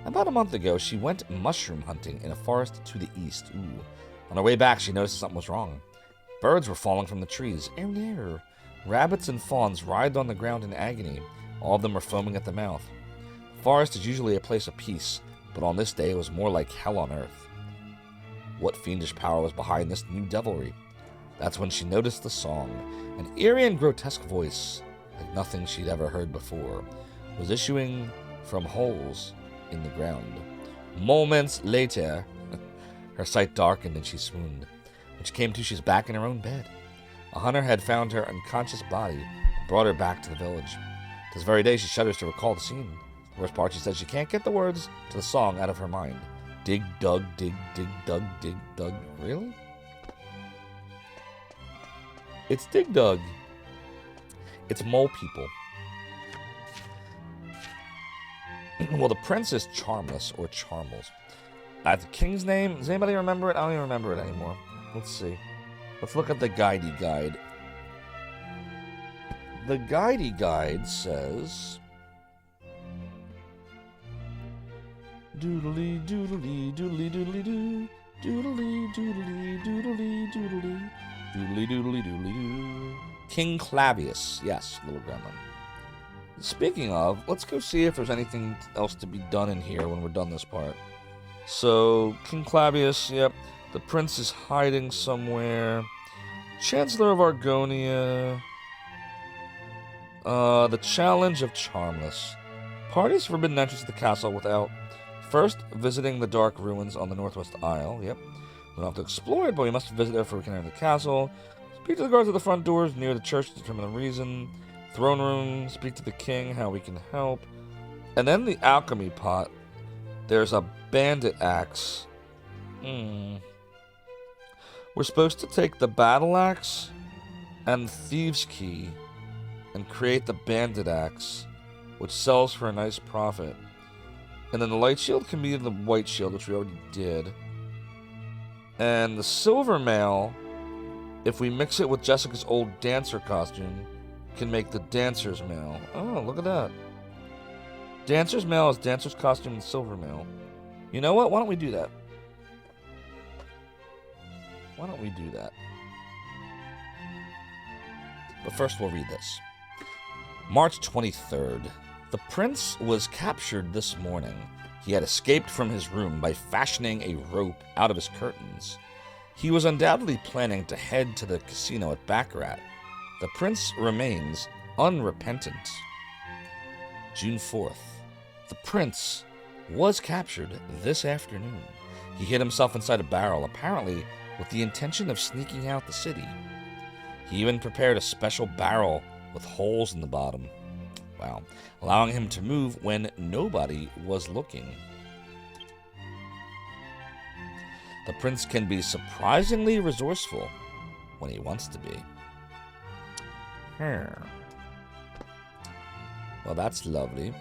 About a month ago, she went mushroom hunting in a forest to the east. Ooh. On her way back, she noticed something was wrong. Birds were falling from the trees. Ew, Rabbits and fawns writhed on the ground in agony. All of them were foaming at the mouth. The forest is usually a place of peace, but on this day it was more like hell on earth. What fiendish power was behind this new devilry? That's when she noticed the song. An eerie and grotesque voice, like nothing she'd ever heard before, was issuing from holes in the ground. Moments later, her sight darkened and she swooned. When she came to, she was back in her own bed. A hunter had found her unconscious body and brought her back to the village. This very day, she shudders to recall the scene. The worst part, she says she can't get the words to the song out of her mind. Dig, dug, dig, dug. Really? It's dig, dug. It's mole people. Well, the prince is Charmless or Charmles. The king's name, does anybody remember it? I don't even remember it anymore. Let's see. Let's look at the guidey guide. The guidey guide says... Doodly doodly doodly doodly doo. Doodly doodly doodly doodly. Doodly doodly doodly doo. King Clavius. Yes, little gremlin. Speaking of, let's go see if there's anything else to be done in here when we're done this part. So, King Clavius, yep. The prince is hiding somewhere. Chancellor of Argonia. The challenge of Charmless. Parties forbidden entrance to the castle without first visiting the dark ruins on the northwest aisle. Yep. We don't have to explore it, but we must visit it before we can enter the castle. Speak to the guards at the front doors near the church to determine the reason. Throne room, speak to the king, how we can help. And then the alchemy pot. There's a bandit axe. We're supposed to take the battle axe and thieves' key and create the bandit axe, which sells for a nice profit. And then the light shield can be the white shield, which we already did. And the silver mail, if we mix it with Jessica's old dancer costume, can make the dancer's mail. Oh, look at that. Dancer's mail is dancer's costume and silver mail. You know what? Why don't we do that? Why don't we do that? But first we'll read this. March 23rd. The prince was captured this morning. He had escaped from his room by fashioning a rope out of his curtains. He was undoubtedly planning to head to the casino at Baccarat. The prince remains unrepentant. June 4th. The prince was captured this afternoon. He hid himself inside a barrel, apparently with the intention of sneaking out the city. He even prepared a special barrel with holes in the bottom. Wow. Allowing him to move when nobody was looking. The prince can be surprisingly resourceful when he wants to be. Well, that's lovely.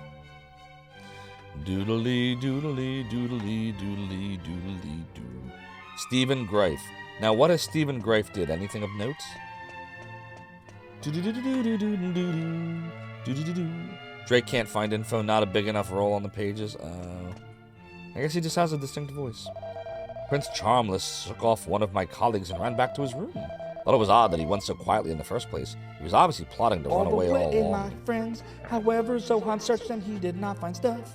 Doodly, doodly, doodly, doodly, doodly, doo. Stephen Grafe. Now, what has Stephen Grafe did? Anything of note? Drake can't find info. Not a big enough role on the pages. I guess he just has a distinct voice. Prince Charmless took off one of my colleagues and ran back to his room. Thought it was odd that he went so quietly in the first place. He was obviously plotting to run away all along. My friends, however, Zohan searched and he did not find stuff.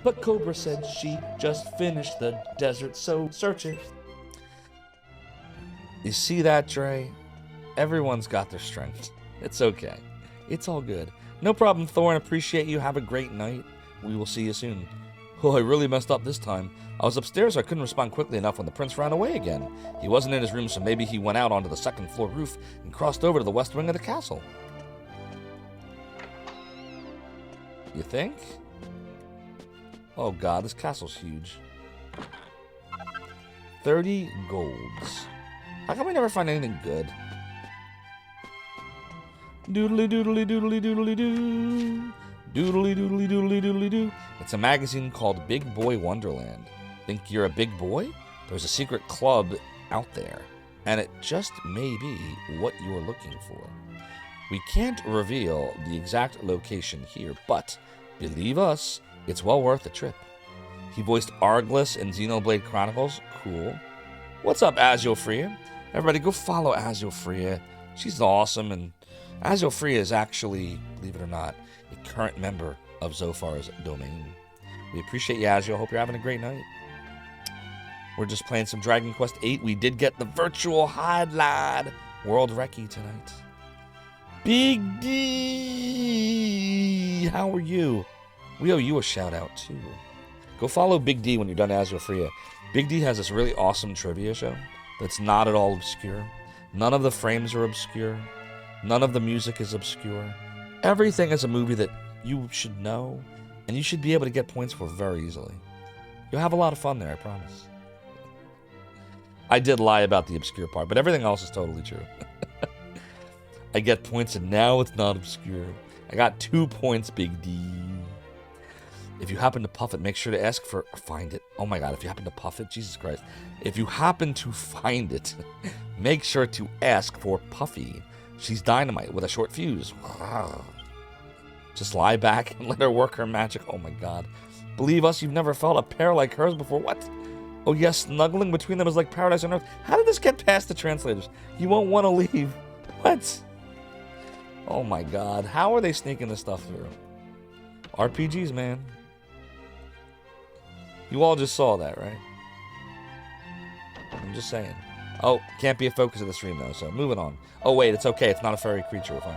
But Cobra said she just finished the desert, so search it. You see that, Dre? Everyone's got their strength. It's okay. It's all good. No problem, Thorn. Appreciate you. Have a great night. We will see you soon. Oh, I really messed up this time. I was upstairs, so I couldn't respond quickly enough when the prince ran away again. He wasn't in his room, so maybe he went out onto the second floor roof and crossed over to the west wing of the castle. You think? Oh god, this castle's huge. 30 golds. How come we never find anything good? Doodly doodly doodly doodly doo. Doodly doodly doodly doodly doo. It's a magazine called Big Boy Wonderland. Think you're a big boy? There's a secret club out there, and it just may be what you're looking for. We can't reveal the exact location here, but believe us, it's well worth the trip. He voiced Arglus in Xenoblade Chronicles. Cool. What's up, Aziofria? Everybody go follow Aziofria. She's awesome, and Azofria is actually, believe it or not, a current member of Zophar's domain. We appreciate you, Azio. Hope you're having a great night. We're just playing some Dragon Quest VIII. We did get the virtual highlight World Recce tonight. Big D, how are you? We owe you a shout out too. Go follow Big D when you're done Azofria. Big D has this really awesome trivia show that's not at all obscure. None of the frames are obscure. None of the music is obscure. Everything is a movie that you should know, and you should be able to get points for very easily. You'll have a lot of fun there, I promise. I did lie about the obscure part, but everything else is totally true. I get points, and now it's not obscure. I got 2 points, Big D. If you happen to puff it, make sure to ask for... Find it. Oh my god, if you happen to puff it, Jesus Christ. If you happen to find it, make sure to ask for Puffy. She's dynamite with a short fuse. Just lie back and let her work her magic. Oh my god. Believe us, you've never felt a pair like hers before. What? Oh yes, snuggling between them is like paradise on earth. How did this get past the translators? You won't want to leave. What? Oh my god. How are they sneaking this stuff through? RPGs, man. You all just saw that, right? I'm just saying. Oh, can't be a focus of the stream, though, so moving on. Oh, wait, it's okay. It's not a fairy creature. We're fine.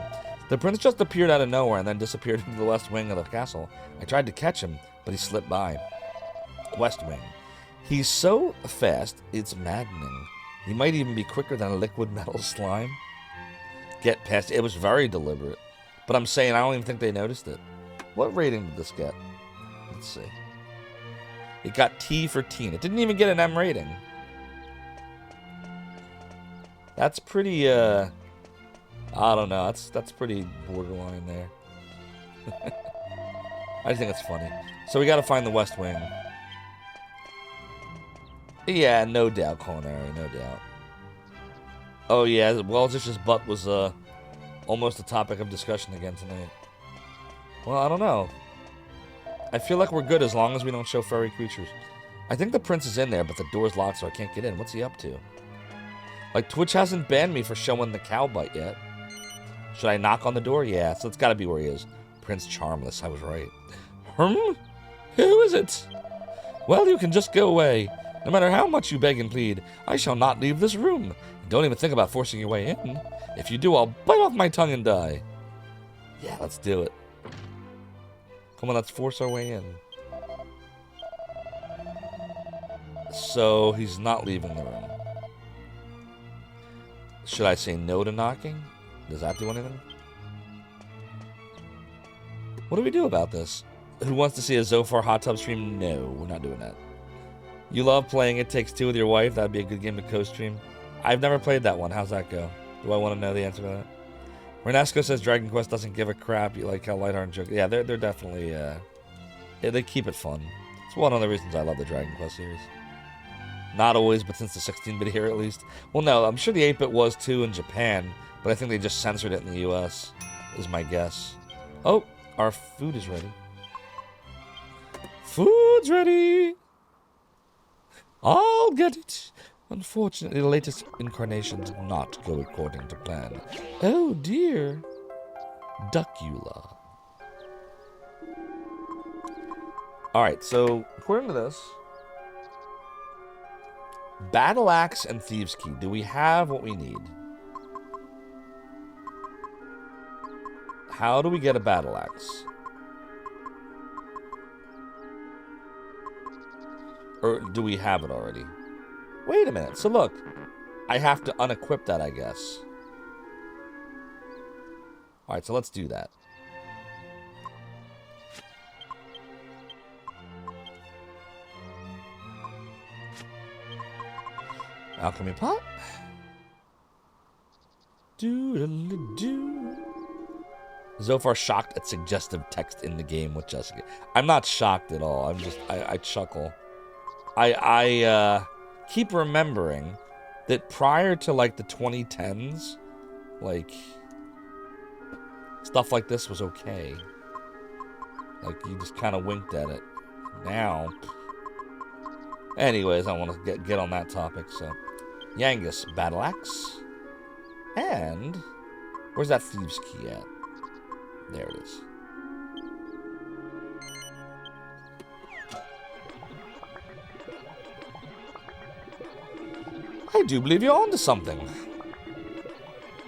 The prince just appeared out of nowhere and then disappeared into the west wing of the castle. I tried to catch him, but he slipped by. West wing. He's so fast, it's maddening. He might even be quicker than a liquid metal slime. Get past it. It was very deliberate. But I'm saying I don't even think they noticed it. What rating did this get? Let's see. It got T for teen. It didn't even get an M rating. That's pretty, I don't know. That's pretty borderline there. I think it's funny. So we got to find the West Wing. Yeah, no doubt, Culinary, no doubt. Oh yeah, Welzish's butt was almost a topic of discussion again tonight. Well, I don't know. I feel like we're good as long as we don't show furry creatures. I think the prince is in there, but the door's locked, so I can't get in. What's he up to? Like, Twitch hasn't banned me for showing the cow butt yet. Should I knock on the door? Yeah, so it's got to be where he is. Prince Charmless, I was right. Who is it? Well, you can just go away. No matter how much you beg and plead, I shall not leave this room. Don't even think about forcing your way in. If you do, I'll bite off my tongue and die. Yeah, let's do it. Come on, let's force our way in. So, he's not leaving the room. Should I say no to knocking? Does that do anything? What do we do about this? Who wants to see a Zophar hot tub stream? No, we're not doing that. You love playing It Takes Two with your wife? That'd be a good game to co-stream. I've never played that one. How's that go? Do I want to know the answer to that? Renasco says Dragon Quest doesn't give a crap. You like how lighthearted joke. Yeah, they're definitely yeah, they keep it fun. It's one of the reasons I love the Dragon Quest series. Not always, but since the 16-bit here at least. Well, no, I'm sure the 8-bit was too in Japan, but I think they just censored it in the US, is my guess. Oh, our food is ready. Food's ready. I'll get it. Unfortunately, the latest incarnation did not go according to plan. Oh dear. Duckula. Alright, so according to this, Battle Axe and Thieves' Key. Do we have what we need? How do we get a Battle Axe? Or do we have it already? Wait a minute. So look, I have to unequip that, I guess. Alright, so let's do that. Alchemy pot. Do. Zophar shocked at suggestive text in the game with Jessica. I'm not shocked at all. I'm just I chuckle. I keep remembering that prior to like the 2010s, like stuff like this was okay. Like you just kind of winked at it. Now, anyways, I want to get on that topic. So, Yangus Battle Axe and Where's that thieves key at? There it is. I do believe you're onto something.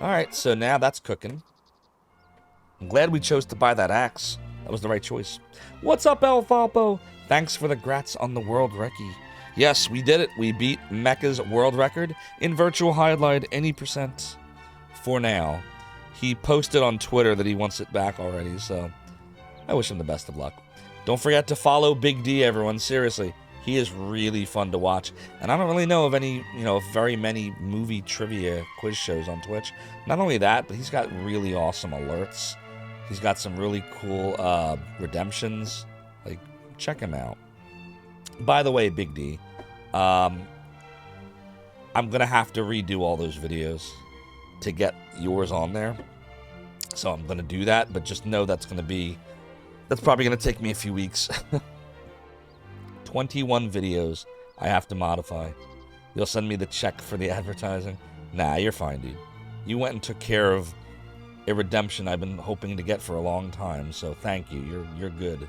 Alright, so now that's cooking. I'm glad we chose to buy that axe. That was the right choice. What's up, El Falpo? Thanks for the grats on the world recce. Yes, we did it. We beat Mecha's world record in virtual highlight any percent. For now. He posted on Twitter that he wants it back already, so I wish him the best of luck. Don't forget to follow Big D, everyone. Seriously, he is really fun to watch. And I don't really know of any, very many movie trivia quiz shows on Twitch. Not only that, but he's got really awesome alerts. He's got some really cool redemptions. Like, check him out. By the way, Big D, I'm going to have to redo all those videos to get yours on there. So I'm going to do that, but just know that's probably going to take me a few weeks. 21 videos I have to modify. You'll send me the check for the advertising? Nah, you're fine, dude. You went and took care of a redemption I've been hoping to get for a long time, so thank you. You're good.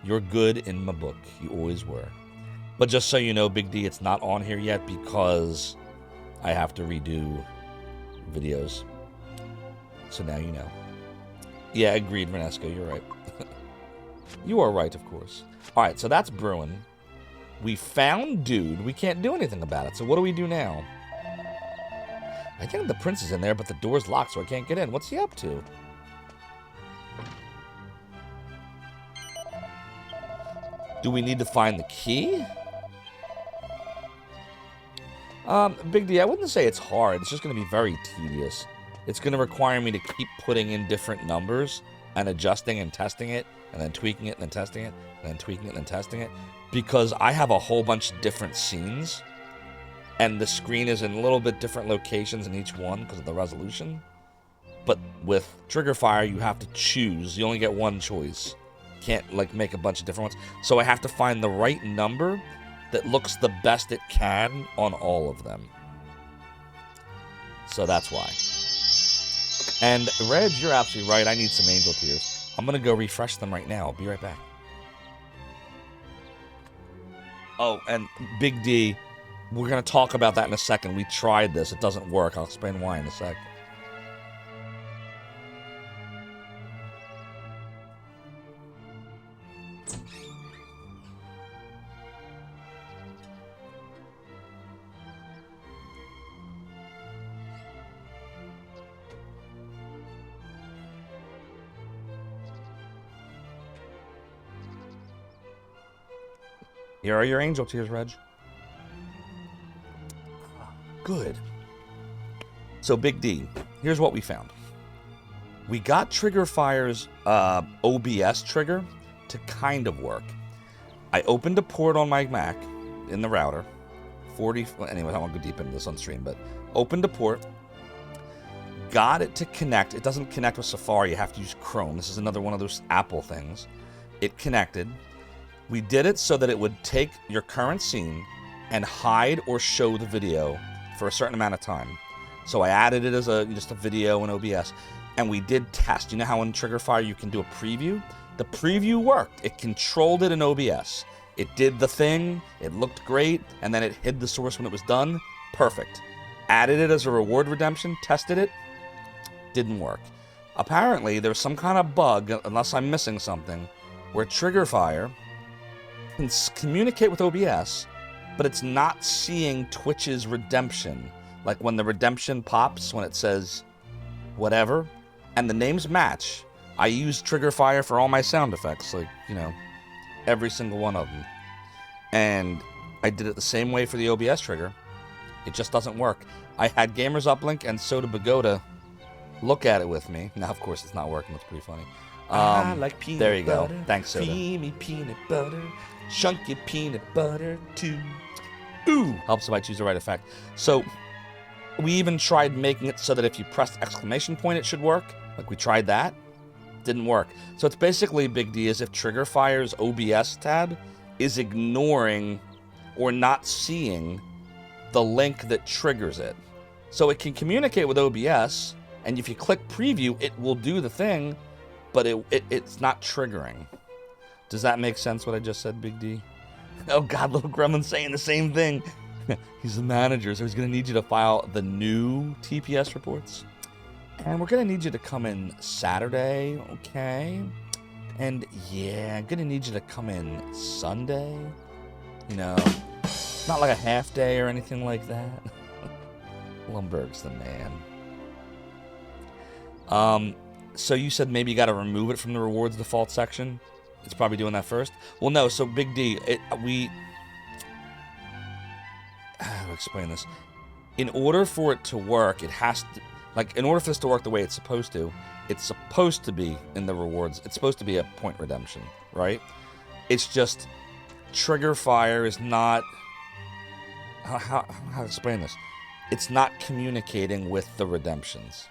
You're good in my book. You always were. But just so you know, Big D, it's not on here yet because I have to redo videos. So now you know. Yeah, agreed, Renesco. You're right. You are right, of course. All right, so that's brewing. We found Dude. We can't do anything about it. So what do we do now? I think the prince is in there, but the door's locked, so I can't get in. What's he up to? Do we need to find the key? Big D, I wouldn't say it's hard. It's just going to be very tedious. It's going to require me to keep putting in different numbers and adjusting and testing it, and then tweaking it, and then testing it, and then tweaking it, and then testing it, because I have a whole bunch of different scenes, and the screen is in a little bit different locations in each one because of the resolution. But with Trigger Fire, you have to choose. You only get one choice. Can't, make a bunch of different ones. So I have to find the right number that looks the best it can on all of them. So that's why. And Reg, you're absolutely right. I need some angel tears. I'm going to go refresh them right now. I'll be right back. Oh, and Big D, we're going to talk about that in a second. We tried this. It doesn't work. I'll explain why in a sec. Here are your angel tears, Reg. Good. So, Big D, here's what we found. We got Trigger Fire's OBS trigger to kind of work. I opened a port on my Mac in the router. Anyway, I won't go deep into this on stream, but opened a port. Got it to connect. It doesn't connect with Safari. You have to use Chrome. This is another one of those Apple things. It connected. We did it so that it would take your current scene and hide or show the video for a certain amount of time. So I added it as just a video in OBS, and we did test. You know how in Trigger Fire you can do a preview? The preview worked. It controlled it in OBS. It did the thing, it looked great, and then it hid the source when it was done. Perfect. Added it as a reward redemption, tested it, didn't work. Apparently, there's some kind of bug, unless I'm missing something, where Trigger Fire can communicate with OBS, but it's not seeing Twitch's redemption. Like when the redemption pops, when it says whatever, and the names match. I use Trigger Fire for all my sound effects, every single one of them. And I did it the same way for the OBS trigger. It just doesn't work. I had Gamers Uplink and Soda Bagoda look at it with me. Now, of course, it's not working. It's pretty funny. I like peanut there you butter. go. Thanks, Soda. Creamy peanut butter. Chunky peanut butter, too. Ooh! Helps if I choose the right effect. So, we even tried making it so that if you pressed exclamation point, it should work. Like, we tried that. Didn't work. So, it's basically, Big D, as if Trigger Fire's OBS tab is ignoring or not seeing the link that triggers it. So, it can communicate with OBS, And if you click preview, it will do the thing, but it's not triggering. Does that make sense what I just said, Big D? Oh God, Little Gremlin's saying the same thing. He's the manager, so he's going to need you to file the new TPS reports. And we're going to need you to come in Saturday, okay? And yeah, I'm going to need you to come in Sunday. You know, not like a half day or anything like that. Lumberg's the man. So you said maybe you got to remove it from the rewards default section? It's probably doing that first? Well, no, so Big D, how to explain this? In order for it to work, it has to, like, in order for this to work the way it's supposed to be in the rewards. It's supposed to be a point redemption, right? It's just trigger fire is not, how to explain this? It's not communicating with the redemptions.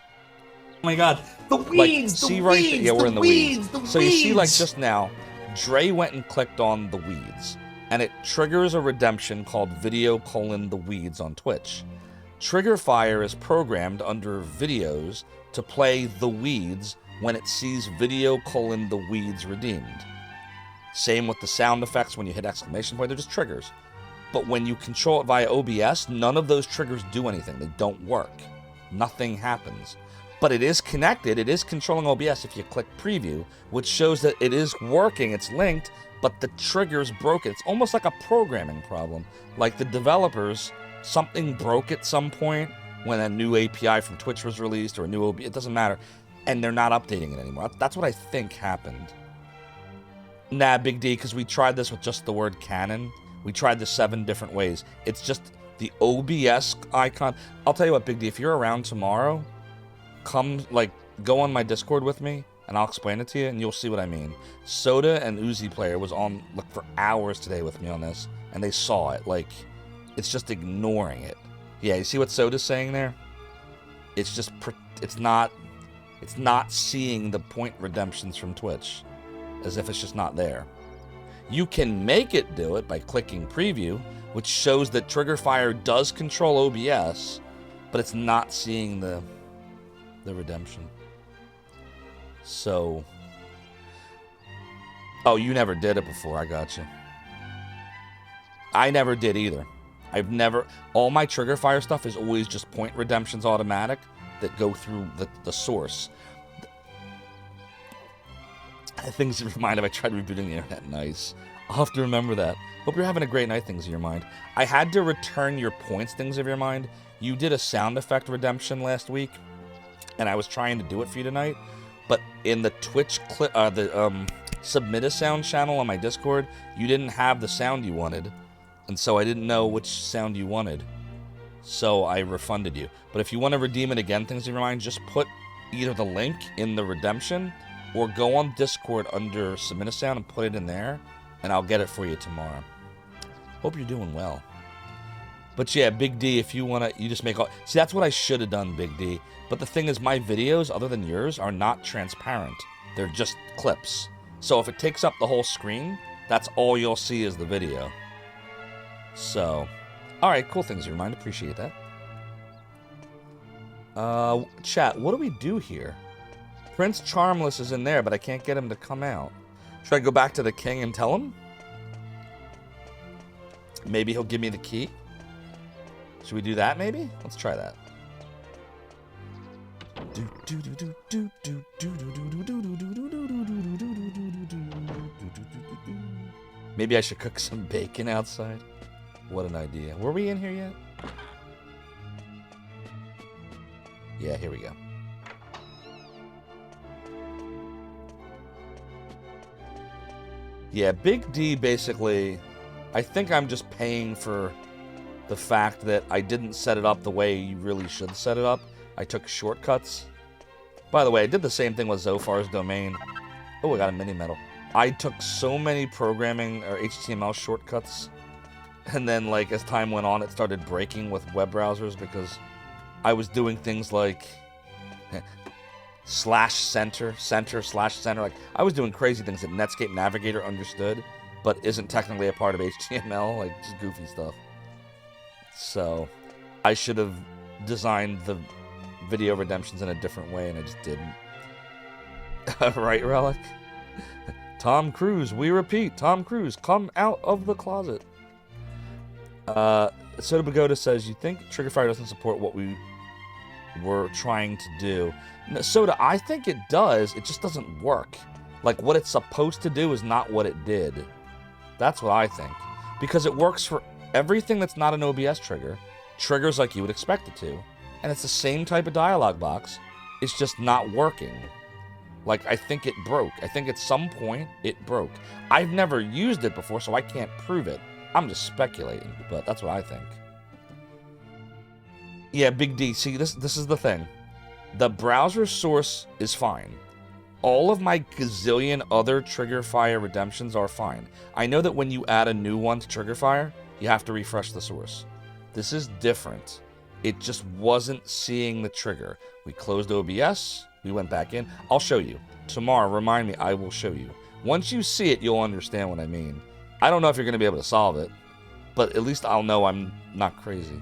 Oh my God, the weeds, like, see the right weeds, there, yeah, we're in the weeds. the So you see, like, just now, Dre went and clicked on the weeds, and it triggers a redemption called video:"the weeds on Twitch. Trigger fire is programmed under videos to play the weeds when it sees video:"the weeds redeemed. Same with the sound effects when you hit exclamation point, they're just triggers. But when you control it via OBS, none of those triggers do anything. They don't work. Nothing happens. But it is connected, it is controlling OBS if you click preview, which shows that it is working, it's linked, but the trigger's broken. It's almost like a programming problem. Like the developers, something broke at some point when a new API from Twitch was released or a new OBS, it doesn't matter, and they're not updating it anymore. That's what I think happened. Nah, Big D, because we tried this with just the word canon. We tried this 7 different ways. It's just the OBS icon. I'll tell you what, Big D, if you're around tomorrow, come, like, go on my Discord with me, and I'll explain it to you, and you'll see what I mean. Soda and Uzi Player was on, like, for hours today with me on this, and they saw it. Like, it's just ignoring it. Yeah, you see what Soda's saying there? It's just, it's not seeing the point redemptions from Twitch, as if it's just not there. You can make it do it by clicking preview, which shows that trigger fire does control OBS, but it's not seeing the redemption. So, oh, you never did it before. I got you. I never did either. All my trigger fire stuff is always just point redemptions automatic that go through the source. Things in your mind if I tried rebooting the internet. Nice. I'll have to remember that. Hope you're having a great night, things of your mind. I had to return your points, things of your mind. You did a sound effect redemption last week, and I was trying to do it for you tonight, but in the Twitch submit a sound channel on my Discord, you didn't have the sound you wanted, and so I didn't know which sound you wanted, so I refunded you. But if you want to redeem it again, things of your mind, just put either the link in the redemption or go on Discord under submit a sound and put it in there, and I'll get it for you tomorrow. Hope you're doing well. But yeah, Big D, if you want to, you just make all... See, that's what I should have done, Big D. But the thing is, my videos, other than yours, are not transparent. They're just clips. So if it takes up the whole screen, that's all you'll see is the video. So, alright, cool, things of your mind. Appreciate that. Chat, what do we do here? Prince Charmless is in there, but I can't get him to come out. Should I go back to the king and tell him? Maybe he'll give me the key? Should we do that, maybe? Let's try that. Maybe I should cook some bacon outside. What an idea. Were we in here yet? Yeah, here we go. Yeah, Big D basically, I think I'm just paying for the fact that I didn't set it up the way you really should set it up. I took shortcuts. By the way, I did the same thing with Zophar's domain. Oh, I got a mini medal. I took so many programming or HTML shortcuts, and then, like, as time went on, it started breaking with web browsers because I was doing things like /center, /center. Like, I was doing crazy things that Netscape Navigator understood, but isn't technically a part of HTML, like, just goofy stuff. So, I should have designed the video redemptions in a different way, and I just didn't. Right, Relic? Tom Cruise, we repeat, Tom Cruise, come out of the closet. Soda Pagoda says, you think Triggerfire doesn't support what we were trying to do? No, Soda, I think it does. It just doesn't work. Like, what it's supposed to do is not what it did. That's what I think. Because it works for everything that's not an OBS trigger. Triggers like you would expect it to. And it's the same type of dialogue box. It's just not working. Like, I think it broke. I think at some point, it broke. I've never used it before, so I can't prove it. I'm just speculating, but that's what I think. Yeah, Big D, see, this is the thing. The browser source is fine. All of my gazillion other Triggerfire redemptions are fine. I know that when you add a new one to Triggerfire, you have to refresh the source. This is different. It just wasn't seeing the trigger. We closed OBS, we went back in. I'll show you. Tomorrow, remind me, I will show you. Once you see it, you'll understand what I mean. I don't know if you're going to be able to solve it, but at least I'll know I'm not crazy.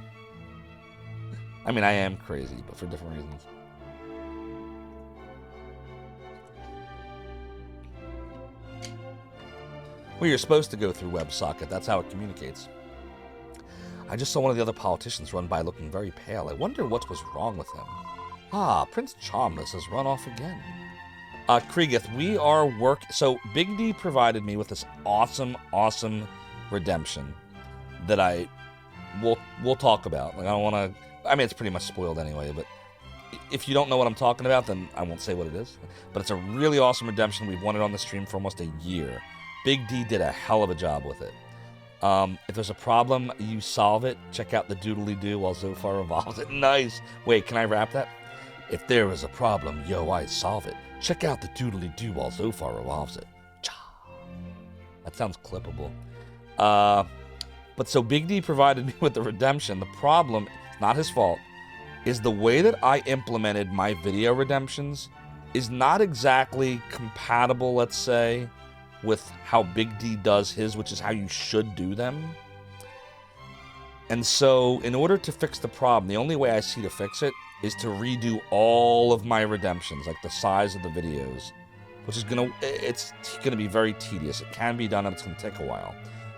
I mean, I am crazy, but for different reasons. Well, you're supposed to go through WebSocket. That's how it communicates. I just saw one of the other politicians run by looking very pale. I wonder what was wrong with him. Ah, Prince Charmless has run off again. Kriegith, we are so Big D provided me with this awesome redemption that we'll talk about. Like, I don't want to, I mean, it's pretty much spoiled anyway, but if you don't know what I'm talking about, then I won't say what it is. But it's a really awesome redemption. We've wanted on the stream for almost a year. Big D did a hell of a job with it. If there's a problem, you solve it. Check out the doodly-doo while Zophar evolves it. Nice. Wait, can I rap that? If there is a problem, yo, I solve it. Check out the doodly-doo while Zophar evolves it. Cha. That sounds clippable. But so Big D provided me with the redemption. The problem, not his fault, is the way that I implemented my video redemptions is not exactly compatible, let's say, with how Big D does his, which is how you should do them. And so, in order to fix the problem, the only way I see to fix it is to redo all of my redemptions, like the size of the videos, which is it's gonna be very tedious. It can be done, and it's gonna take a while.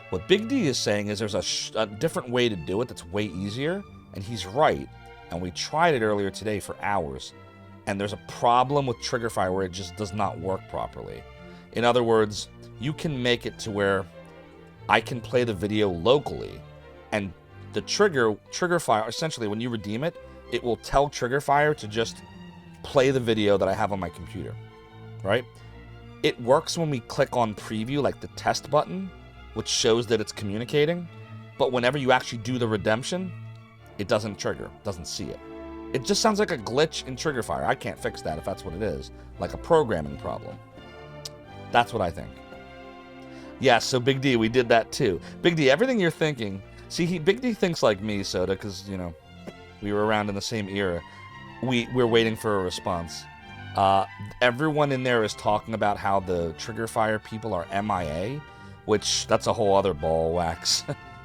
What Big D is saying is there's a different way to do it that's way easier, and he's right. And we tried it earlier today for hours, and there's a problem with Triggerfire where it just does not work properly. In other words, you can make it to where I can play the video locally, and the Triggerfire, essentially when you redeem it, it will tell Triggerfire to just play the video that I have on my computer, right? It works when we click on preview, like the test button, which shows that it's communicating, but whenever you actually do the redemption, it doesn't trigger, doesn't see it. It just sounds like a glitch in Triggerfire. I can't fix that if that's what it is, like a programming problem. That's what I think. Yeah, so Big D, we did that too. Big D, everything you're thinking, see, Big D thinks like me, Soda, because, you know, we were around in the same era. We're waiting for a response. Everyone in there is talking about how the Triggerfire people are MIA, which that's a whole other ball of wax.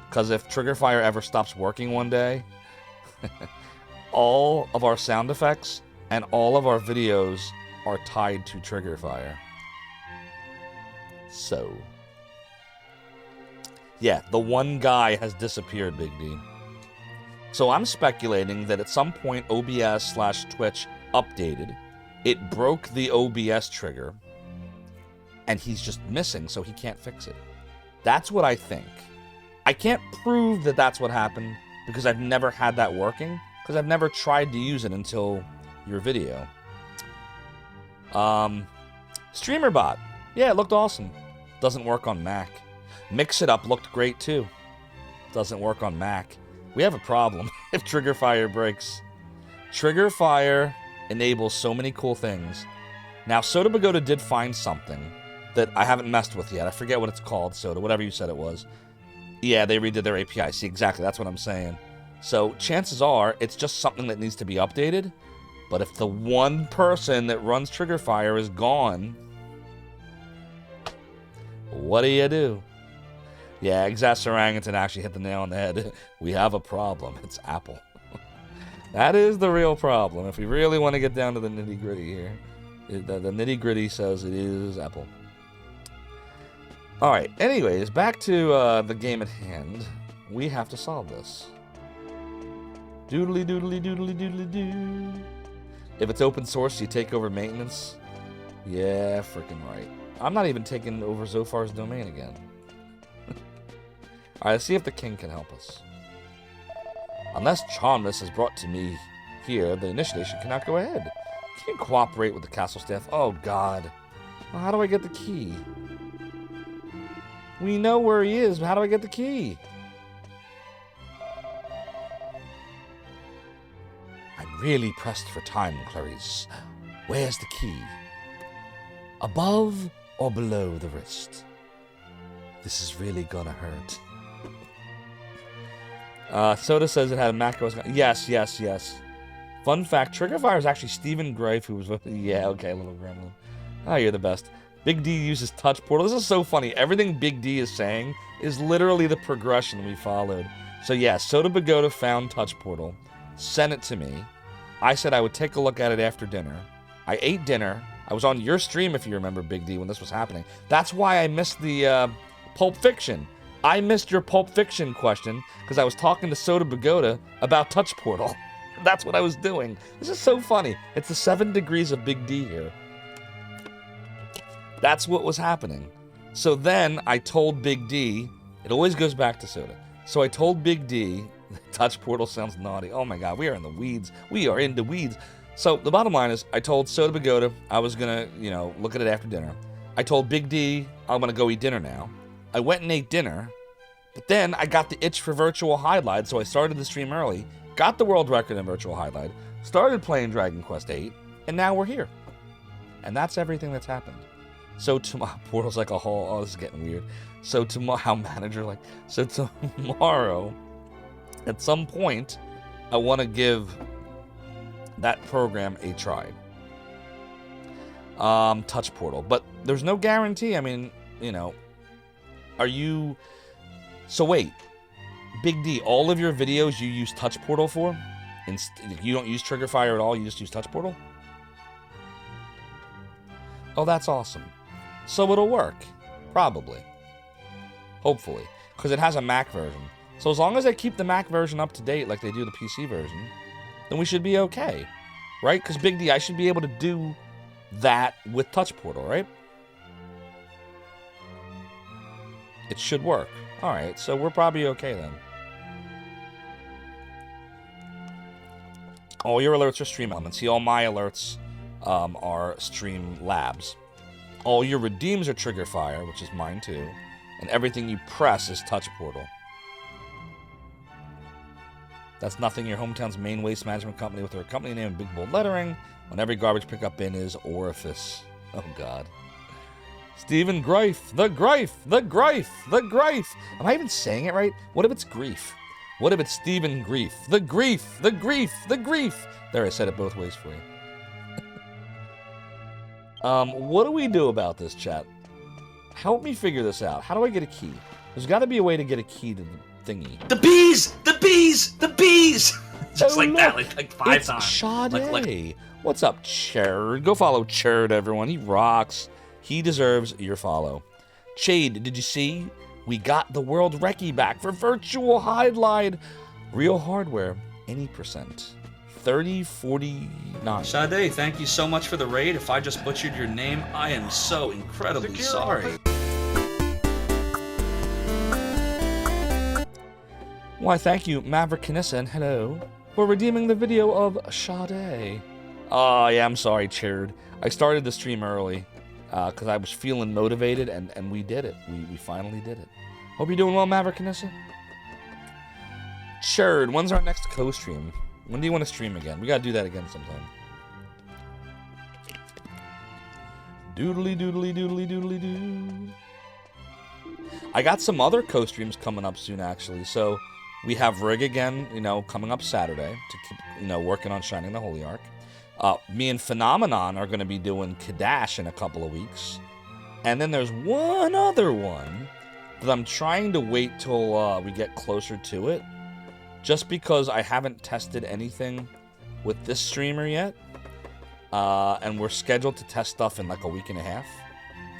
Because if Triggerfire ever stops working one day, all of our sound effects and all of our videos are tied to Triggerfire. So, yeah, the one guy has disappeared, Big D. So I'm speculating that at some point OBS/Twitch updated, it broke the OBS trigger, and he's just missing, so he can't fix it. That's what I think. I can't prove that that's what happened, because I've never had that working, because I've never tried to use it until your video. StreamerBot. Yeah, it looked awesome. Doesn't work on Mac. Mix It Up looked great too. Doesn't work on Mac. We have a problem if Triggerfire breaks. Triggerfire enables so many cool things. Now, Soda Pagoda did find something that I haven't messed with yet. I forget what it's called, Soda, whatever you said it was. Yeah, they redid their API. See, exactly, that's what I'm saying. So, chances are, it's just something that needs to be updated. But if the one person that runs Triggerfire is gone, what do? Yeah, Exas Orangutan actually hit the nail on the head. We have a problem. It's Apple. That is the real problem. If we really want to get down to the nitty-gritty here, the nitty-gritty says it is Apple. All right. Anyways, back to the game at hand. We have to solve this. Doodly doodly doodly doodly doo. If it's open source, you take over maintenance. Yeah, freaking right. I'm not even taking over Zophar's domain again. All right, let's see if the king can help us. Unless Charmless is brought to me here, the initiation cannot go ahead. Can't cooperate with the castle staff. Oh, God. Well, how do I get the key? We know where he is, but how do I get the key? I'm really pressed for time, Clarice. Where's the key? Above or below the wrist? This is really gonna hurt. Soda says it had a macro. Yes, yes, yes. Fun fact, Triggerfire is actually Stephen Greif, who was voted. Yeah, okay, little gremlin. Oh, you're the best. Big D uses touch portal. This is so funny. Everything Big D is saying is literally the progression we followed. So yeah, Soda Pagoda found touch portal, sent it to me. I said I would take a look at it after dinner. I ate dinner. I was on your stream, if you remember, Big D, when this was happening. That's why I missed the Pulp Fiction. I missed your Pulp Fiction question because I was talking to Soda Pagoda about touch portal. That's what I was doing. This is so funny. It's the 7 degrees of Big D here. That's what was happening. So then I told Big D, it always goes back to Soda. So I told Big D, touch portal sounds naughty. Oh my God, we are in the weeds. We are in the weeds. So the bottom line is, I told Soda Pagoda I was gonna, look at it after dinner. I told Big D I'm gonna go eat dinner now. I went and ate dinner, but then I got the itch for virtual highlight, so I started the stream early, got the world record in virtual highlight, started playing Dragon Quest VIII, and now we're here. And that's everything that's happened. So tomorrow, portal's like a whole, oh, this is getting weird. So tomorrow, manager, so tomorrow, at some point, I want to give that program a try. Touch portal. But there's no guarantee. I mean, are you... So wait. Big D, all of your videos you use touch portal for? You don't use Triggerfire at all? You just use touch portal? Oh, that's awesome. So it'll work. Probably. Hopefully. Because it has a Mac version. So as long as they keep the Mac version up to date like they do the PC version, then we should be okay. Right? Because Big D, I should be able to do that with touch portal, right? It should work. Alright, so we're probably okay then. All your alerts are stream elements. See, all my alerts are stream labs. All your redeems are Triggerfire, which is mine too. And everything you press is touch portal. That's Nothing, your hometown's main waste management company with their company name in big bold lettering on every garbage pickup bin is Orifice. Oh, God. Stephen Greif. The Greif. The Greif. The Greif. Am I even saying it right? What if it's grief? What if it's Stephen Grief? The grief. The grief. The grief. There, I said it both ways for you. What do we do about this, chat? Help me figure this out. How do I get a key? There's got to be a way to get a key to the thingy. The bees! The bees! The bees! Just like that, like 5 times. Sade. What's up, Cherd? Go follow Cherd, everyone. He rocks. He deserves your follow. Chade, did you see? We got the world recce back for virtual highlight. Real hardware, any percent. 3049. Sade, thank you so much for the raid. If I just butchered your name, I am so incredibly sorry. Why, thank you, Maverick Kanissa, and hello, for redeeming the video of Sade. Oh, yeah, I'm sorry, Cherd. I started the stream early because I was feeling motivated, and we did it. We finally did it. Hope you're doing well, Maverick Kanissa. Cherd, when's our next co-stream? When do you want to stream again? We gotta do that again sometime. Doodly doodly doodly doodly doo. I got some other co-streams coming up soon, actually. So we have Rig again, coming up Saturday to keep, working on Shining the Holy Ark. Me and Phenomenon are going to be doing Kadash in a couple of weeks. And then there's one other one that I'm trying to wait till we get closer to it. Just because I haven't tested anything with this streamer yet. And we're scheduled to test stuff in like a week and a half.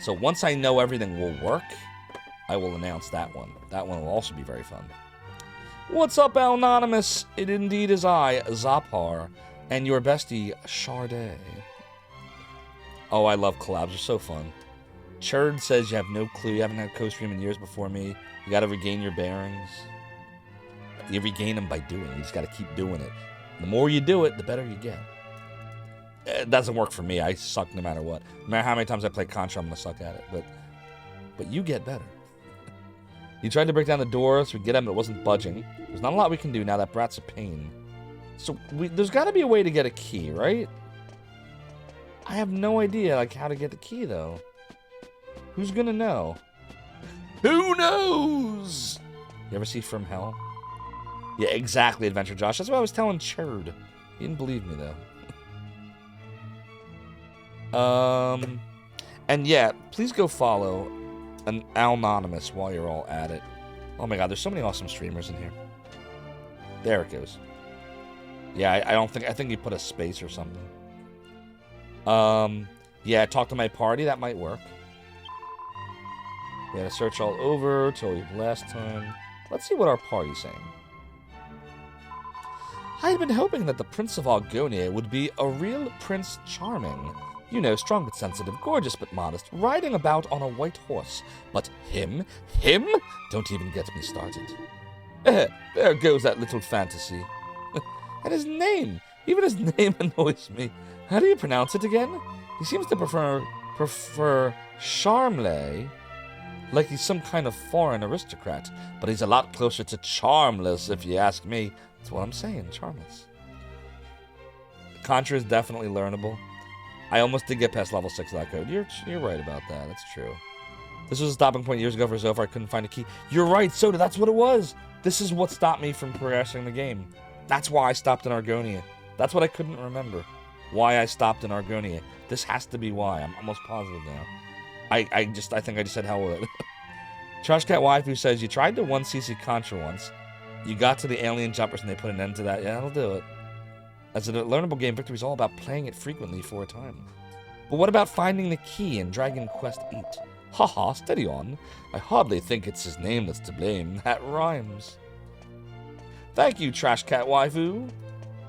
So once I know everything will work, I will announce that one. That one will also be very fun. What's up, Anonymous? It indeed is I, Zophar, and your bestie, Charday. Oh, I love collabs. They're so fun. Churd says you have no clue. You haven't had co-stream in years before me. You got to regain your bearings. You regain them by doing. You just got to keep doing it. The more you do it, the better you get. It doesn't work for me. I suck no matter what. No matter how many times I play Contra, I'm going to suck at it. But you get better. You tried to break down the door so we get him, but it wasn't budging. There's not a lot we can do now. That brat's a pain. So there's got to be a way to get a key, right? I have no idea like how to get the key, though. Who's going to know? Who knows? You ever see From Hell? Yeah, exactly, Adventure Josh. That's what I was telling Churd. He didn't believe me, though. And yeah, please go follow an Anonymous while you're all at it. Oh my god, there's so many awesome streamers in here. There it goes. Yeah, I think you put a space or something. Yeah, talk to my party, that might work. We had to search all over till last time. Let's see what our party's saying. I had been hoping that the Prince of Argonia would be a real Prince Charming. You know, strong but sensitive, gorgeous but modest, riding about on a white horse. But him? Don't even get me started. There goes that little fantasy. And his name! Even his name annoys me. How do you pronounce it again? He seems to prefer Charmley, like he's some kind of foreign aristocrat. But he's a lot closer to charmless, if you ask me. That's what I'm saying, charmless. Contra is definitely learnable. I almost did get past level 6 of that code. You're right about that. That's true. This was a stopping point years ago for Zophar. I couldn't find a key. You're right, Soda. That's what it was. This is what stopped me from progressing the game. That's why I stopped in Argonia. That's what I couldn't remember. Why I stopped in Argonia. This has to be why. I'm almost positive now. I think I just said hell with it. Trashcat Waifu says, you tried to 1cc Contra once. You got to the alien jumpers and they put an end to that. Yeah, that'll do it. As a learnable game, Victory is all about playing it frequently for a time. But what about finding the key in Dragon Quest VIII? Haha, steady on. I hardly think it's his name that's to blame. That rhymes. Thank you, Trash Cat Waifu.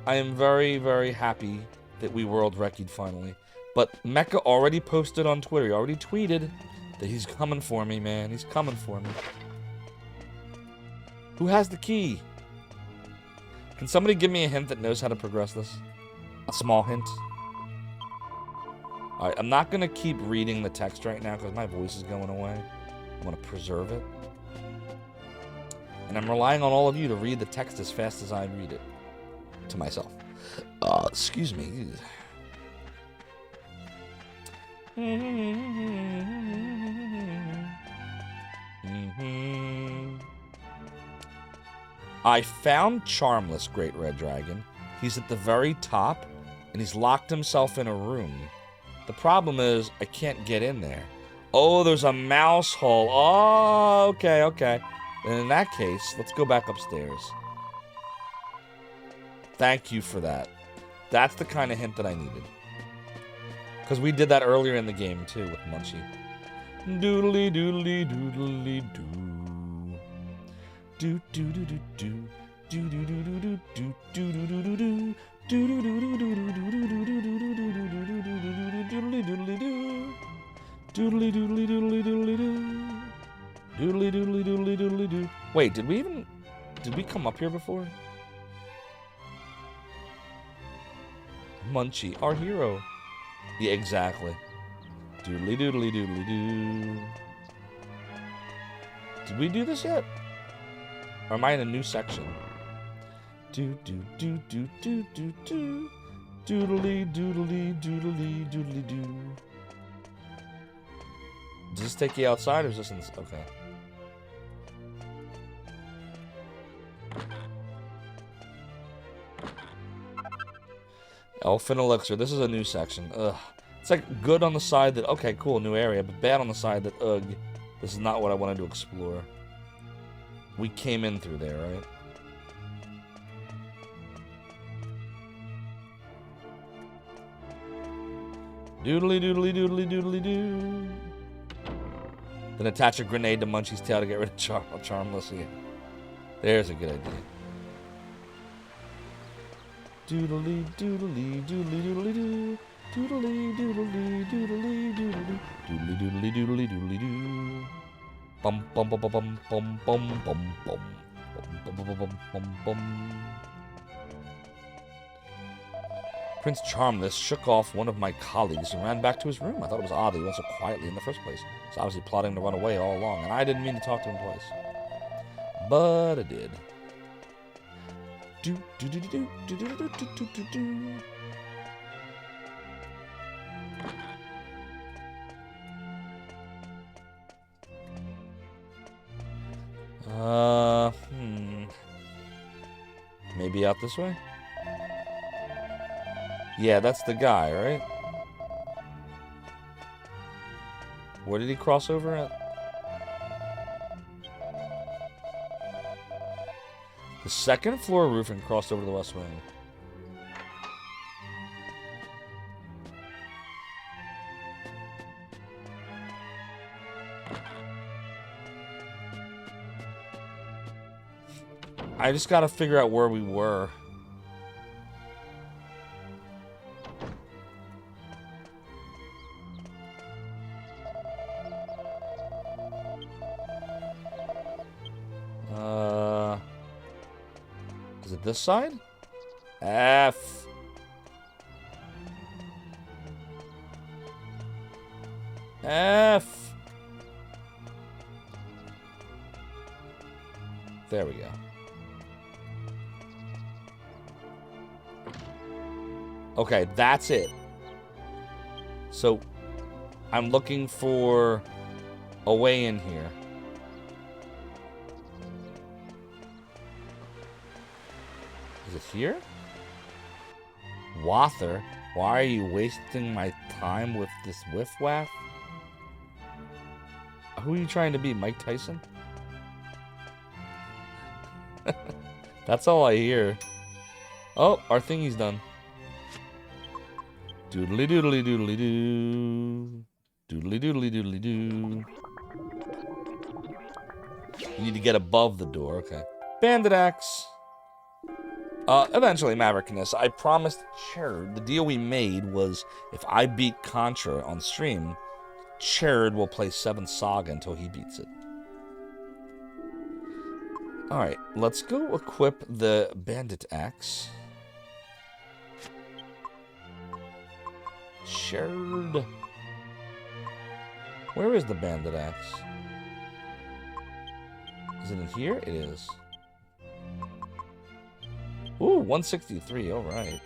I am very, very happy that we world rec'd finally. But Mecha already posted on Twitter, he already tweeted that he's coming for me, man. He's coming for me. Who has the key? Can somebody give me a hint that knows how to progress this? A small hint? Alright, I'm not going to keep reading the text right now because my voice is going away. I want to preserve it. And I'm relying on all of you to read the text as fast as I read it. To myself. Excuse me. I found Charmless, Great Red Dragon. He's at the very top, and he's locked himself in a room. The problem is, I can't get in there. Oh, there's a mouse hole. Oh, okay. And in that case, let's go back upstairs. Thank you for that. That's the kind of hint that I needed. Because we did that earlier in the game, too, with Munchie. Doodly doodly doodly doo. Do do do do do. Do do do do do do do do do do. Do do do do do do do do do doodly doodly doo. Doodly doodly doodly doodly doo. Doodly doodly doodly doodly doo. Wait, did we come up here before? Munchie, our hero. Yeah, exactly. Doodly doodly doodly doo. Did we do this yet? Or am I in a new section? Do do do do do do do. Doodly doodly doodly doodly doo. Does this take you outside or is this in this? Okay. Elfin Elixir. This is a new section. Ugh. It's like good on the side that, okay, cool, new area, but bad on the side that, ugh, this is not what I wanted to explore. We came in through there, right? Doodly doodly doodly doodly doo. Then attach a grenade to Munchie's tail to get rid of Charmless. Yeah. There's a good idea. Doodly doodly doodly doodly doo. Doodly doodly doodly doodly doodly doodly doodly doodly doo. Bum bum bum bum bum bum bum bum bum bum bum bum bum bum. Prince Charmless shook off one of my colleagues and ran back to his room. I thought it was odd that he went so quietly in the first place. He's obviously plotting to run away all along, and I didn't mean to talk to him twice. But I did. Do do do do do do do do do do do. Maybe out this way? Yeah, that's the guy, right? Where did he cross over at? The second floor roof and crossed over to the west wing. I just gotta figure out where we were. Is it this side? F. F. There we go. Okay, that's it. So, I'm looking for a way in here. Is it here? Wather, why are you wasting my time with this whiff-waff? Who are you trying to be, Mike Tyson? That's all I hear. Oh, our thingy's done. Doodly doodly doodly doo. Doodly doodly doodly doo. You need to get above the door, okay. Bandit axe. Eventually, Maverickness, I promised Cherd, the deal we made was if I beat Contra on stream, Cherd will play 7th Saga until he beats it. Alright, let's go equip the Bandit Axe. Cherd. Where is the Bandit Axe? Is it in here? It is. Ooh, 163, alright.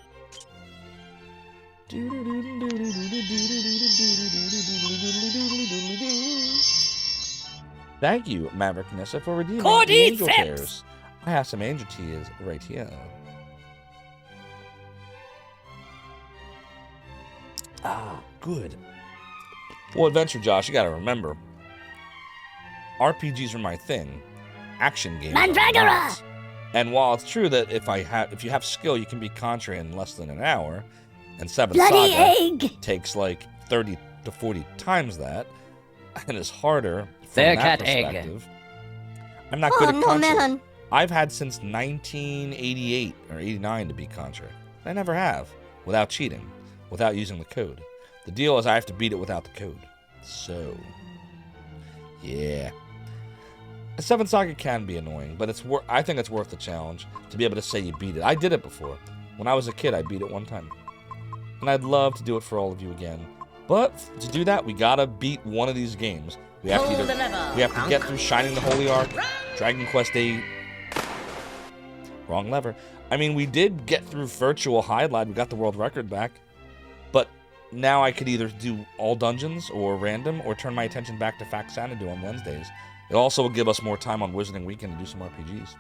Thank you, Maverick Nissa, for redeeming the angel tears. I have some angel tears right here. Ah, good. Well, Adventure Josh, you gotta remember, RPGs are my thing. Action games are not. And while it's true that if you have skill, you can beat Contra in less than an hour, and 7th Saga takes like 30 to 40 times that, and is harder from that perspective. I'm not good at Contra. I've had since 1988 or 89 to beat Contra. I never have, without cheating, without using the code. The deal is I have to beat it without the code. So, yeah. 7th Saga can be annoying, but I think it's worth the challenge to be able to say you beat it. I did it before. When I was a kid, I beat it one time. And I'd love to do it for all of you again. But to do that, we gotta beat one of these games. We have to get through Shining the Holy Ark, Dragon Quest VIII. Wrong lever. I mean, we did get through Virtual Highlight. We got the world record back. But now I could either do all dungeons or random, or turn my attention back to Fact Sanadu on Wednesdays. It also will give us more time on Wizarding Weekend to do some RPGs.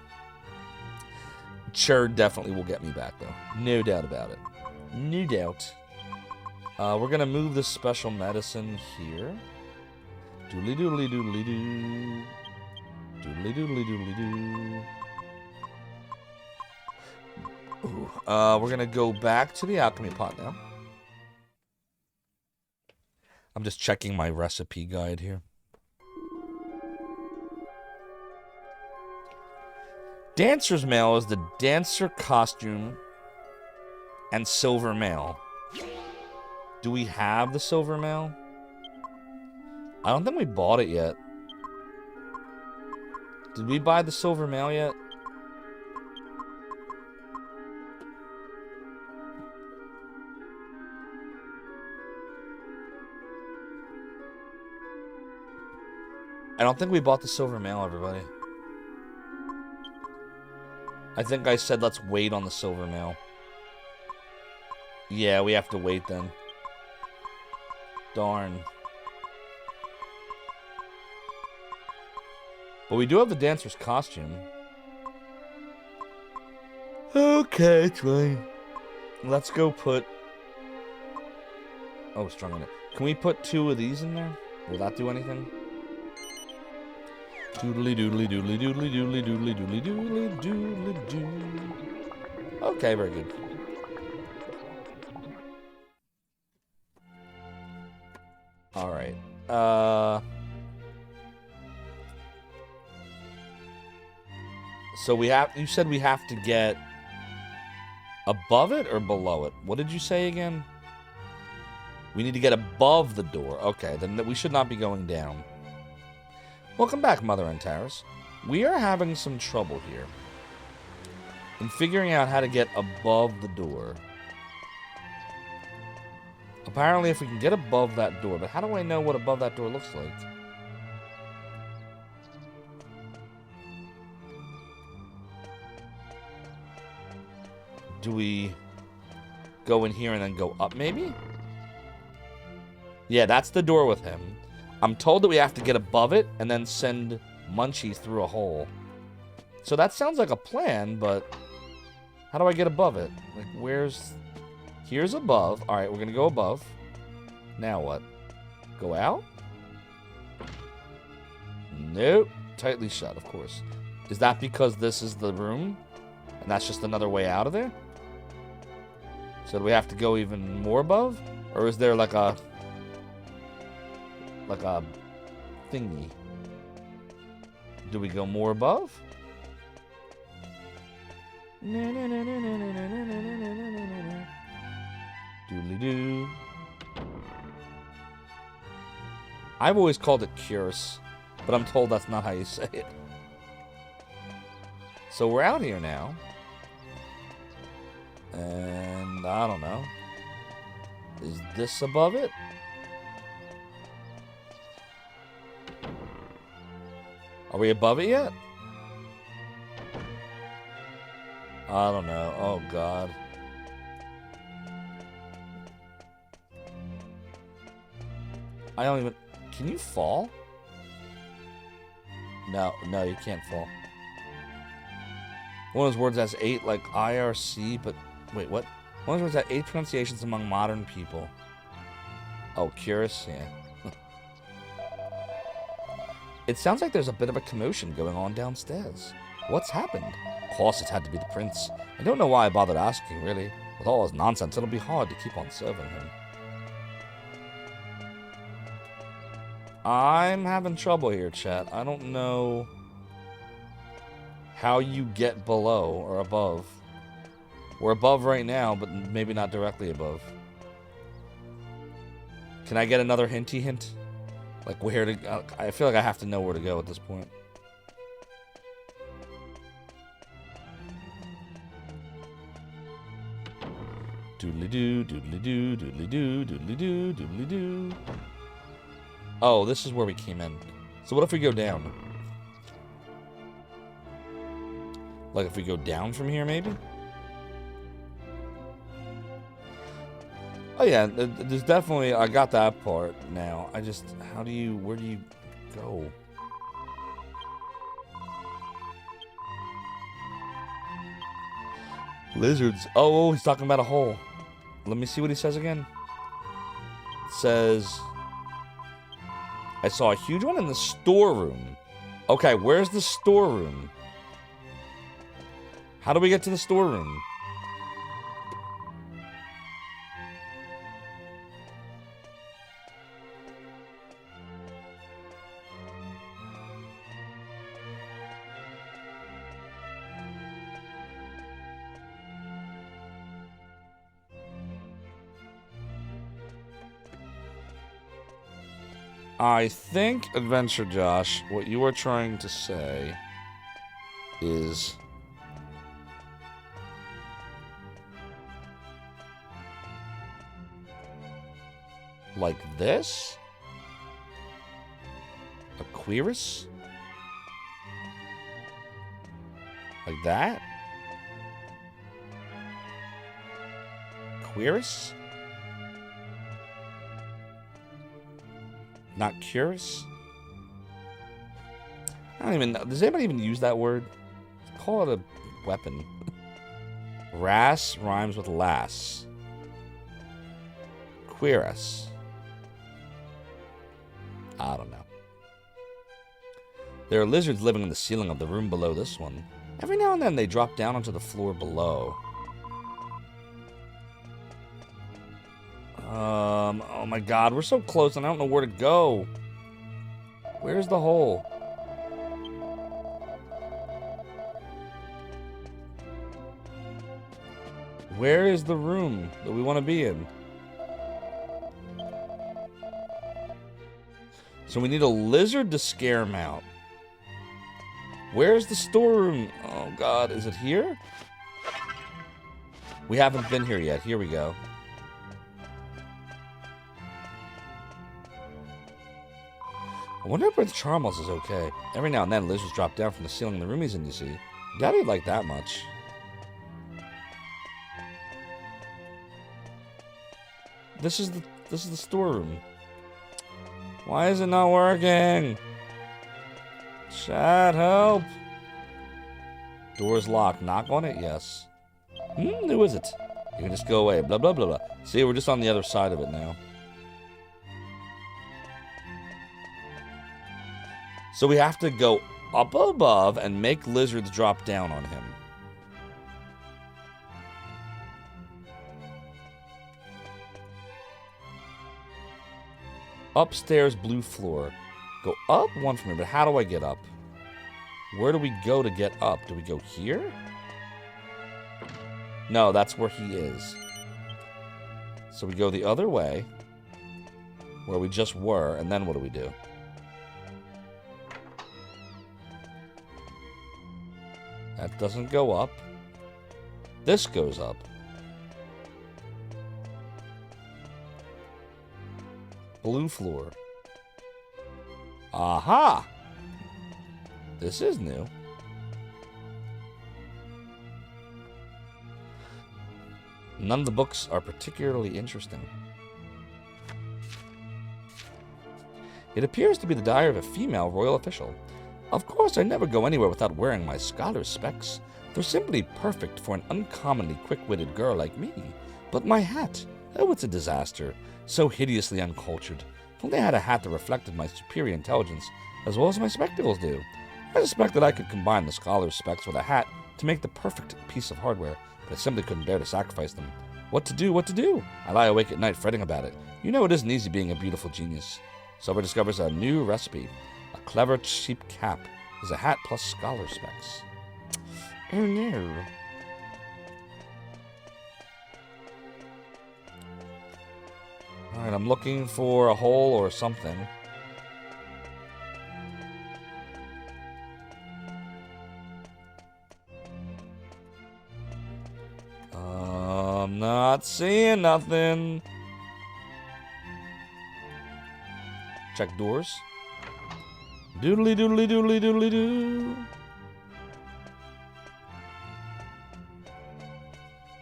Cher definitely will get me back, though. No doubt about it. No doubt. We're going to move this special medicine here. Doodly doodly doodly doo. Doodly doodly doodly doo. We're going to go back to the alchemy pot now. I'm just checking my recipe guide here. Dancer's mail is the dancer costume and silver mail. Do we have the silver mail? I don't think we bought it yet. Did we buy the silver mail yet? I don't think we bought the silver mail, everybody. I think I said let's wait on the silver mail. Yeah, we have to wait then. Darn. But we do have the dancer's costume. Okay, it's fine. Let's go put... Oh, strung on it. Can we put 2 of these in there? Will that do anything? Doodly doodly doodly doodly doodly doodly doodly doodly doodly doo. Okay, very good. Alright. So we have... You said we have to get above it or below it? What did you say again? We need to get above the door. Okay, then we should not be going down. Welcome back, Mother and Taris. We are having some trouble here in figuring out how to get above the door. Apparently, if we can get above that door, but how do I know what above that door looks like? Do we go in here and then go up, maybe? Yeah, that's the door with him. I'm told that we have to get above it and then send Munchies through a hole. So that sounds like a plan, but how do I get above it? Like, where's... Here's above. All right, we're going to go above. Now what? Go out? Nope. Tightly shut, of course. Is that because this is the room? And that's just another way out of there? So do we have to go even more above? Or is there like a thingy? Do we go more above? Doodly-doo. I've always called it Curse, but I'm told that's not how you say it. So we're out here now. And I don't know. Is this above it? Are we above it yet? I don't know. Oh, God. I don't even... Can you fall? No, you can't fall. One of those words has 8, like IRC, but... Wait, what? One of those words has 8 pronunciations among modern people. Oh, curious? Yeah. It sounds like there's a bit of a commotion going on downstairs. What's happened? Of course, it had to be the prince. I don't know why I bothered asking, really. With all his nonsense, it'll be hard to keep on serving him. I'm having trouble here, chat. I don't know how you get below or above. We're above right now, but maybe not directly above. Can I get another hinty hint? Like where to... I feel like I have to know where to go at this point. Doodly-doo, doodly-doo, doodly-doo, doodly-doo, doodly-doo. Oh, this is where we came in. So what if we go down? Like if we go down from here, maybe? Oh yeah, there's definitely... I got that part now. I just... How do you... Where do you go? Lizards. Oh, he's talking about a hole. Let me see what he says again. It says... I saw a huge one in the storeroom. Okay, where's the storeroom? How do we get to the storeroom? I think, Adventure Josh, what you are trying to say is... like this? Aquirus? Like that? Aquirus? Not curious? I don't even know. Does anybody even use that word? Call it a weapon. Ras rhymes with lass. Queerus. I don't know. There are lizards living in the ceiling of the room below this one. Every now and then they drop down onto the floor below. Oh my god, we're so close and I don't know where to go. Where's the hole? Where is the room that we want to be in? So we need a lizard to scare him out. Where's the storeroom? Oh god, is it here? We haven't been here yet. Here we go. I wonder if Prince Charmos is okay. Every now and then lizards drop down from the ceiling in the room he's in, you see. Doubt he'd like that much. This is the storeroom. Why is it not working? Chat, help. Door's locked. Knock on it? Yes. Who is it? You can just go away. Blah, blah, blah, blah. See, we're just on the other side of it now. So we have to go up above and make lizards drop down on him. Upstairs, blue floor. Go up one from here, but how do I get up? Where do we go to get up? Do we go here? No, that's where he is. So we go the other way, where we just were, and then what do we do? That doesn't go up. This goes up. Blue floor. Aha! This is new. None of the books are particularly interesting. It appears to be the diary of a female royal official. Of course, I never go anywhere without wearing my scholar's specs. They're simply perfect for an uncommonly quick-witted girl like me. But my hat, oh, it's a disaster. So hideously uncultured. If only I had a hat that reflected my superior intelligence, as well as my spectacles do. I suspect that I could combine the scholar's specs with a hat to make the perfect piece of hardware, but I simply couldn't bear to sacrifice them. What to do, what to do? I lie awake at night fretting about it. You know it isn't easy being a beautiful genius. Zophar discovers a new recipe. A clever, cheap cap is a hat plus scholar specs. Oh no. Alright, I'm looking for a hole or something. I'm not seeing nothing. Check doors. Doodly doodly doodly doodly doo.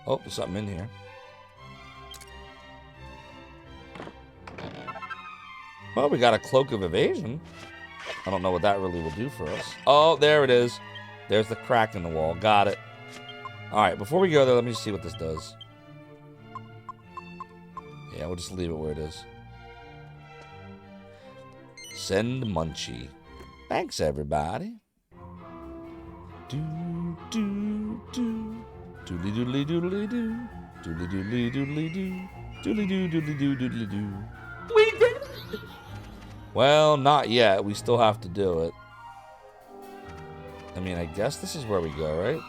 Oh, there's something in here. Well, we got a cloak of evasion. I don't know what that really will do for us. Oh, there it is. There's the crack in the wall. Got it. Alright, before we go there, let me just see what this does. Yeah, we'll just leave it where it is. Send Munchie. Thanks, everybody. Do, do, do. Doodly doodly doodly doo. Doodly doodly doodly doo. Doodly doo doodly doo doodly doo. We did it! Well, not yet. We still have to do it. I mean, I guess this is where we go, right?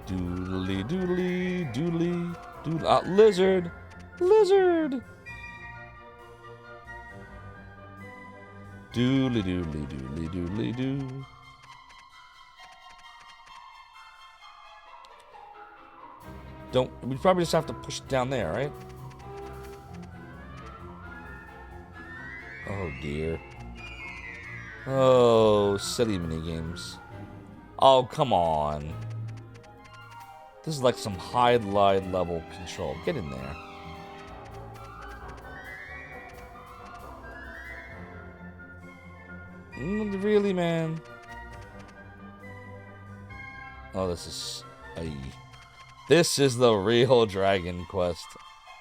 Doodly doodly doodly doodly. Lizard! Lizard! Doodly doodly doodly doodly doo. We probably just have to push it down there, right? Oh dear. Oh, silly minigames. Oh, come on. This is like some highlight level control. Get in there. Really, man? Oh, this is... This is the real Dragon Quest.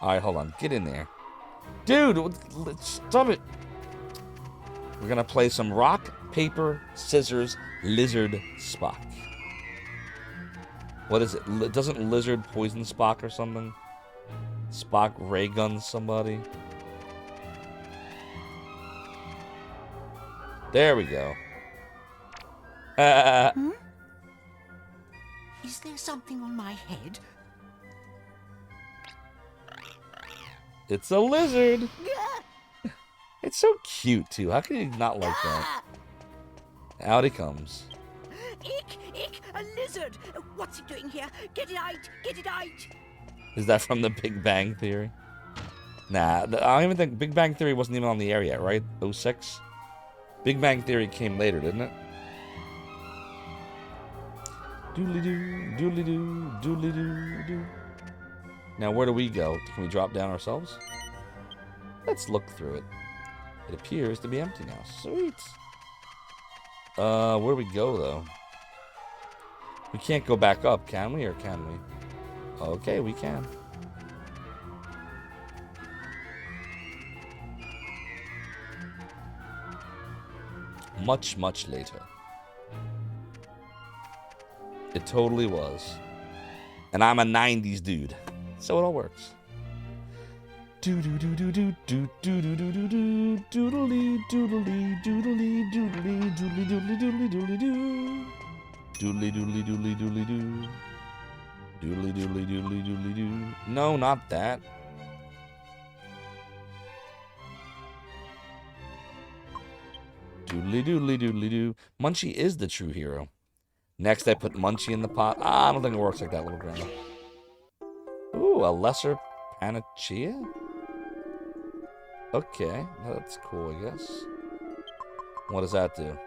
Alright, hold on. Get in there. Dude, stop it. We're gonna play some rock, paper, scissors, lizard, Spock. What is it? Doesn't lizard poison Spock or something? Spock ray guns somebody? There we go. Is there something on my head? It's a lizard. It's so cute, too. How can you not like that? Out he comes. Ick, a lizard! What's he doing here? Get it out! Get it out! Is that from the Big Bang Theory? Nah, I don't even think Big Bang Theory wasn't even on the air yet, right? 06? Big Bang Theory came later, didn't it? Doodly-doo, doodly-doo, doodly-doo-doo. Now, where do we go? Can we drop down ourselves? Let's look through it. It appears to be empty now. Sweet. Where do we go, though? We can't go back up, can we? Or can we? Okay, we can. Much, much later. It totally was. And I'm a 90s dude. So it all works. Doodly doodly doodly doodly doodly doodly doodly doodly doodly doo. Doodly doodly doodly doodly doo. Doodly doodly doodly doodly doo. No, not that. Doodly doodly doodly doo. Munchie is the true hero. Next, I put Munchie in the pot. I don't think it works like that, little grandma. Ooh, a lesser panacea? Okay, that's cool, I guess. What does that do?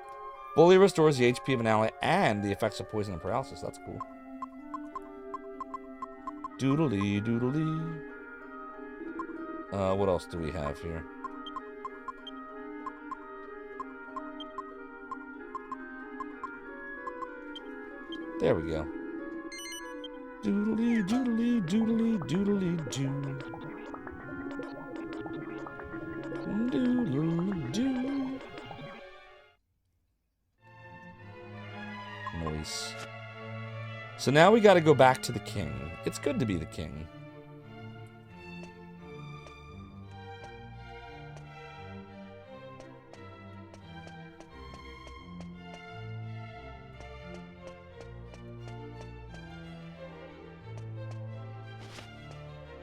Fully restores the HP of an ally and the effects of poison and paralysis. That's cool. Doodly doodly. What else do we have here? There we go. Doodly doodly doodly doodly doo. Doodly doo. Noise. So now we got to go back to the king. It's good to be the king.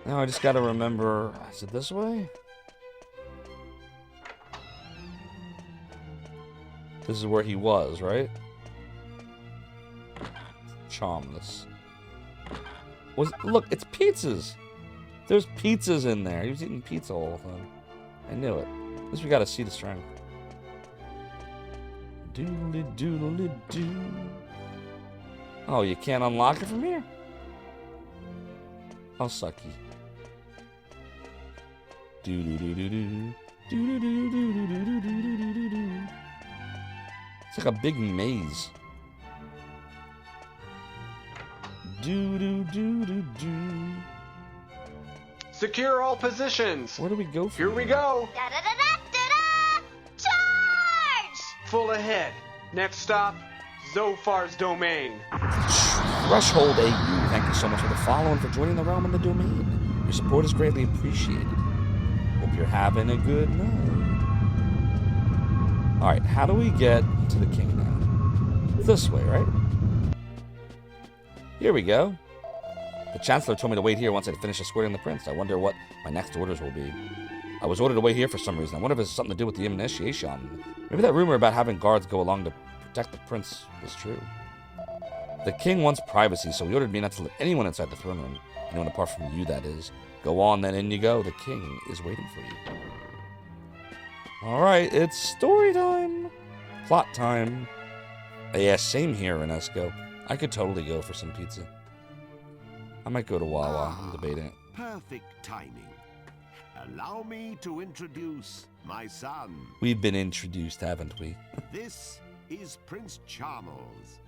Now I just gotta remember, is it this way? This is where he was, right? Charmless. Look, it's pizzas! There's pizzas in there. He was eating pizza all the time. I knew it. At least we gotta see the strength. Doodly doodly doo. Oh, you can't unlock it from here? How sucky. Do do do do do do do do do do do do do. It's like a big maze. Do do do do do. Secure all positions. Where do we go from here? We go. Da da da da da da! Charge! Full ahead. Next stop, Zophar's domain. Threshold AU. Thank you so much for the follow and for joining the realm and the domain. Your support is greatly appreciated. Hope you're having a good night. Alright, how do we get to the king now? This way, right? Here we go. The Chancellor told me to wait here once I finish escorting the prince. I wonder what my next orders will be. I was ordered away here for some reason. I wonder if it's something to do with the initiation. Maybe that rumor about having guards go along to protect the prince was true. The king wants privacy, so he ordered me not to let anyone inside the throne room. Anyone apart from you, that is. Go on, then in you go. The king is waiting for you. Alright, it's story time. Plot time. Yeah, same here, Renesco. I could totally go for some pizza. I might go to Wawa. I'm debating it. Perfect timing. Allow me to introduce my son. We've been introduced, haven't we? This is Prince Charmles,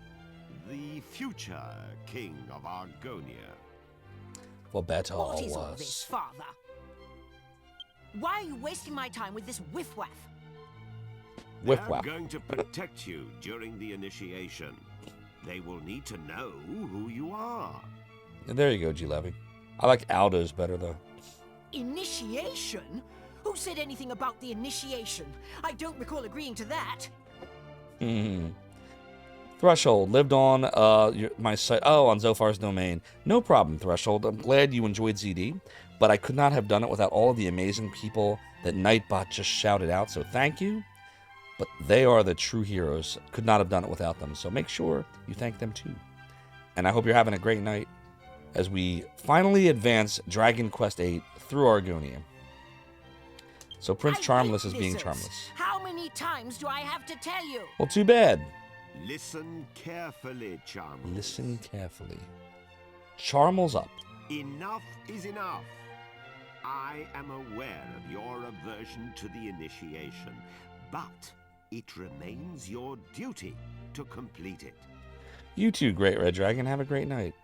the future king of Argonia. For better or What is all worse. this, father? Why are you wasting my time with this whiff-waff? Whiff They're whack. going to protect you during the initiation. They will need to know who you are. And there you go, G. Levy. I like Aldo's better, though. Initiation? Who said anything about the initiation? I don't recall agreeing to that. Threshold lived on my site. Oh, on Zophar's domain. No problem, Threshold. I'm glad you enjoyed ZD, but I could not have done it without all of the amazing people that Nightbot just shouted out. So thank you. But they are the true heroes. Could not have done it without them. So make sure you thank them too. And I hope you're having a great night as we finally advance Dragon Quest VIII through Argonia. So Prince Charmless is being Lizards. charmless. How many times do I have to tell you? Well, too bad. Listen carefully, Charmles. Listen carefully. Charmles up. Enough is enough. I am aware of your aversion to the initiation, but it remains your duty to complete it. You too, Great Red Dragon. Have a great night.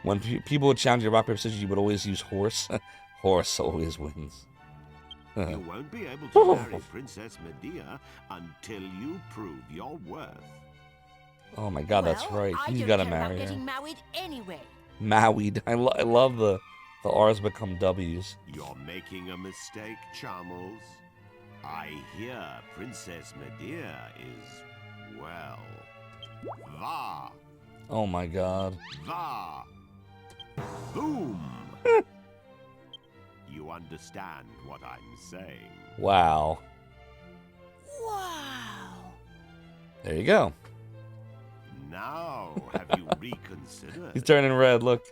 When people would challenge your rock, paper, scissors, you would always use horse. Horse always wins. You won't be able to marry Princess Medea until you prove your worth. Oh my god, that's right. You You gotta care about marry her. getting married anyway. Maui. I love the R's become W's. You're making a mistake, Charmles. I hear Princess Medea is, well, Va. Oh my god. Va. Boom. You understand what I'm saying. Wow. Wow. There you go. Now, have you reconsidered? He's turning red, look.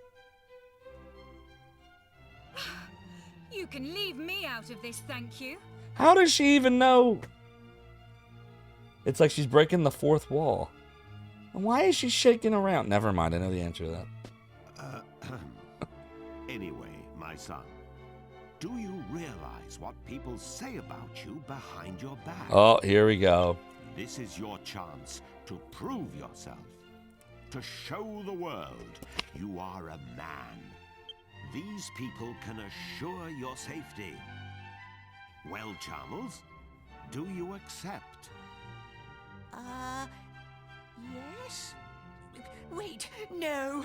You can leave me out of this, thank you. How does she even know? It's like she's breaking the fourth wall. And why is she shaking around? Never mind, I know the answer to that. Anyway, my son, do you realize what people say about you behind your back? Oh, here we go. This is your chance to prove yourself, to show the world you are a man. These people can assure your safety. Well, Charmles, do you accept? Yes? Wait, no.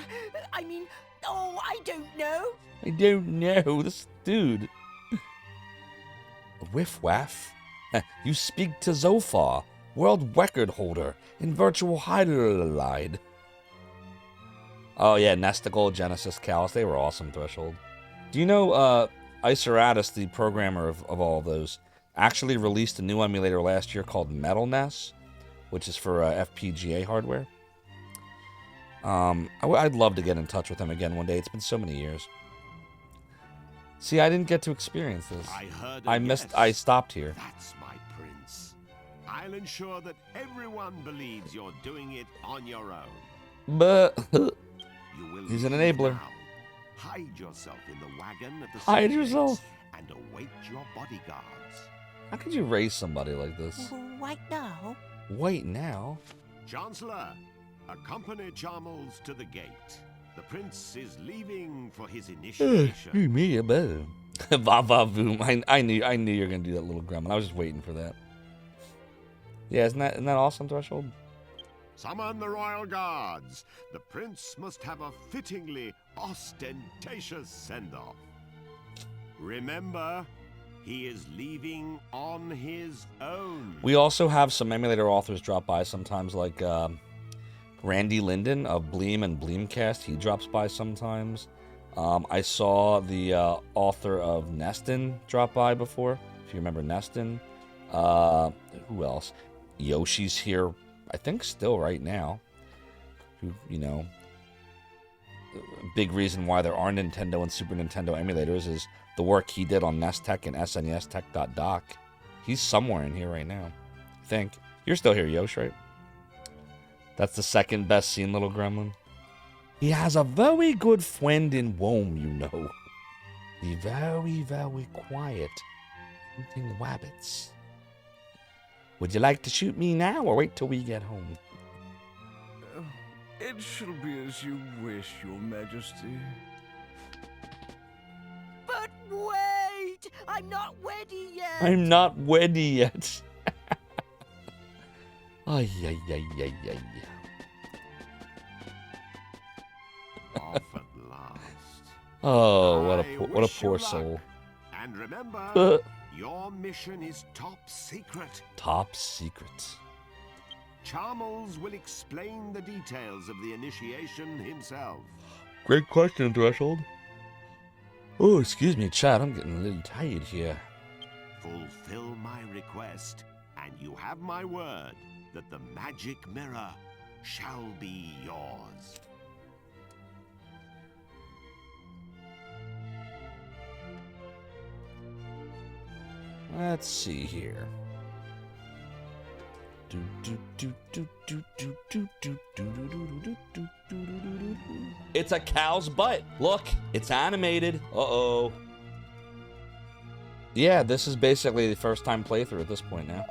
I mean, oh, I don't know. I don't know. This dude. Whiff waff. You speak to Zophar, world record holder in virtual hideout. Oh yeah, Nesticle, Genesis, Callus, they were awesome, Threshold. Do you know Iseratus, the programmer of all of those, actually released a new emulator last year called Metal NES, which is for FPGA hardware? I'd love to get in touch with him again one day. It's been so many years. See, I didn't get to experience this. I stopped here. That's my prince. I'll ensure that everyone believes you're doing it on your own. But You will he's an leave enabler. now. Hide yourself in the wagon at the Hide city yourself. gates and await your bodyguards. How could you raise somebody like this? Right now? Wait now. Chancellor, accompany Charmles to the gate. The prince is leaving for his initiation. Me a better. Va va voom. I knew you were gonna do that little gremlin. I was just waiting for that. Yeah, isn't that awesome, Threshold? Summon the royal guards. The prince must have a fittingly ostentatious send-off. Remember, he is leaving on his own. We also have some emulator authors drop by sometimes, like Randy Linden of Bleem and Bleemcast. He drops by sometimes. I saw the author of Nestin drop by before, if you remember Nestin. Who else? Yoshi's here, I think still right now. Who, you know, a big reason why there are Nintendo and Super Nintendo emulators is the work he did on NES Tech and SNES Tech.doc. He's somewhere in here right now, I think. You're still here, Yosh, right? That's the second best seen little gremlin. He has a very good friend in Rome, you know. The very, very quiet hunting rabbits. Would you like to shoot me now or wait till we get home? It shall be as you wish, Your Majesty. But wait! I'm not ready yet! I'm not ready yet. Ay, ay, ay, ay, ay. Off at last. Oh, what a poor soul. And remember, your mission is top secret. Top secret. Charmels will explain the details of the initiation himself. Great question, Threshold. Oh, excuse me, Chad. I'm getting a little tired here. Fulfill my request, and you have my word that the magic mirror shall be yours. Let's see here. It's a cow's butt. Look, it's animated. Uh-oh. Yeah, this is basically the first time playthrough at this point now.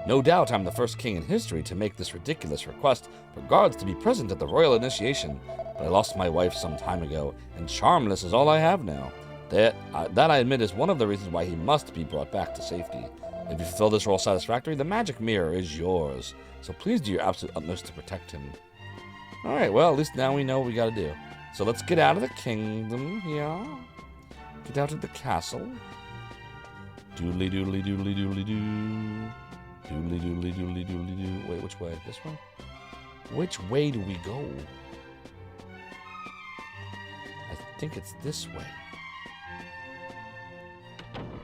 No doubt I'm the first king in history to make this ridiculous request for guards to be present at the royal initiation, but I lost my wife some time ago, and Charmless is all I have now. That I admit is one of the reasons why he must be brought back to safety. If you fulfill this role satisfactorily, the magic mirror is yours. So please do your absolute utmost to protect him. Alright, well, at least now we know what we gotta do. So let's get out of the kingdom here. Get out of the castle. Doodly doodly doodly doodly doo. Doodly doodly doodly doodly doo. Wait, which way? This way? Which way do we go? I think it's this way.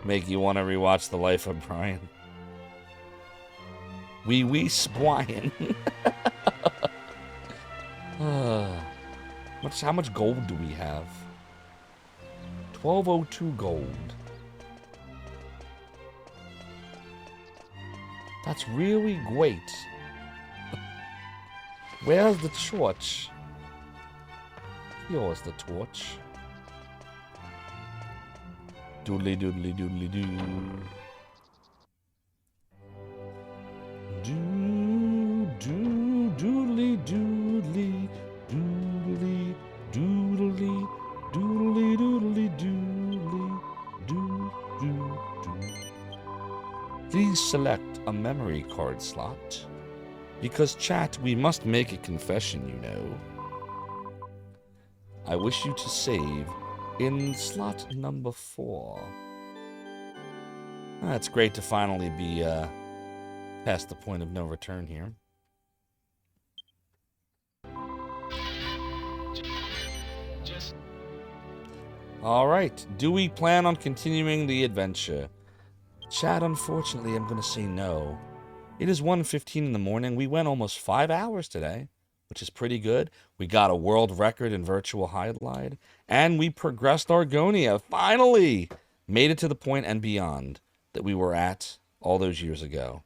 Make you want to rewatch The Life of Brian. Wee Brian. How much gold do we have? 1202 gold. That's really great. Where's the torch? Here's the torch. Doodly doodly doodly doo. Doodly doodly doodly doodly doodly doodly doodly doo doo doo. Please select a memory card slot. Because chat, we must make a confession, you know. I wish you to save in slot number 4. It's great to finally be past the point of no return here. Alright, do we plan on continuing the adventure? Chat, unfortunately, I'm going to say no. It is 1:15 in the morning. We went almost 5 hours today, which is pretty good. We got a world record in virtual highlight, and we progressed Argonia. Finally! Made it to the point and beyond that we were at all those years ago.